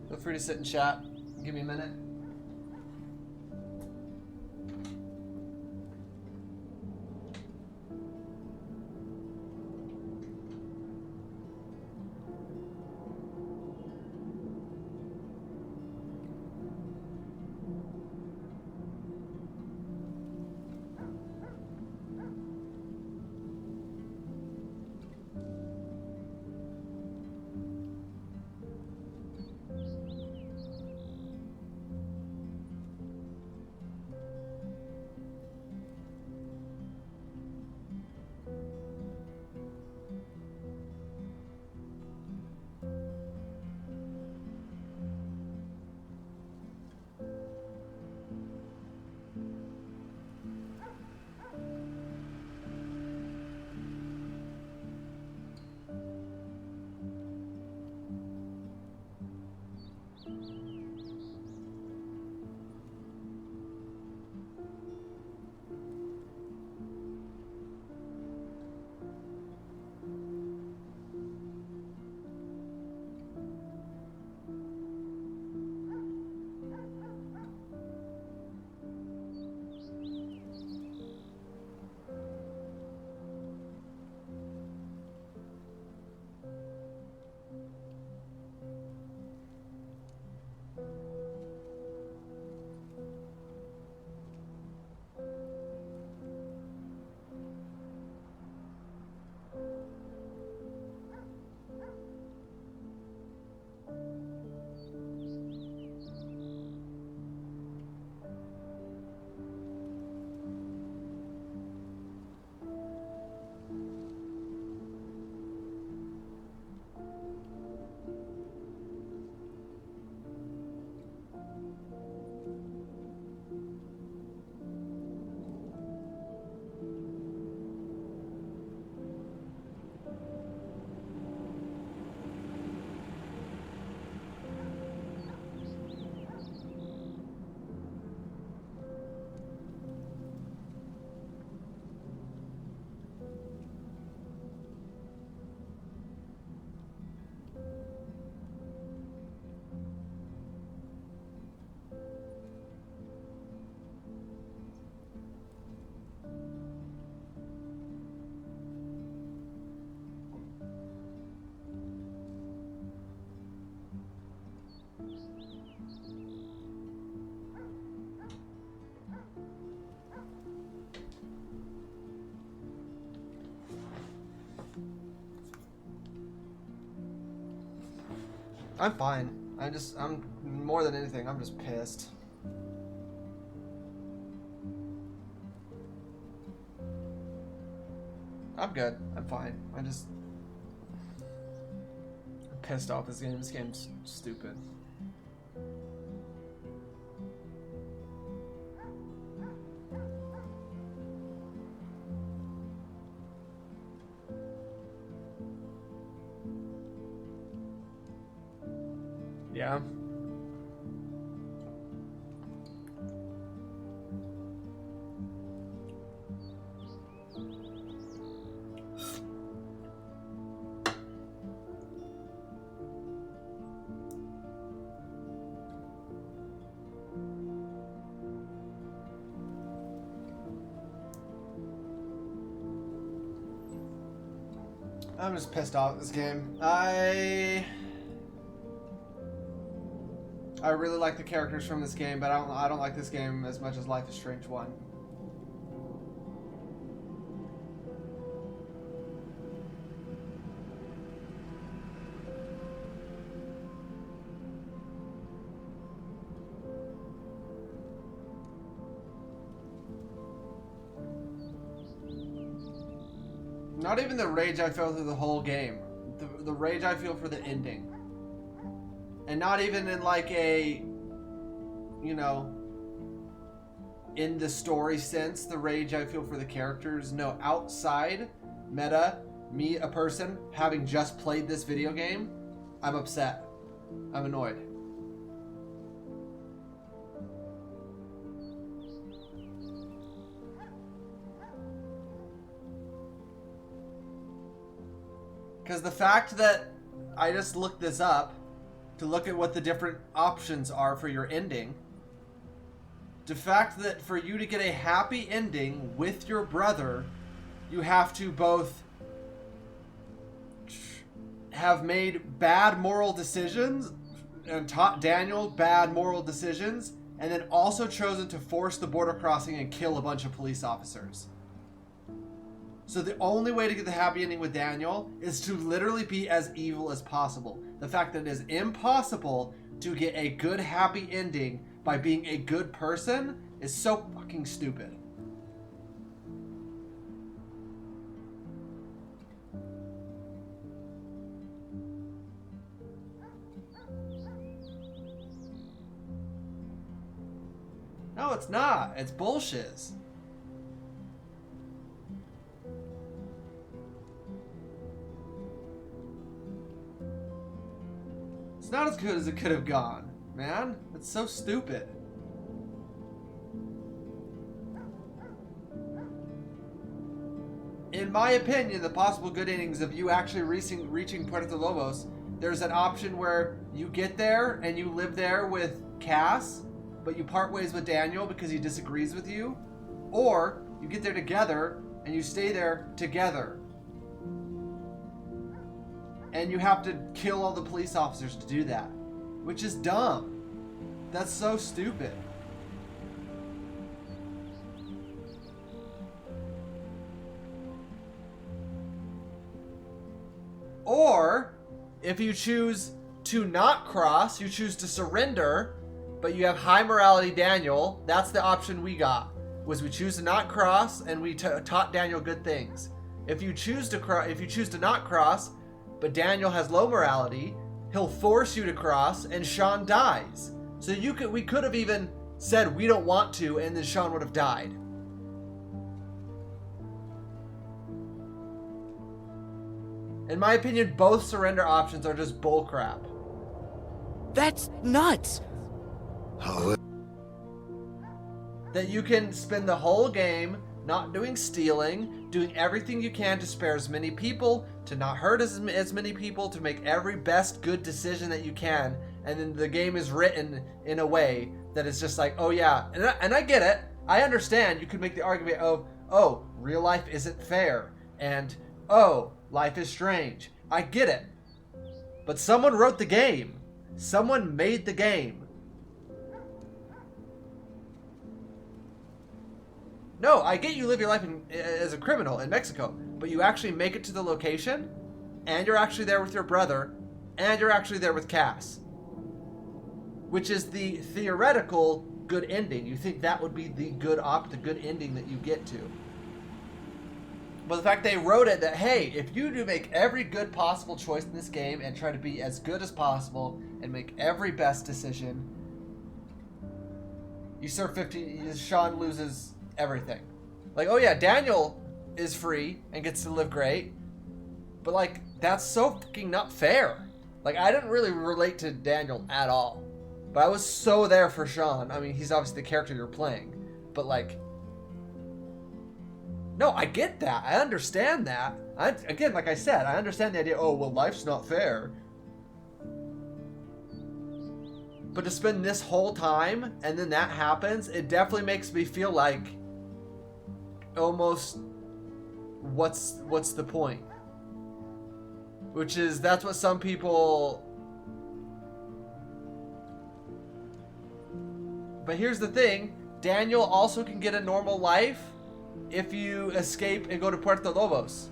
Feel free to sit and chat. Give me a minute. I'm fine. I'm more than anything, I'm just pissed. I'm good. I'm fine. I'm pissed off this game. This game's stupid. Yeah. I'm just pissed off at this game. I really like the characters from this game, but I don't like this game as much as Life is Strange 1. Not even the rage I felt through the whole game. The rage I feel for the ending. And not even in like a, you know, in the story sense, the rage I feel for the characters. No, outside, meta, me, a person, having just played this video game, I'm upset. I'm annoyed. Because the fact that I just looked this up, to look at what the different options are for your ending. The fact that for you to get a happy ending with your brother, you have to both have made bad moral decisions and taught Daniel bad moral decisions, and then also chosen to force the border crossing and kill a bunch of police officers. So the only way to get the happy ending with Daniel is to literally be as evil as possible. The fact that it is impossible to get a good happy ending by being a good person is so fucking stupid. No, it's not. It's bullshit. It's not as good as it could have gone, man. It's so stupid. In my opinion, the possible good endings of you actually reaching Puerto Lobos, there's an option where you get there and you live there with Cass, but you part ways with Daniel because he disagrees with you, or you get there together and you stay there together. And you have to kill all the police officers to do that, which is dumb. That's so stupid. Or, if you choose to not cross, you choose to surrender, but you have high morality Daniel, that's the option we got, was we choose to not cross and we taught Daniel good things. If you choose to not cross, but Daniel has low morality, he'll force you to cross and Sean dies. So we could have even said we don't want to, and then Sean would have died. In my opinion, both surrender options are just bullcrap. That's nuts! That you can spend the whole game not doing stealing, doing everything you can to spare as many people, to not hurt as many people, to make every best good decision that you can, and then the game is written in a way that is just like, oh yeah, and I get it. I understand you could make the argument of, oh, real life isn't fair, and oh, life is strange. I get it. But someone wrote the game. Someone made the game. No, I get you live your life as a criminal in Mexico, but you actually make it to the location, and you're actually there with your brother, and you're actually there with Cass. Which is the theoretical good ending. You think that would be the good ending that you get to. But the fact they wrote it that, hey, if you do make every good possible choice in this game and try to be as good as possible and make every best decision, you serve 50, Sean loses everything. Like, oh yeah, Daniel is free and gets to live great, but like, that's so fucking not fair. Like, I didn't really relate to Daniel at all, but I was so there for Sean. I mean, he's obviously the character you're playing, but like, no, I get that. I understand that. Again, like I said, I understand the idea, oh, well, life's not fair. But to spend this whole time and then that happens, it definitely makes me feel like almost what's the point? Which is, that's what some people... But here's the thing, Daniel also can get a normal life if you escape and go to Puerto Lobos.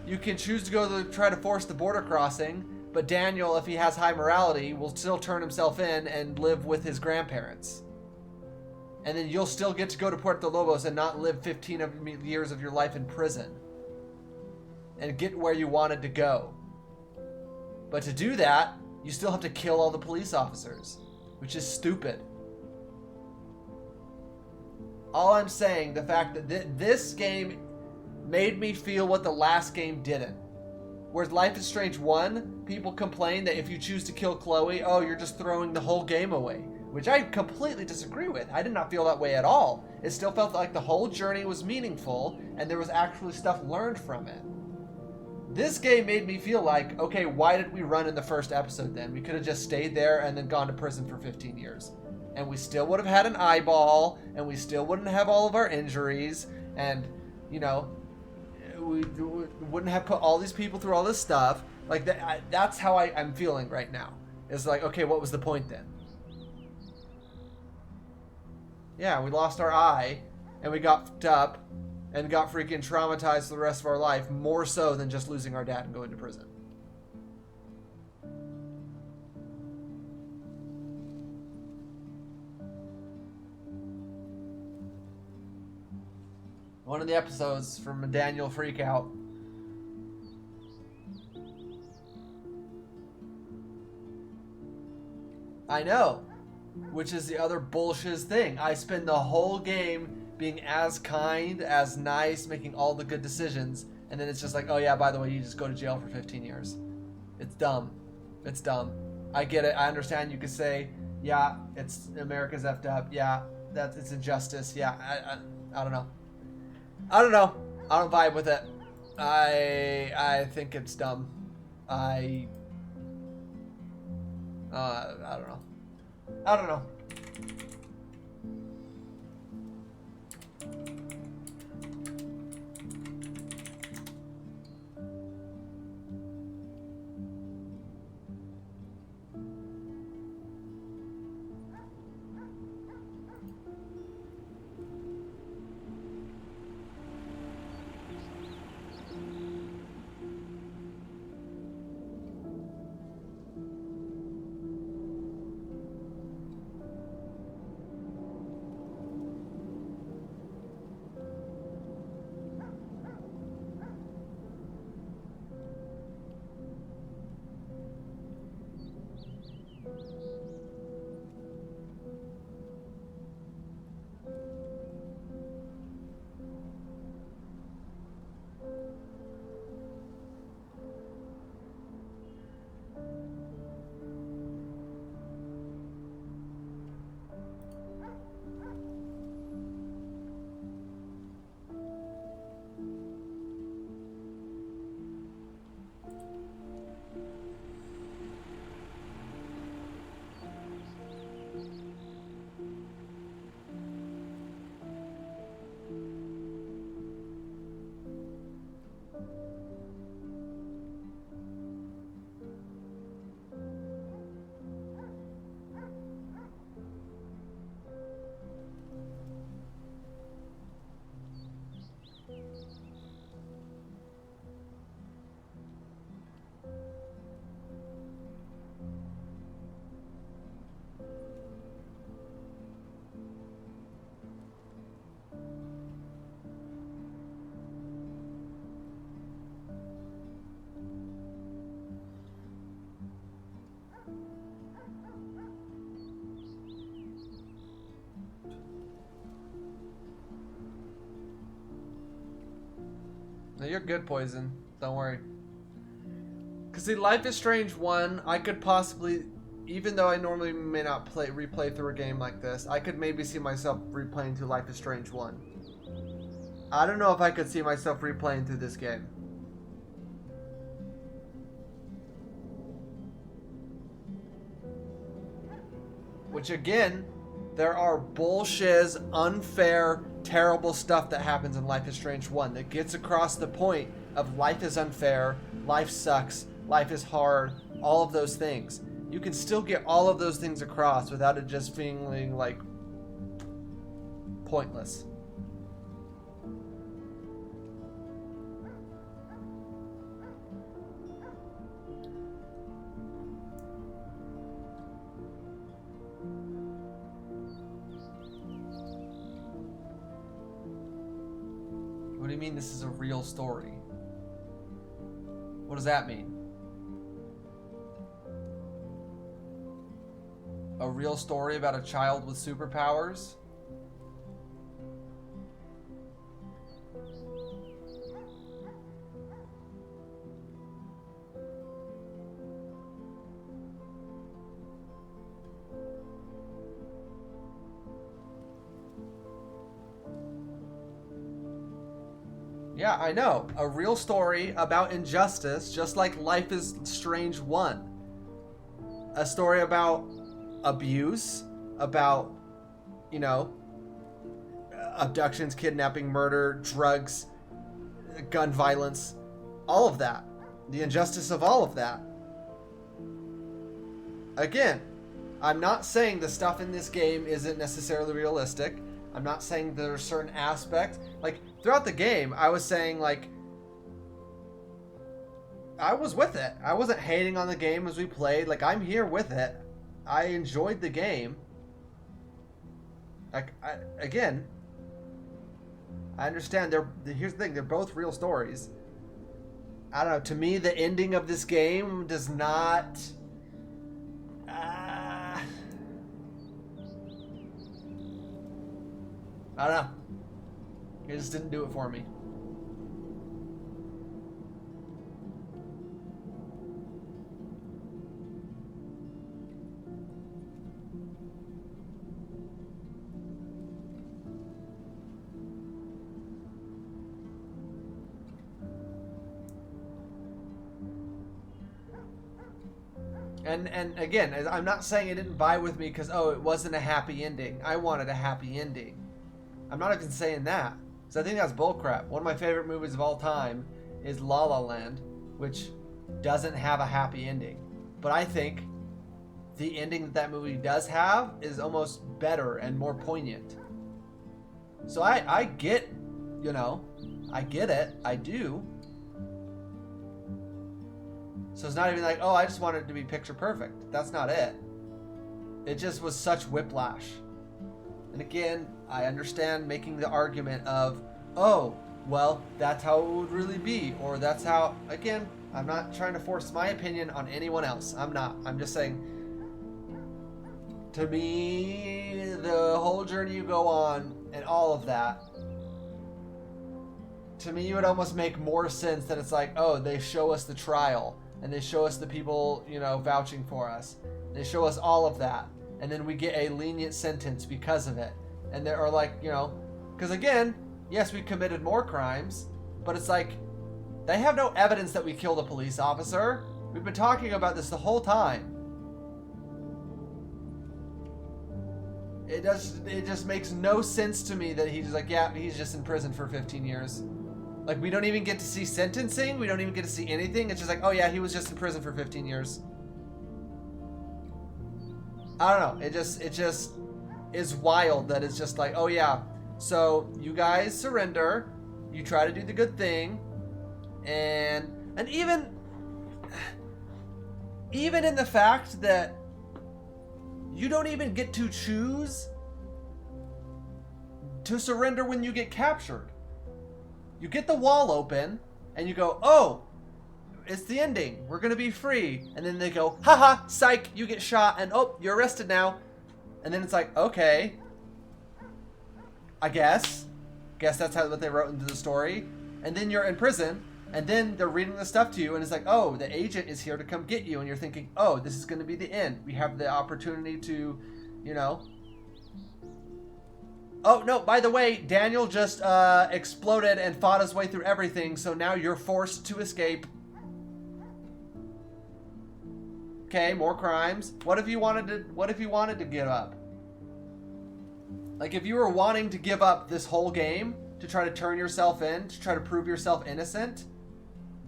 You can choose to go to try to force the border crossing, but Daniel, if he has high morality, will still turn himself in and live with his grandparents. And then you'll still get to go to Puerto Lobos and not live 15 years of your life in prison. And get where you wanted to go. But to do that, you still have to kill all the police officers, which is stupid. All I'm saying, the fact that this game made me feel what the last game didn't. Whereas Life is Strange 1, people complain that if you choose to kill Chloe, oh, you're just throwing the whole game away. Which I completely disagree with. I did not feel that way at all. It still felt like the whole journey was meaningful, and there was actually stuff learned from it. This game made me feel like, okay, why did we run in the first episode then? We could have just stayed there and then gone to prison for 15 years. And we still would have had an eyeball, and we still wouldn't have all of our injuries, and, you know, we wouldn't have put all these people through all this stuff. Like, that's how I'm feeling right now. It's like, okay, what was the point then? Yeah, we lost our eye, and we got fucked up, and got freaking traumatized for the rest of our life, more so than just losing our dad and going to prison. One of the episodes from a Daniel Freakout. I know, which is the other bullshit thing. I spend the whole game being as kind, as nice, making all the good decisions, and then it's just like, oh yeah, by the way, you just go to jail for 15 years. It's dumb. It's dumb. I get it. I understand you could say, yeah, it's America's effed up. Yeah, it's injustice. Yeah, I don't know. I don't know. I don't vibe with it. I think it's dumb. I don't know. I don't know. No, you're good, Poison. Don't worry. Because see, Life is Strange 1, I could possibly, even though I normally may not replay through a game like this, I could maybe see myself replaying through Life is Strange 1. I don't know if I could see myself replaying through this game. Which again, there are bullshit, unfair, terrible stuff that happens in Life is Strange 1 that gets across the point of life is unfair, life sucks, life is hard, all of those things. You can still get all of those things across without it just feeling like pointless. What do you mean this is a real story? What does that mean? A real story about a child with superpowers? Yeah, I know. A real story about injustice, just like Life is Strange 1. A story about abuse, about, you know, abductions, kidnapping, murder, drugs, gun violence, all of that. The injustice of all of that. Again, I'm not saying the stuff in this game isn't necessarily realistic. I'm not saying there are certain aspects. Like, throughout the game, I was saying, like, I was with it. I wasn't hating on the game as we played. Like, I'm here with it. I enjoyed the game. Like, again, I understand here's the thing, they're both real stories. I don't know, to me, the ending of this game does not... I don't know. It just didn't do it for me. And again, I'm not saying it didn't vibe with me because, oh, it wasn't a happy ending. I wanted a happy ending. I'm not even saying that. So I think that's bullcrap. One of my favorite movies of all time is La La Land, which doesn't have a happy ending. But I think the ending that movie does have is almost better and more poignant. So I get, you know, I get it. I do. So it's not even like, oh, I just wanted it to be picture perfect. That's not it. It just was such whiplash. And again, I understand making the argument of, oh, well, that's how it would really be. Or that's how, again, I'm not trying to force my opinion on anyone else. I'm not. I'm just saying, to me, the whole journey you go on and all of that, to me, it would almost make more sense that it's like, oh, they show us the trial. And they show us the people, you know, vouching for us. They show us all of that. And then we get a lenient sentence because of it. And there are like, you know, because again, yes, we committed more crimes, but it's like, they have no evidence that we killed a police officer. We've been talking about this the whole time. It just makes no sense to me that he's like, yeah, he's just in prison for 15 years. Like, we don't even get to see sentencing. We don't even get to see anything. It's just like, oh yeah, he was just in prison for 15 years. I don't know. It just is wild that it's just like, oh yeah, so you guys surrender. You try to do the good thing. And even in the fact that you don't even get to choose to surrender when you get captured. You get the wall open, and you go, oh, it's the ending. We're going to be free. And then they go, haha, psych, you get shot, and oh, you're arrested now. And then it's like, okay. I guess that's what they wrote into the story. And then you're in prison, and then they're reading the stuff to you, and it's like, oh, the agent is here to come get you. And you're thinking, oh, this is going to be the end. We have the opportunity to, you know... Oh, no, by the way, Daniel just exploded and fought his way through everything, so now you're forced to escape. Okay, more crimes. What if you wanted to give up? Like, if you were wanting to give up this whole game to try to turn yourself in, to try to prove yourself innocent,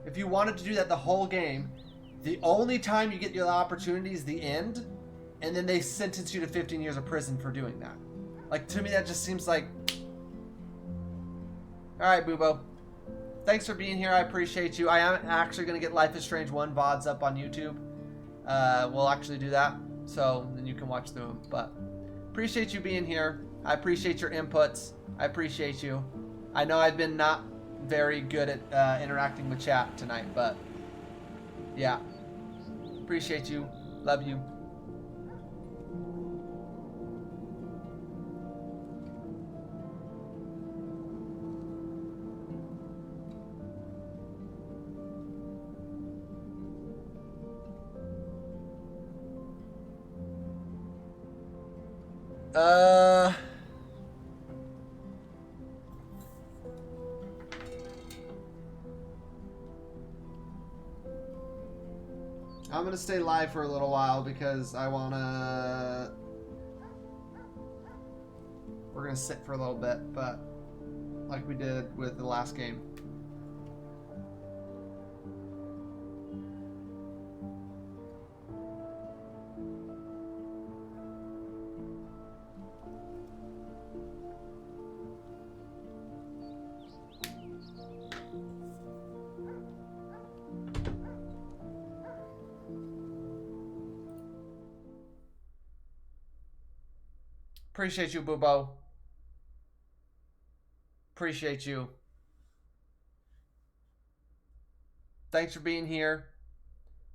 if you wanted to do that the whole game, the only time you get the opportunity is the end, and then they sentence you to 15 years of prison for doing that. Like, to me, that just seems like... Alright, Bubo. Thanks for being here. I appreciate you. I am actually going to get Life is Strange 1 VODs up on YouTube. We'll actually do that. So, then you can watch them. But, appreciate you being here. I appreciate your inputs. I appreciate you. I know I've been not very good at interacting with chat tonight, but... Yeah. Appreciate you. Love you. I'm gonna stay live for a little while because I wanna... We're gonna sit for a little bit, but like we did with the last game. Appreciate you, Boobo. Appreciate you. Thanks for being here.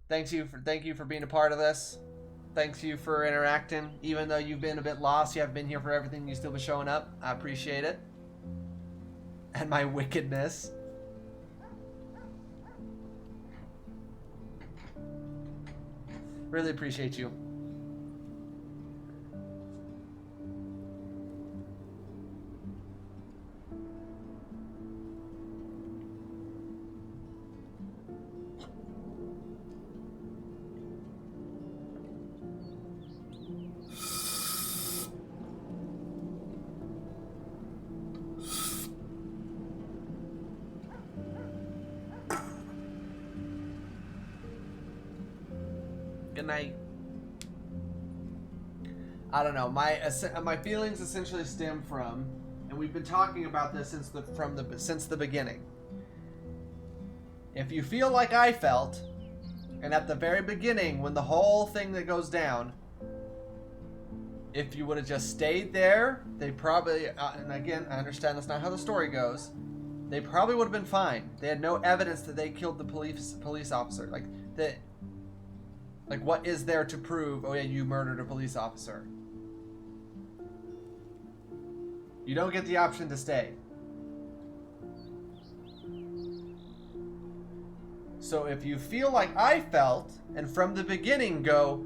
Thank you for being a part of this. Thanks you for interacting. Even though you've been a bit lost, you haven't been here for everything, you still been showing up. I appreciate it. And my wickedness. Really appreciate you. Good night. I don't know. My feelings essentially stem from, and we've been talking about this since the beginning. If you feel like I felt, and at the very beginning when the whole thing that goes down, if you would have just stayed there, they probably, and again, I understand that's not how the story goes, they probably would have been fine. They had no evidence that they killed the police officer. Like, what is there to prove, oh yeah, you murdered a police officer? You don't get the option to stay. So if you feel like I felt, and from the beginning go,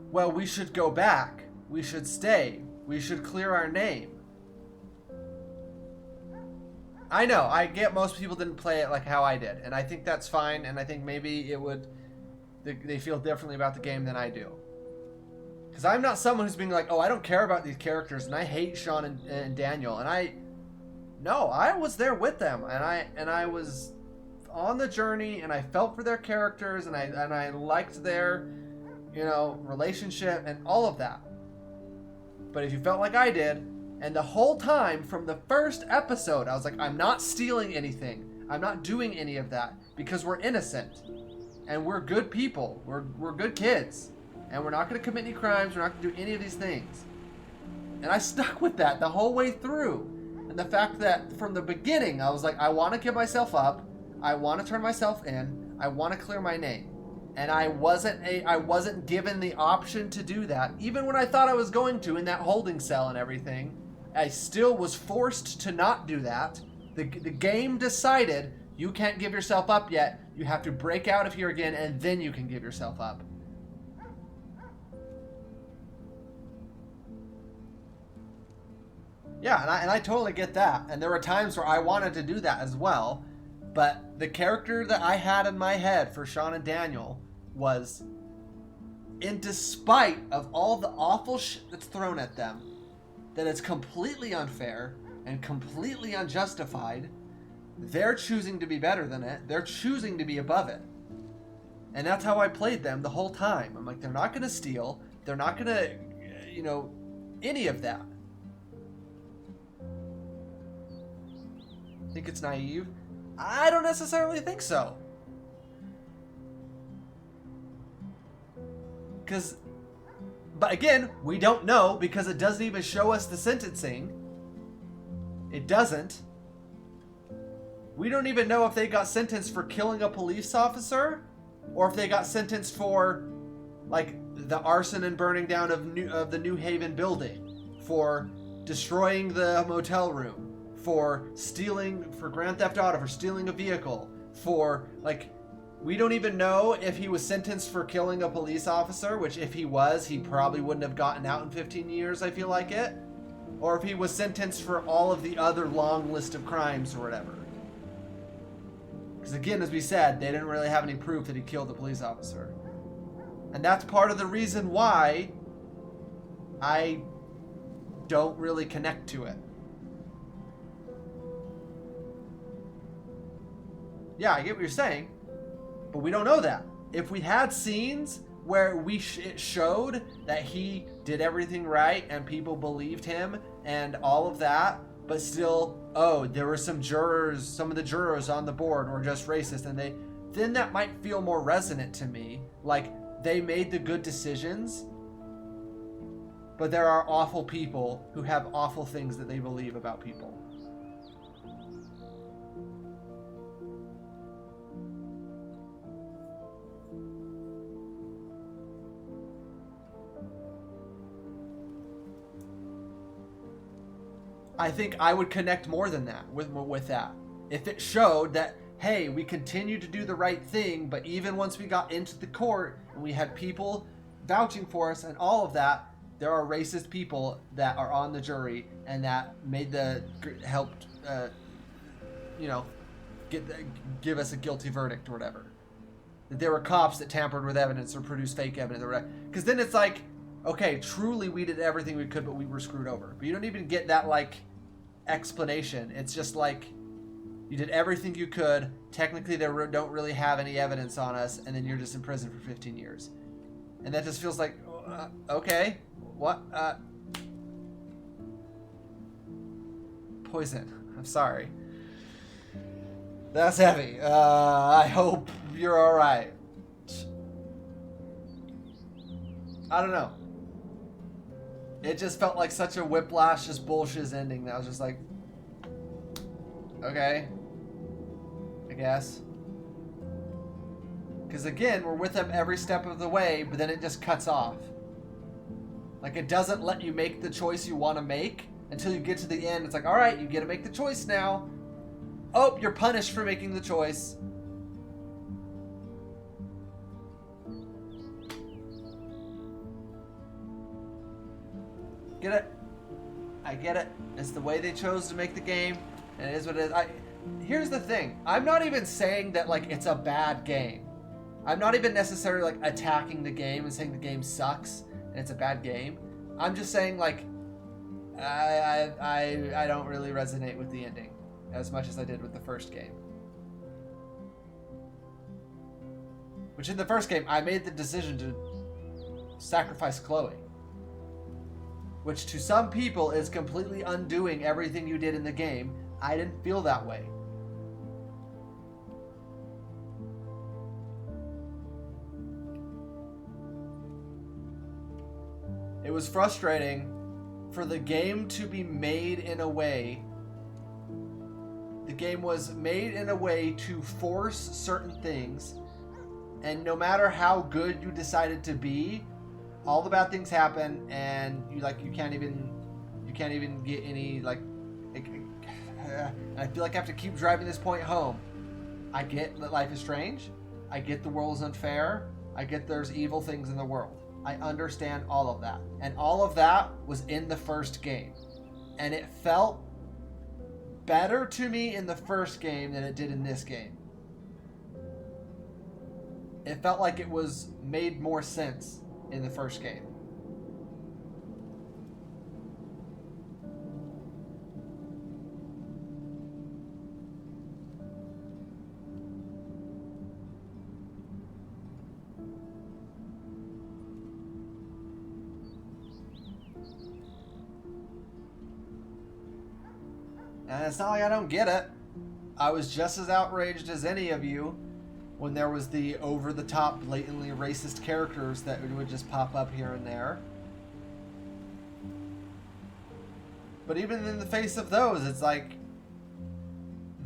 well, we should go back, we should stay, we should clear our name. I know, I get most people didn't play it like how I did, and I think that's fine, and I think maybe it would... They feel differently about the game than I do. Because I'm not someone who's being like, oh, I don't care about these characters, and I hate Sean and Daniel, and no, I was there with them, and I was on the journey, and I felt for their characters, and I liked their, relationship, and all of that. But if you felt like I did, and the whole time from the first episode, I was like, I'm not stealing anything, I'm not doing any of that, because we're innocent. And we're good people. We're good kids. And we're not going to commit any crimes. We're not going to do any of these things. And I stuck with that the whole way through. And the fact that from the beginning, I was like, I want to give myself up. I want to turn myself in. I want to clear my name. And I wasn't given the option to do that. Even when I thought I was going to in that holding cell and everything, I still was forced to not do that. The game decided you can't give yourself up yet. You have to break out of here again, and then you can give yourself up. Yeah, and I totally get that. And there were times where I wanted to do that as well. But the character that I had in my head for Sean and Daniel was, in despite of all the awful shit that's thrown at them, that it's completely unfair and completely unjustified, they're choosing to be better than it. They're choosing to be above it. And that's how I played them the whole time. I'm like, they're not going to steal. They're not going to, any of that. Think it's naive? I don't necessarily think so. But again, we don't know because it doesn't even show us the sentencing. It doesn't. We don't even know if they got sentenced for killing a police officer or if they got sentenced for, like, the arson and burning down of the New Haven building, for destroying the motel room, for Grand Theft Auto, for stealing a vehicle, for, like, we don't even know if he was sentenced for killing a police officer, which if he was, he probably wouldn't have gotten out in 15 years, I feel like it, or if he was sentenced for all of the other long list of crimes or whatever. Because again, as we said, they didn't really have any proof that he killed the police officer. And that's part of the reason why I don't really connect to it. Yeah, I get what you're saying, but we don't know that. If we had scenes where it showed that he did everything right and people believed him and all of that, but still, oh, there were some of the jurors on the board were just racist, and then that might feel more resonant to me. Like, they made the good decisions, but there are awful people who have awful things that they believe about people. I think I would connect more than that with that. If it showed that, hey, we continue to do the right thing, but even once we got into the court and we had people vouching for us and all of that, there are racist people that are on the jury and that helped, give us a guilty verdict or whatever. That there were cops that tampered with evidence or produced fake evidence or whatever. Because then it's like, okay, truly we did everything we could, but we were screwed over. But you don't even get that, like, explanation. It's just like, you did everything you could. Technically, they don't really have any evidence on us, and then you're just in prison for 15 years. And that just feels like, okay, what? Poison. I'm sorry. That's heavy. I hope you're alright. I don't know. It just felt like such a whiplash, just bullshit ending that I was just like, okay, I guess. Because again, we're with them every step of the way, but then it just cuts off. Like, it doesn't let you make the choice you want to make until you get to the end. It's like, all right, you get to make the choice now. Oh, you're punished for making the choice. Get it? I get it. It's the way they chose to make the game, and it is what it is. Here's the thing. I'm not even saying that, like, it's a bad game. I'm not even necessarily, like, attacking the game and saying the game sucks and it's a bad game. I'm just saying, like, I don't really resonate with the ending as much as I did with the first game. Which, in the first game, I made the decision to sacrifice Chloe. Which to some people is completely undoing everything you did in the game. I didn't feel that way. It was frustrating for the game to be made in a way. The game was made in a way to force certain things, and no matter how good you decided to be, all the bad things happen, and you can't even get any, like, I feel like I have to keep driving this point home. I get that life is strange. I get the world is unfair. I get there's evil things in the world. I understand all of that. And all of that was in the first game. And it felt better to me in the first game than it did in this game. It felt like it was made more sense in the first game. And it's not like I don't get it. I was just as outraged as any of you when there was the over-the-top, blatantly racist characters that would just pop up here and there. But even in the face of those, it's like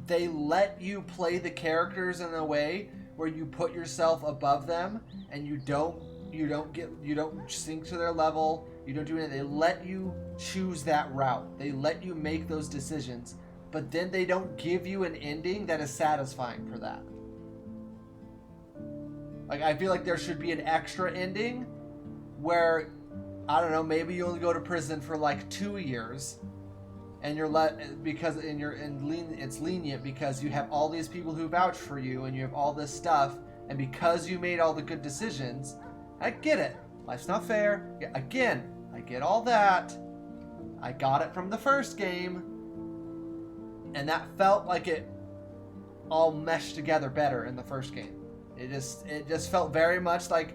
they let you play the characters in a way where you put yourself above them and you don't sink to their level. You don't do anything. They let you choose that route. They let you make those decisions, but then they don't give you an ending that is satisfying for that. Like, I feel like there should be an extra ending where, I don't know, maybe you only go to prison for like 2 years, and you're it's lenient because you have all these people who vouch for you and you have all this stuff, and because you made all the good decisions, I get it. Life's not fair. Yeah, again, I get all that. I got it from the first game. And that felt like it all meshed together better in the first game. It just felt very much like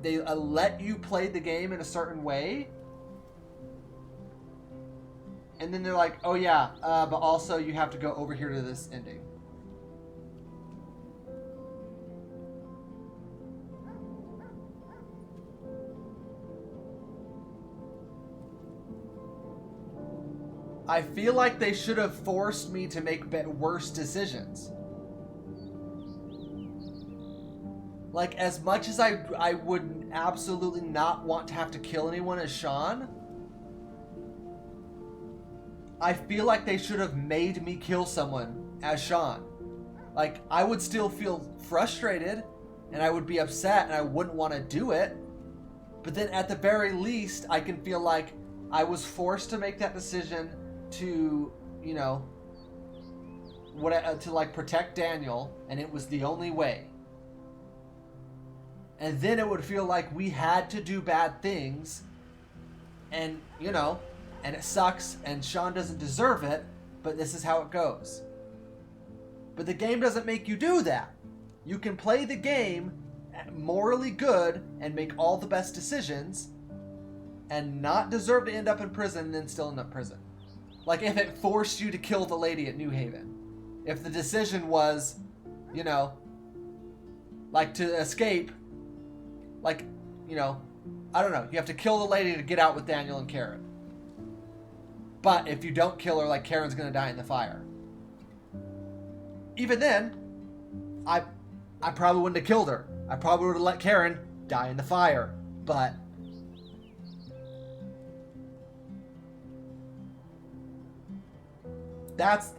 they let you play the game in a certain way. And then they're like, oh yeah, but also you have to go over here to this ending. I feel like they should have forced me to make worse decisions. Like, as much as I would absolutely not want to have to kill anyone as Sean, I feel like they should have made me kill someone as Sean. Like, I would still feel frustrated, and I would be upset, and I wouldn't want to do it. But then at the very least, I can feel like I was forced to make that decision to, you know, to like protect Daniel, and it was the only way. And then it would feel like we had to do bad things, and, you know, and it sucks, and Sean doesn't deserve it, but this is how it goes. But the game doesn't make you do that. You can play the game morally good and make all the best decisions and not deserve to end up in prison and then still end up in prison. Like if it forced you to kill the lady at New Haven. If the decision was, you know, like to escape, like, you know, I don't know, you have to kill the lady to get out with Daniel and Karen. But if you don't kill her, like, Karen's gonna die in the fire. Even then, I probably wouldn't have killed her. I probably would have let Karen die in the fire. But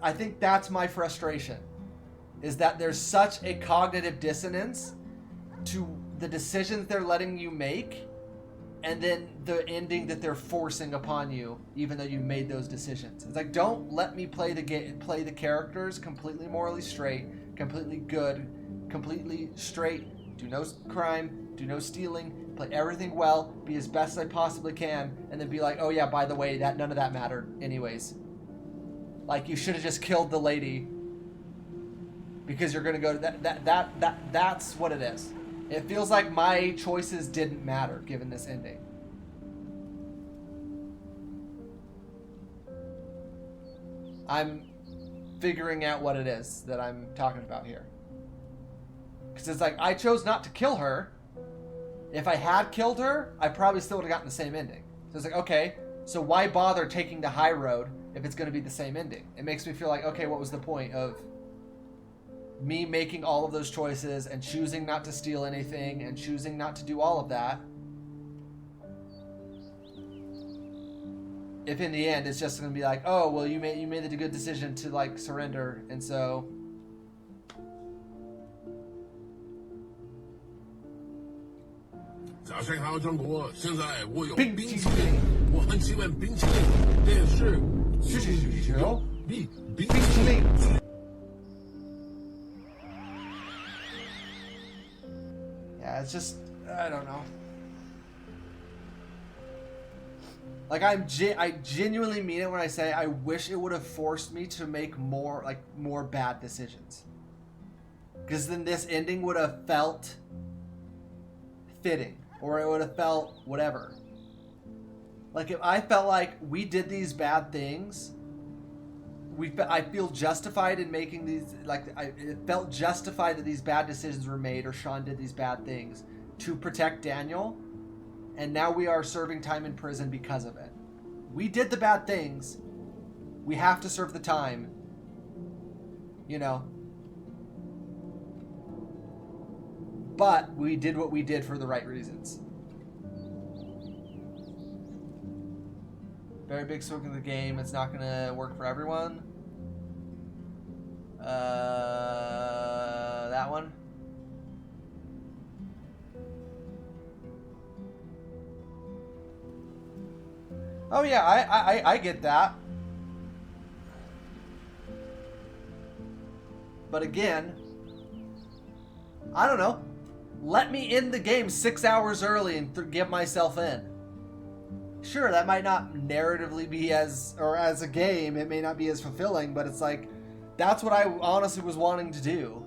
I think that's my frustration. Is that there's such a cognitive dissonance to the decisions they're letting you make, and then the ending that they're forcing upon you, even though you made those decisions. It's like, don't let me play the characters completely morally straight, completely good, completely straight, do no crime, do no stealing, play everything well, be as best as I possibly can, and then be like, oh yeah, by the way, that none of that mattered anyways. Like, you should have just killed the lady because you're gonna go to that's what it is. It feels like my choices didn't matter given this ending. I'm figuring out what it is that I'm talking about here. Because it's like, I chose not to kill her. If I had killed her, I probably still would have gotten the same ending. So it's like, okay, so why bother taking the high road if it's going to be the same ending? It makes me feel like, okay, what was the point of me making all of those choices and choosing not to steal anything and choosing not to do all of that, if in the end it's just going to be like, oh, well, you made the good decision to, like, surrender, and so yeah, it's just, I don't know. Like, I genuinely mean it when I say I wish it would have forced me to make more bad decisions. Because then this ending would have felt fitting, or it would have felt whatever. Like, if I felt like we did these bad things, I feel justified in making these, like, it felt justified that these bad decisions were made, or Sean did these bad things to protect Daniel, and now we are serving time in prison because of it. We did the bad things. We have to serve the time. You know. But we did what we did for the right reasons. Very big swing in the game. It's not going to work for everyone. That one. Oh yeah, I get that. But again, I don't know. let me end the game 6 hours early and get myself in. Sure, that might not narratively be as a game, it may not be as fulfilling, but it's like, that's what I honestly was wanting to do.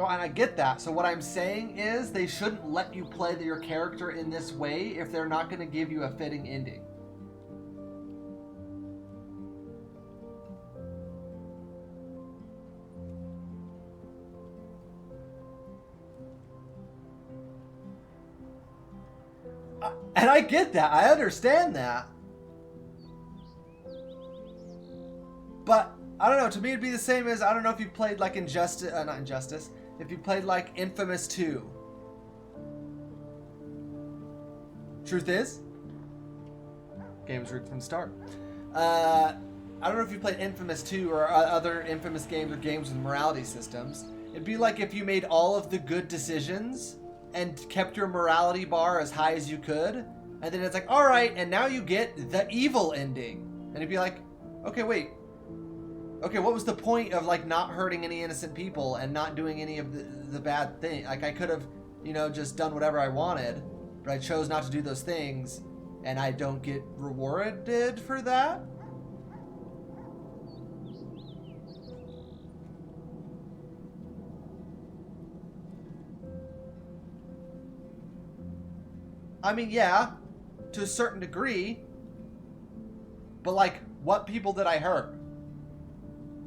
Oh, and I get that. So what I'm saying is they shouldn't let you play your character in this way if they're not going to give you a fitting ending. And I get that. I understand that. But, I don't know. To me, it'd be the same as, I don't know if you played like Injustice, not Injustice. If you played like Infamous 2. Truth is, game was rigged from the start. I don't know if you played Infamous 2 or other Infamous games or games with morality systems. It'd be like if you made all of the good decisions and kept your morality bar as high as you could, and then it's like, all right, and now you get the evil ending. And it'd be like, okay, wait. Okay, what was the point of like not hurting any innocent people and not doing any of the bad thing? Like I could have, you know, just done whatever I wanted, but I chose not to do those things, and I don't get rewarded for that? I mean, yeah, to a certain degree, but like, what people did I hurt?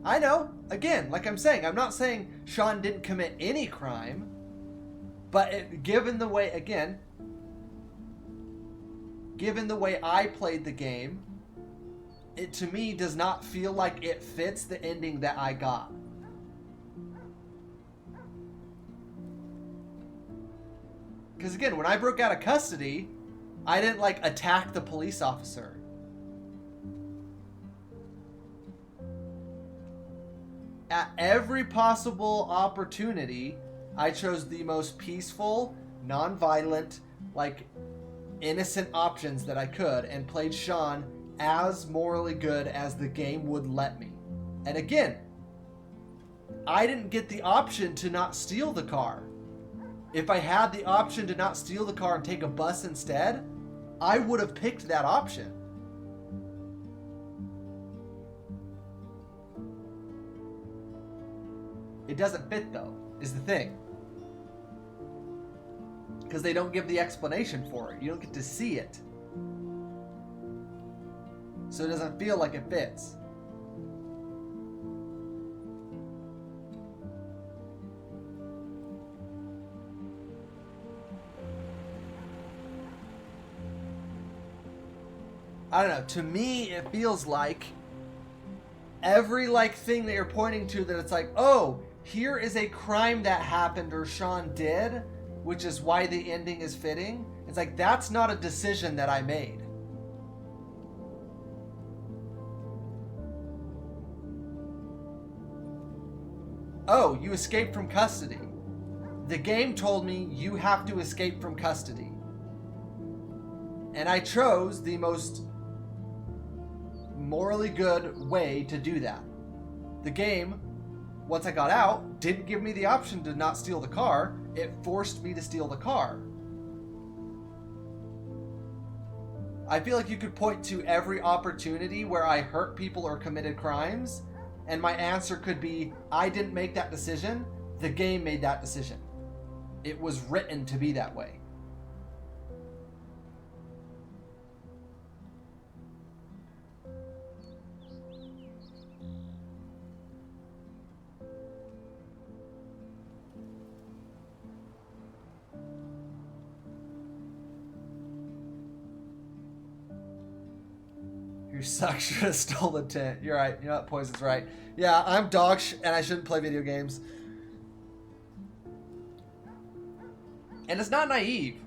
I know, again, like I'm saying, I'm not saying Sean didn't commit any crime, but given the way, again, given the way I played the game, it to me does not feel like it fits the ending that I got. Because again, when I broke out of custody, I didn't like attack the police officer. At every possible opportunity, I chose the most peaceful, non-violent, like innocent options that I could and played Sean as morally good as the game would let me. And again, I didn't get the option to not steal the car. If I had the option to not steal the car and take a bus instead, I would have picked that option. It doesn't fit though, is the thing. Because they don't give the explanation for it. You don't get to see it. So it doesn't feel like it fits. I don't know, to me it feels like every like thing that you're pointing to that it's like, oh, here is a crime that happened or Sean did, which is why the ending is fitting. It's like, that's not a decision that I made. Oh, you escaped from custody. The game told me you have to escape from custody. And I chose the most morally good way to do that. The game, once I got out, didn't give me the option to not steal the car. It forced me to steal the car. I feel like you could point to every opportunity where I hurt people or committed crimes, and my answer could be, I didn't make that decision, the game made that decision. It was written to be that way. You suck, should have stole the tent. You're right. You know what? Poison's right. Yeah, I'm dog and I shouldn't play video games. And it's not naive.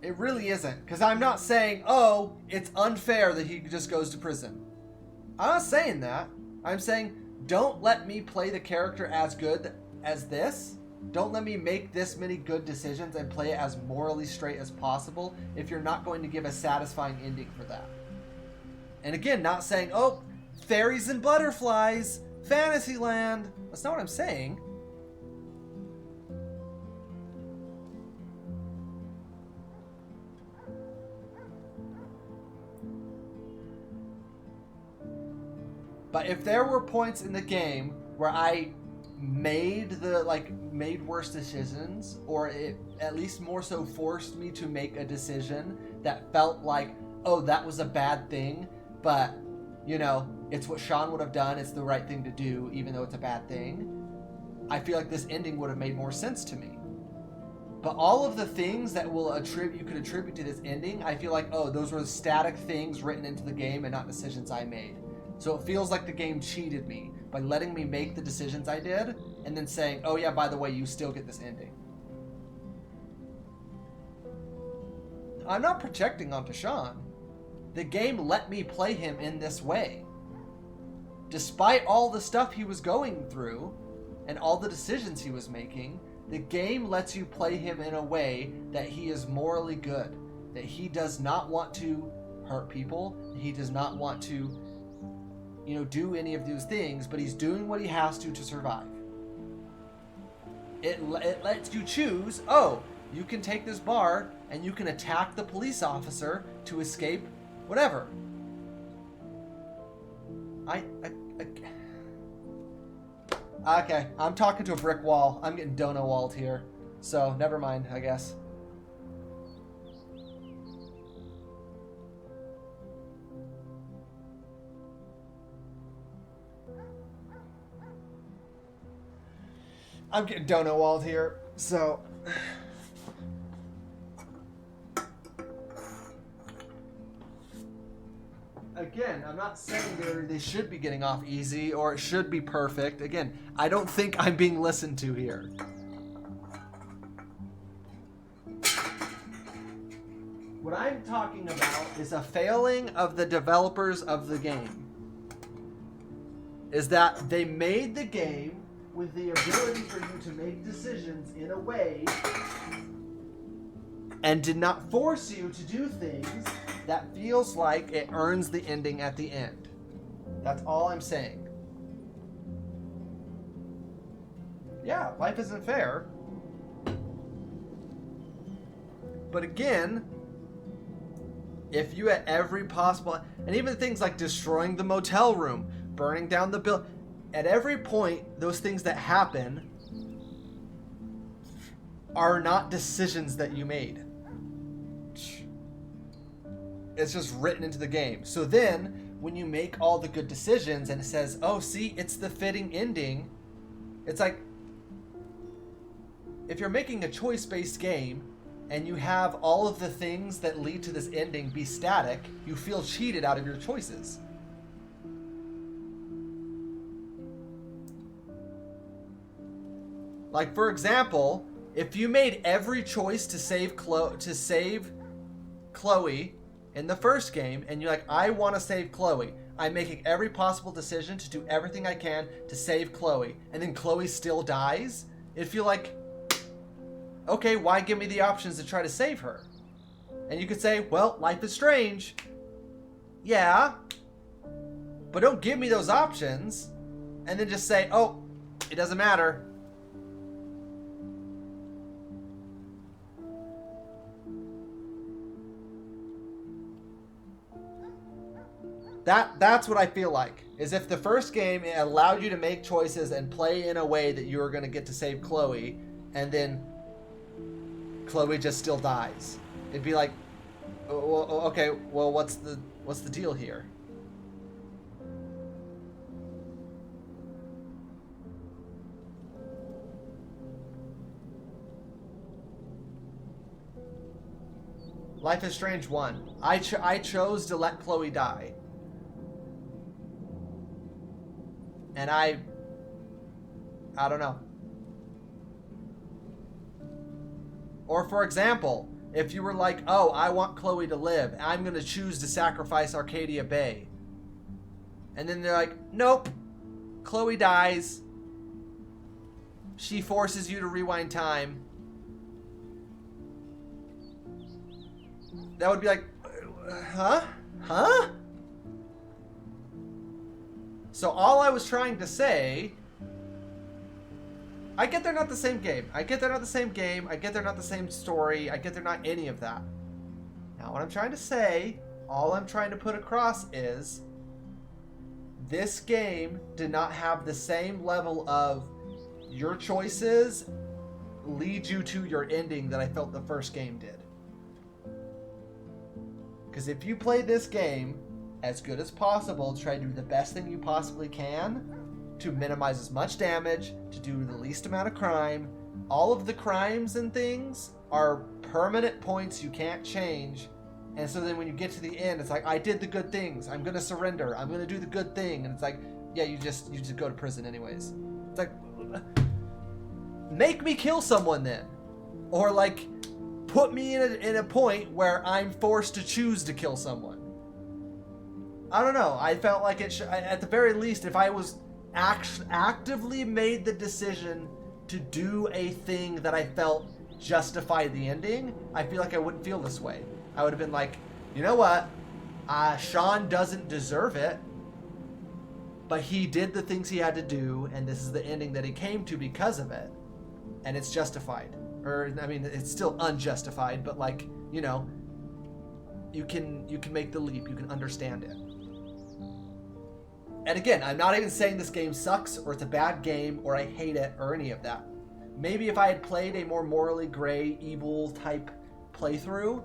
It really isn't. Because I'm not saying, oh, it's unfair that he just goes to prison. I'm not saying that. I'm saying, don't let me play the character as good as this. Don't let me make this many good decisions and play it as morally straight as possible if you're not going to give a satisfying ending for that. And again, not saying, oh, fairies and butterflies. Fantasyland. That's not what I'm saying. But if there were points in the game where I made worse decisions, or it at least more so forced me to make a decision that felt like, oh, that was a bad thing, but, you know, it's what Sean would have done, it's the right thing to do, even though it's a bad thing, I feel like this ending would have made more sense to me. But all of the things that you could attribute to this ending, I feel like, oh, those were static things written into the game and not decisions I made. So it feels like the game cheated me by letting me make the decisions I did and then saying, oh yeah, by the way, you still get this ending. I'm not projecting onto Sean. The game let me play him in this way. Despite all the stuff he was going through and all the decisions he was making, the game lets you play him in a way that he is morally good, that he does not want to hurt people, he does not want to, you know, do any of those things, but he's doing what he has to survive. It lets you choose, oh, you can take this bar and you can attack the police officer to escape whatever. Okay, I'm talking to a brick wall. I'm getting dono-walled here. So, never mind, I guess. I'm getting dono-walled here, so... Again, I'm not saying they should be getting off easy or it should be perfect. Again, I don't think I'm being listened to here. What I'm talking about is a failing of the developers of the game. Is that they made the game with the ability for you to make decisions in a way and did not force you to do things that feels like it earns the ending at the end. That's all I'm saying. Yeah, life isn't fair. But again, if you had every possible, and even things like destroying the motel room, burning down the building, at every point, those things that happen are not decisions that you made. It's just written into the game. So then, when you make all the good decisions and it says, oh, see, it's the fitting ending, it's like, if you're making a choice-based game and you have all of the things that lead to this ending be static, you feel cheated out of your choices. Like, for example, if you made every choice to save Chloe in the first game, and you're like, I want to save Chloe, I'm making every possible decision to do everything I can to save Chloe, and then Chloe still dies, it'd feel like, okay, why give me the options to try to save her? And you could say, well, life is strange. Yeah, but don't give me those options, and then just say, oh, it doesn't matter. That's what I feel like, is if the first game allowed you to make choices and play in a way that you were going to get to save Chloe, and then Chloe just still dies. It'd be like, okay, well, what's the deal here? Life is Strange 1. I chose to let Chloe die. And I don't know. Or for example, if you were like, oh, I want Chloe to live, I'm going to choose to sacrifice Arcadia Bay. And then they're like, nope, Chloe dies. She forces you to rewind time. That would be like, huh? Huh? So all I was trying to say, I get they're not the same game. I get they're not the same game. I get they're not the same story. I get they're not any of that. Now what I'm trying to say, all I'm trying to put across is this game did not have the same level of your choices lead you to your ending that I felt the first game did. Because if you played this game as good as possible, try to do the best thing you possibly can to minimize as much damage, to do the least amount of crime, all of the crimes and things are permanent points you can't change. And so then when you get to the end, it's like, I did the good things. I'm going to surrender. I'm going to do the good thing. And it's like, yeah, you just go to prison anyways. It's like, make me kill someone then. Or like, put me in a point where I'm forced to choose to kill someone. I don't know. I felt like it should, at the very least, if I was actively made the decision to do a thing that I felt justified the ending, I feel like I wouldn't feel this way. I would have been like, you know what? Sean doesn't deserve it, but he did the things he had to do, and this is the ending that he came to because of it, and it's justified. Or, I mean, it's still unjustified, but like, you know, you can make the leap, you can understand it. And again, I'm not even saying this game sucks, or it's a bad game, or I hate it, or any of that. Maybe if I had played a more morally gray, evil type playthrough,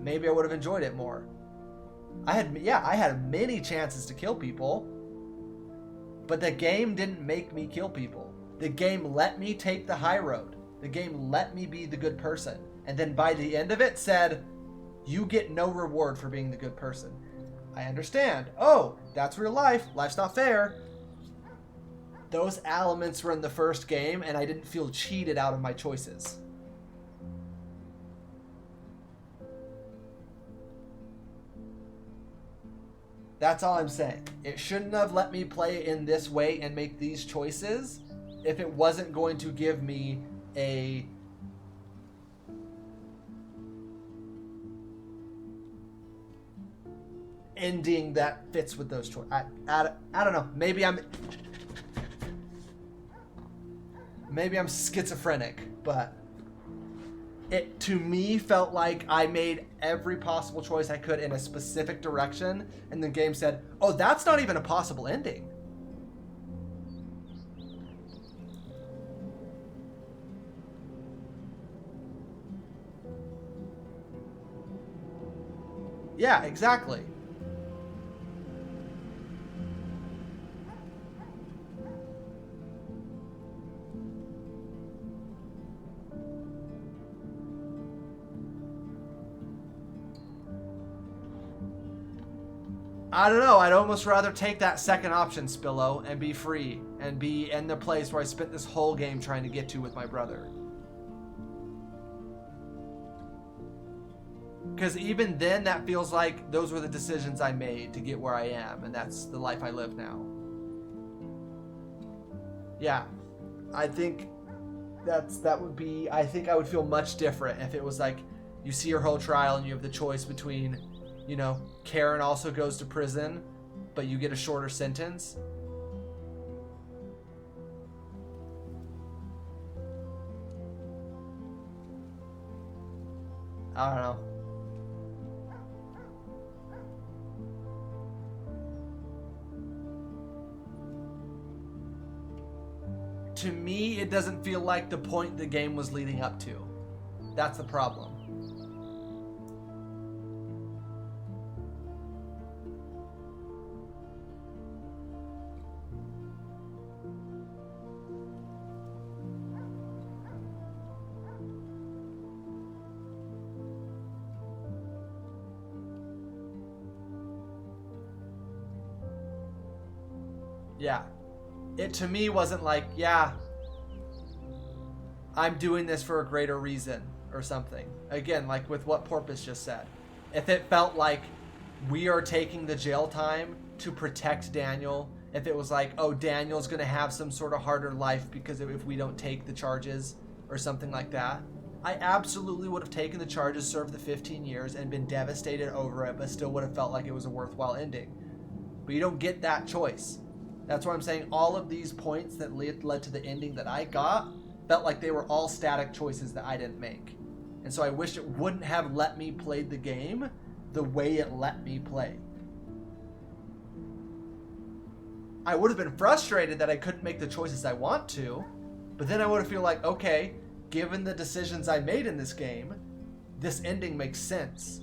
maybe I would have enjoyed it more. I had many chances to kill people, but the game didn't make me kill people. The game let me take the high road. The game let me be the good person. And then by the end of it said, you get no reward for being the good person. I understand. Oh, that's real life. Life's not fair. Those elements were in the first game, and I didn't feel cheated out of my choices. That's all I'm saying. It shouldn't have let me play it in this way and make these choices if it wasn't going to give me a ending that fits with those choices. I don't know. Maybe I'm schizophrenic, but it to me felt like I made every possible choice I could in a specific direction, and the game said, "Oh, that's not even a possible ending." Yeah, exactly. I don't know. I'd almost rather take that second option, Spillo, and be free and be in the place where I spent this whole game trying to get to with my brother. Because even then, that feels like those were the decisions I made to get where I am, and that's the life I live now. Yeah, I think that would be. I think I would feel much different if it was like you see your whole trial and you have the choice between, you know, Karen also goes to prison, but you get a shorter sentence. I don't know. To me, it doesn't feel like the point the game was leading up to. That's the problem. Yeah. It to me wasn't like, yeah, I'm doing this for a greater reason or something. Again, like with what Porpoise just said. If it felt like we are taking the jail time to protect Daniel, if it was like, oh, Daniel's going to have some sort of harder life because if we don't take the charges or something like that, I absolutely would have taken the charges, served the 15 years, and been devastated over it, but still would have felt like it was a worthwhile ending. But you don't get that choice. That's why I'm saying all of these points that led to the ending that I got felt like they were all static choices that I didn't make. And so I wish it wouldn't have let me play the game the way it let me play. I would have been frustrated that I couldn't make the choices I want to, but then I would have feel like, okay, given the decisions I made in this game, this ending makes sense.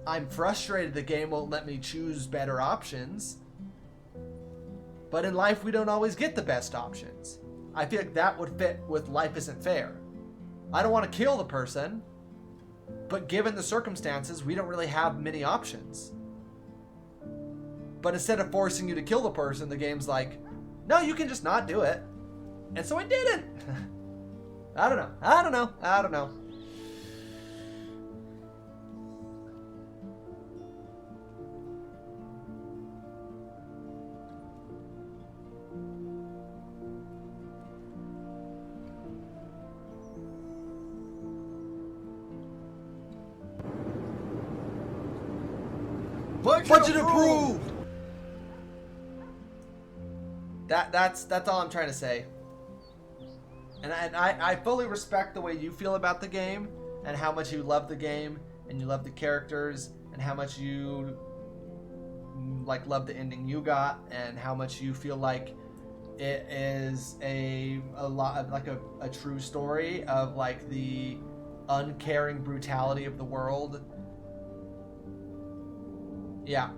I'm frustrated the game won't let me choose better options, but in life we don't always get the best options. I feel like that would fit with Life Isn't Fair. I don't want to kill the person, but given the circumstances, we don't really have many options. But instead of forcing you to kill the person, the game's like, no, you can just not do it. And so I didn't. I don't know. Budget approved! That's all I'm trying to say. And I fully respect the way you feel about the game and how much you love the game and you love the characters and how much you like love the ending you got and how much you feel like it is a lot of like a true story of like the uncaring brutality of the world. Yeah.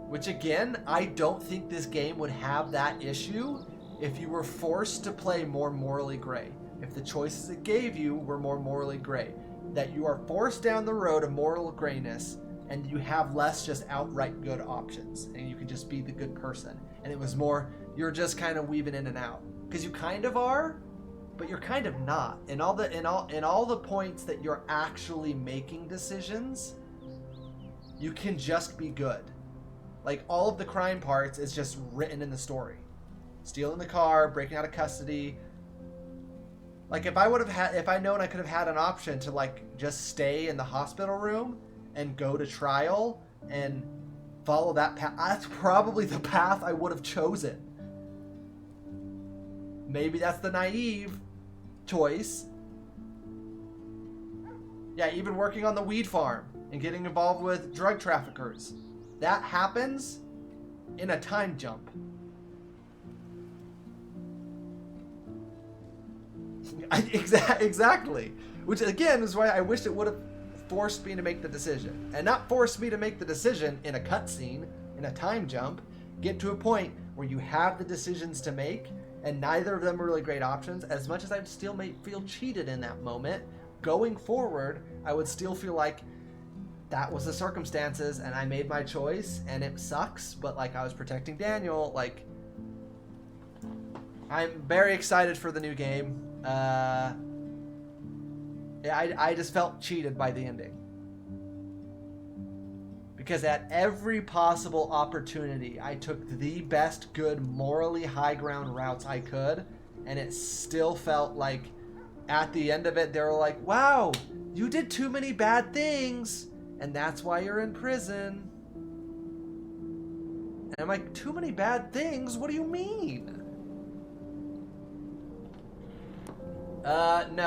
Which again, I don't think this game would have that issue if you were forced to play more morally gray. If the choices it gave you were more morally gray. That you are forced down the road of moral grayness and you have less just outright good options and you can just be the good person. And it was more, you're just kind of weaving in and out. Because you kind of are, but you're kind of not. In all the points that you're actually making decisions, you can just be good. Like all of the crime parts is just written in the story. Stealing the car, breaking out of custody. Like if I known I could have had an option to like just stay in the hospital room and go to trial and follow that path, that's probably the path I would have chosen. Maybe that's the naive choice. Yeah, even working on the weed farm and getting involved with drug traffickers. That happens in a time jump. Exactly. Which again is why I wish it would have forced me to make the decision. And not forced me to make the decision in a cutscene, in a time jump. Get to a point where you have the decisions to make and neither of them are really great options. As much as I still may feel cheated in that moment, going forward, I would still feel like that was the circumstances and I made my choice and it sucks, but like I was protecting Daniel. Like, I'm very excited for the new game. I just felt cheated by the ending. Because at every possible opportunity, I took the best, good, morally high ground routes I could, and it still felt like at the end of it, they were like, wow, you did too many bad things, and that's why you're in prison. And I'm like, too many bad things? What do you mean? No.